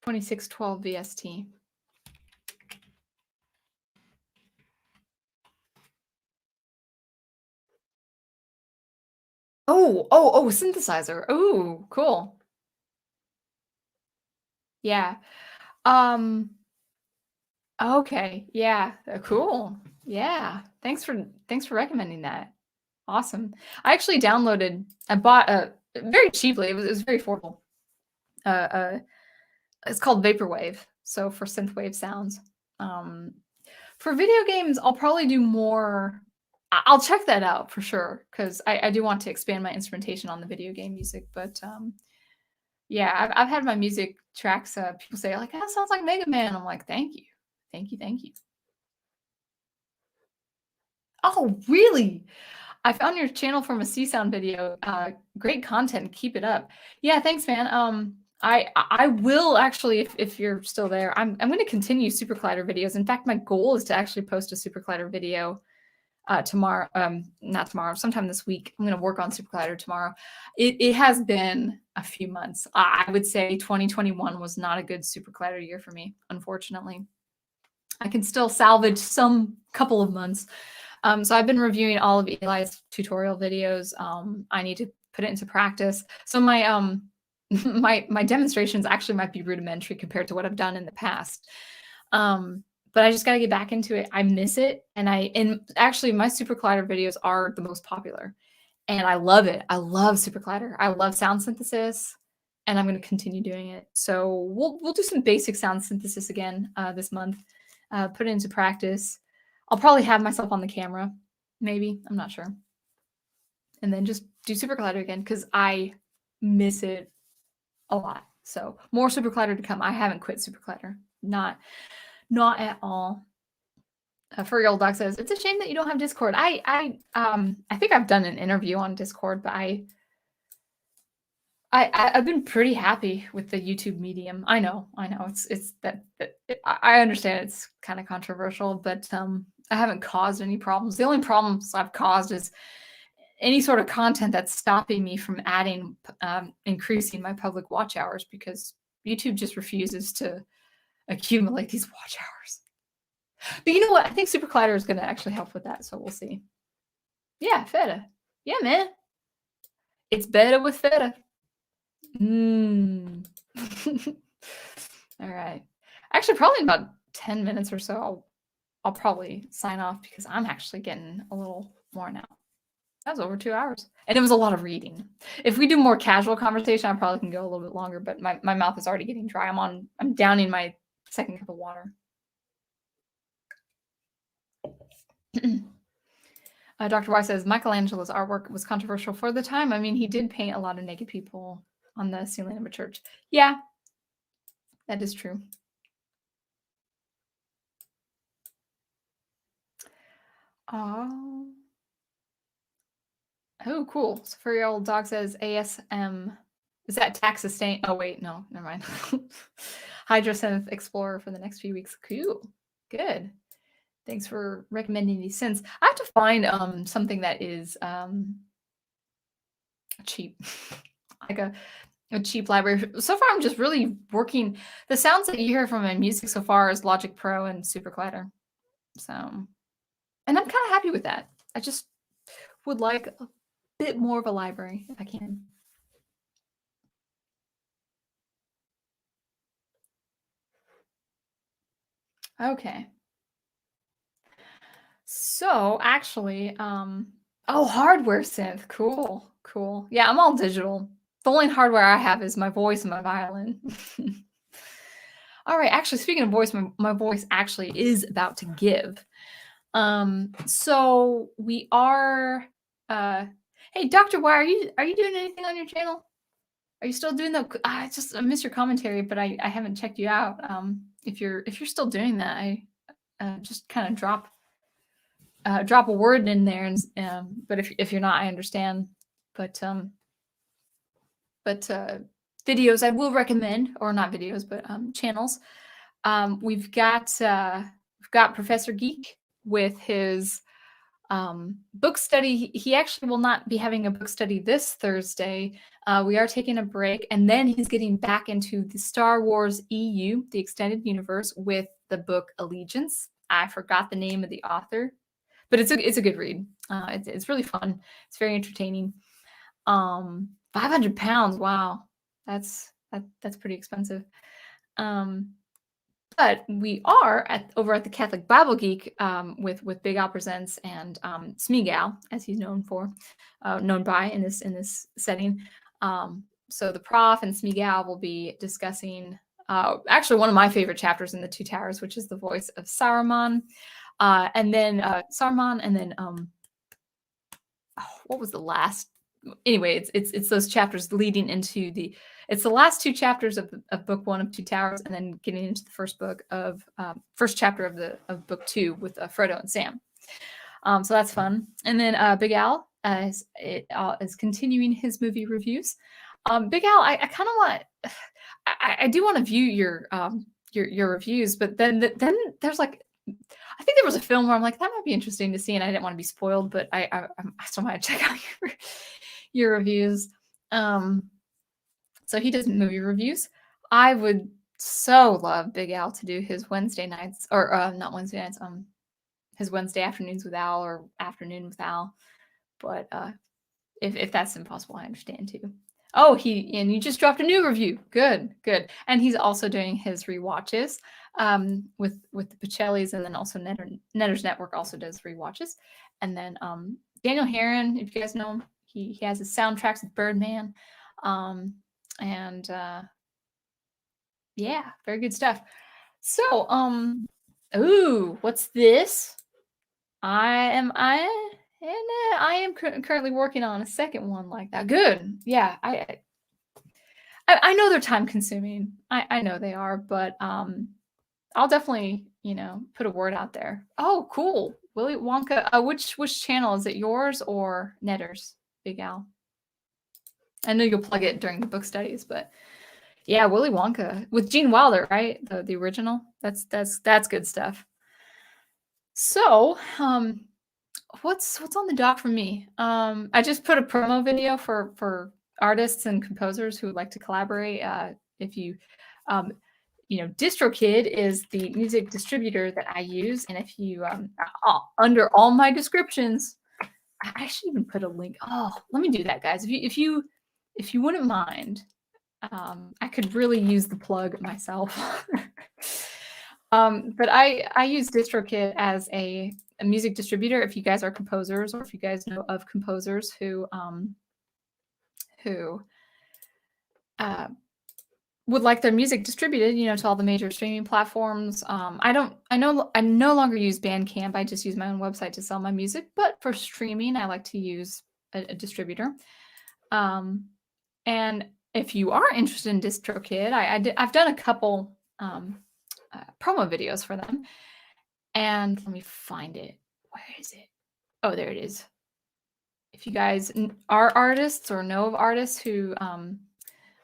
2612 VST. Oh, synthesizer. Oh, cool. Yeah. Okay. Yeah. Cool. Yeah. Thanks for recommending that. Awesome. I bought very cheaply. It was very affordable. It's called Vaporwave. So for synthwave sounds. For video games, I'll probably do more. I'll check that out for sure because I do want to expand my instrumentation on the video game music. But yeah, I've had my music tracks. People say like, "That sounds like Mega Man." I'm like, "Thank you, thank you, thank you." Oh, really? I found your channel from a C-Sound video. Great content. Keep it up. Yeah, thanks, man. I will actually, if you're still there, I'm going to continue SuperCollider videos. In fact, my goal is to actually post a SuperCollider video tomorrow. Not tomorrow, sometime this week. I'm going to work on SuperCollider tomorrow. It has been a few months. I would say 2021 was not a good SuperCollider year for me, unfortunately. I can still salvage some couple of months. So I've been reviewing all of Eli's tutorial videos. I need to put it into practice. So my my demonstrations actually might be rudimentary compared to what I've done in the past. But I just got to get back into it. I miss it. And actually my SuperCollider videos are the most popular. And I love it. I love SuperCollider. I love sound synthesis. And I'm going to continue doing it. So we'll do some basic sound synthesis again this month. Put it into practice. I'll probably have myself on the camera, maybe. I'm not sure. And then just do SuperCollider again because I miss it a lot. So more SuperCollider to come. I haven't quit SuperCollider. Not at all. Furry Old Dog says, it's a shame that you don't have Discord. I think I've done an interview on Discord, but I've been pretty happy with the YouTube medium. I know it's that I understand it's kind of controversial, but I haven't caused any problems. The only problems I've caused is any sort of content that's stopping me from increasing my public watch hours because YouTube just refuses to accumulate these watch hours. But you know what? I think SuperCollider is going to actually help with that, so we'll see. Yeah, feta. Yeah, man. It's better with feta. All right. Actually, probably in about 10 minutes or so, I'll probably sign off because I'm actually getting a little worn out. That was over 2 hours. And it was a lot of reading. If we do more casual conversation, I probably can go a little bit longer, but my mouth is already getting dry. I'm downing my second cup of water. Dr. Y says Michelangelo's artwork was controversial for the time. I mean, he did paint a lot of naked people on the ceiling of a church. Yeah, that is true. Oh, cool. So for your old dog says ASM. Is that tax sustain? Oh, wait, no, never mind. Hydrosynth Explorer for the next few weeks. Cool. Good. Thanks for recommending these synths. I have to find something that is cheap, like a cheap library. So far, I'm just really working. The sounds that you hear from my music so far is Logic Pro and SuperCollider. So, and I'm kind of happy with that. I just would like a bit more of a library if I can. Okay. So actually, oh, hardware synth. Cool. Yeah, I'm all digital. The only hardware I have is my voice and my violin. All right, actually, speaking of voice, my voice actually is about to give. So we are, hey, Dr. Y, are you doing anything on your channel? Are you still doing the, I missed your commentary, but I haven't checked you out. If you're still doing that, just kind of drop a word in there, and but if you're not, I understand. But videos I will recommend, or not videos, but channels. We've got Professor Geek with his book study. He actually will not be having a book study this Thursday. We are taking a break, and then he's getting back into the Star Wars EU, the extended universe, with the book Allegiance. I forgot the name of the author, but it's a good read. It's really fun. It's very entertaining. 500 pounds. Wow. That's pretty expensive. But we are over at the Catholic Bible Geek with Big Al Presents and Smeagol, as he's known by in this setting. So the Prof and Smeagol will be discussing actually one of my favorite chapters in the Two Towers, which is the voice of Saruman, and then Saruman, and then what was the last? Anyway, it's those chapters leading into it's the last two chapters of book one of Two Towers, and then getting into the first chapter of book two with Frodo and Sam. So that's fun. And then Big Al is continuing his movie reviews. Big Al, I kind of want, I do want to view your reviews, but then there's like, I think there was a film where I'm like, that might be interesting to see, and I didn't want to be spoiled, but I still might check out your reviews. So he does movie reviews. I would so love Big Al to do his Wednesday nights, or not Wednesday nights, his Wednesday afternoons with Al, or afternoon with Al. But if that's impossible, I understand too. Oh, and you just dropped a new review. Good. And he's also doing his rewatches with the Pacellis, and then also Netter's Network also does rewatches. And then Daniel Herron, if you guys know him, he has his soundtracks with Birdman. And yeah, very good stuff. So ooh, what's this? I am currently working on a second one like that. Good. Yeah, I know they're time consuming. I know they are, but I'll definitely, put a word out there. Oh, cool. Willy Wonka. Which channel is it? Yours or Netter's, Big Al? I know you'll plug it during the book studies, but yeah, Willy Wonka with Gene Wilder, right? The original. That's good stuff. So, what's on the dock for me? I just put a promo video for artists and composers who would like to collaborate. If you, DistroKid is the music distributor that I use, and if you under all my descriptions, I should even put a link. Oh, let me do that, guys. If you wouldn't mind, I could really use the plug myself. But I use DistroKid as a music distributor. If you guys are composers, or if you guys know of composers who would like their music distributed, to all the major streaming platforms. I no longer use Bandcamp. I just use my own website to sell my music. But for streaming, I like to use a distributor. And if you are interested in DistroKid, I've done a couple promo videos for them. And let me find it. Where is it? Oh, there it is. If you guys are artists or know of artists who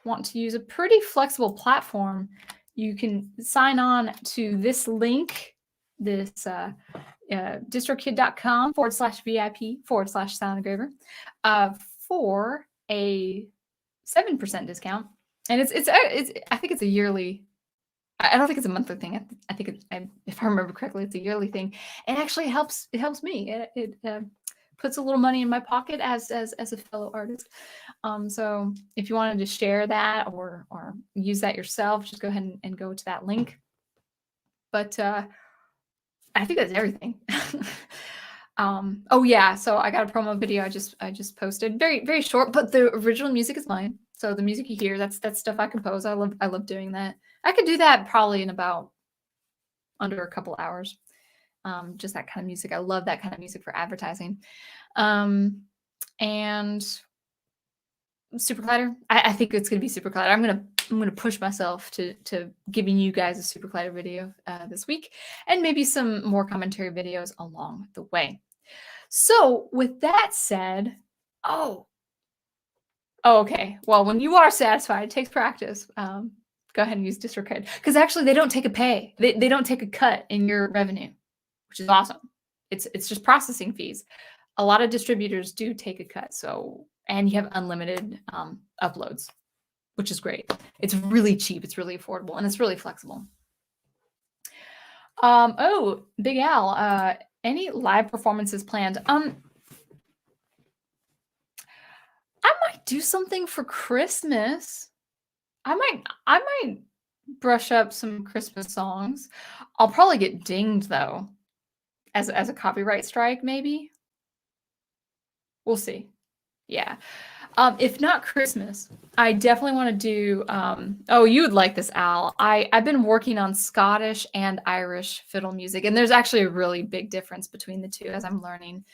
want to use a pretty flexible platform, you can sign on to this link, this distrokid.com/VIP/SoundEngraver for a 7% discount. And it's I think it's a yearly. I don't think it's a monthly thing. I think if I remember correctly, it's a yearly thing. And actually, it helps me. It puts a little money in my pocket as a fellow artist. So if you wanted to share that or use that yourself, just go ahead and go to that link. But I think that's everything. Oh yeah, so I got a promo video I just posted. Very, very short, but the original music is mine. So the music you hear, that's stuff I compose. I love doing that. I could do that probably in about under a couple hours. Just that kind of music. I love that kind of music for advertising. And SuperCollider. I think it's going to be SuperCollider. I'm going to I'm going to push myself to giving you guys a SuperCollider video this week, and maybe some more commentary videos along the way. So with that said, okay. Well, when you are satisfied, it takes practice. Go ahead and use DistroKid, because actually they don't take a pay. They don't take a cut in your revenue, which is awesome. It's just processing fees. A lot of distributors do take a cut. So, and you have unlimited uploads, which is great. It's really cheap. It's really affordable, and it's really flexible. Oh, Big Al, any live performances planned? I might do something for Christmas. I might brush up some Christmas songs. I'll probably get dinged though, as a copyright strike, maybe. We'll see. Yeah. If not Christmas, I definitely want to do. Oh, you would like this, Al. I've been working on Scottish and Irish fiddle music, and there's actually a really big difference between the two as I'm learning.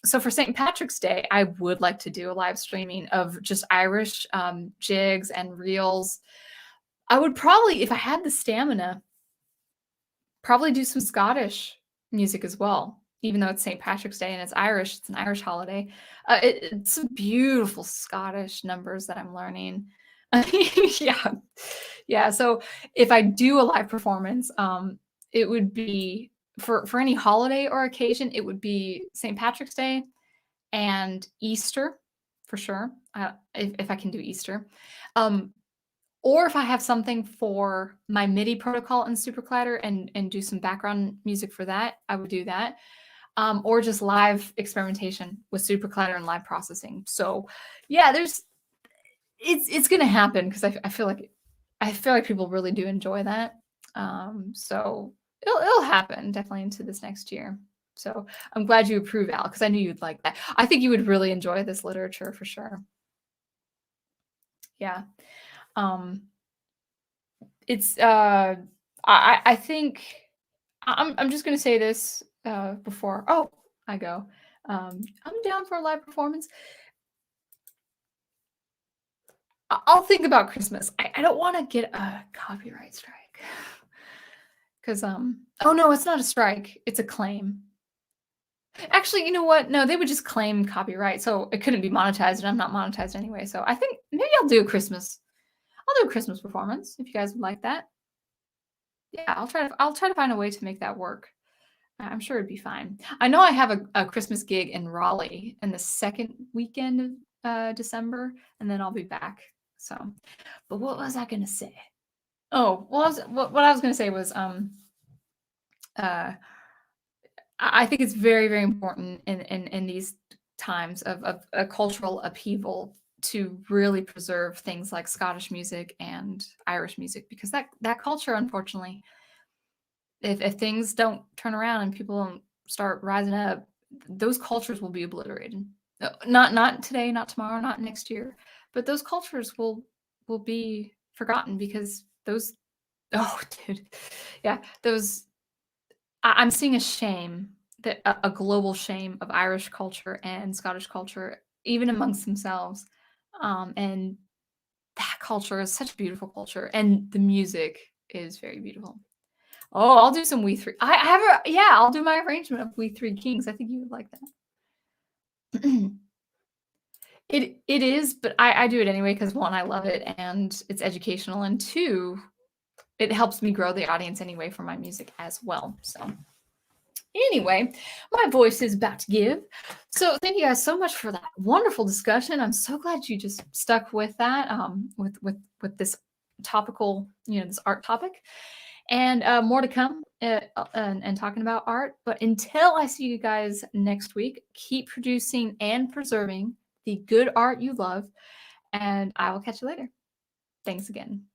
So for St. Patrick's Day, I would like to do a live streaming of just Irish jigs and reels. I would probably, if I had the stamina, probably do some Scottish music as well. Even though it's St. Patrick's Day and it's Irish, it's an Irish holiday. It's some beautiful Scottish numbers that I'm learning. Yeah. So if I do a live performance, it would be for any holiday or occasion. It would be St. Patrick's Day and Easter for sure. If I can do Easter, or if I have something for my MIDI protocol in SuperCollider and do some background music for that, I would do that. Or just live experimentation with SuperCollider and live processing. So yeah, it's gonna happen, because I feel like people really do enjoy that. So it'll happen definitely into this next year. So I'm glad you approve, Al, because I knew you'd like that. I think you would really enjoy this literature for sure. Yeah. It's I think I'm just gonna say this before I go. I'm down for a live performance. I'll think about Christmas. I don't want to get a copyright strike, because oh no, it's not a strike, it's a claim. Actually, you know what? No, they would just claim copyright, so it couldn't be monetized, and I'm not monetized anyway. So I think maybe I'll do a Christmas performance if you guys would like that. Yeah, I'll try to find a way to make that work. I'm sure it'd be fine. I know I have a Christmas gig in Raleigh in the second weekend of December, and then I'll be back. So, but what was I gonna say? Oh, well, what I was gonna say was I think it's very, very important in these times of a cultural upheaval to really preserve things like Scottish music and Irish music, because that culture, unfortunately, if things don't turn around and people don't start rising up, those cultures will be obliterated. Not today, not tomorrow, not next year, but those cultures will be forgotten, because those dude, yeah, those I'm seeing a shame, that a global shame of Irish culture and Scottish culture, even amongst themselves. And that culture is such a beautiful culture, and the music is very beautiful. Oh, I'll do some We Three. I have I'll do my arrangement of We Three Kings. I think you would like that. It is, but I do it anyway, because one, I love it and it's educational, and two, it helps me grow the audience anyway for my music as well. So anyway, my voice is about to give. So thank you guys so much for that wonderful discussion. I'm so glad you just stuck with that, with this topical, this art topic, and more to come, and talking about art. But until I see you guys next week, keep producing and preserving the good art you love, and I will catch you later. Thanks again.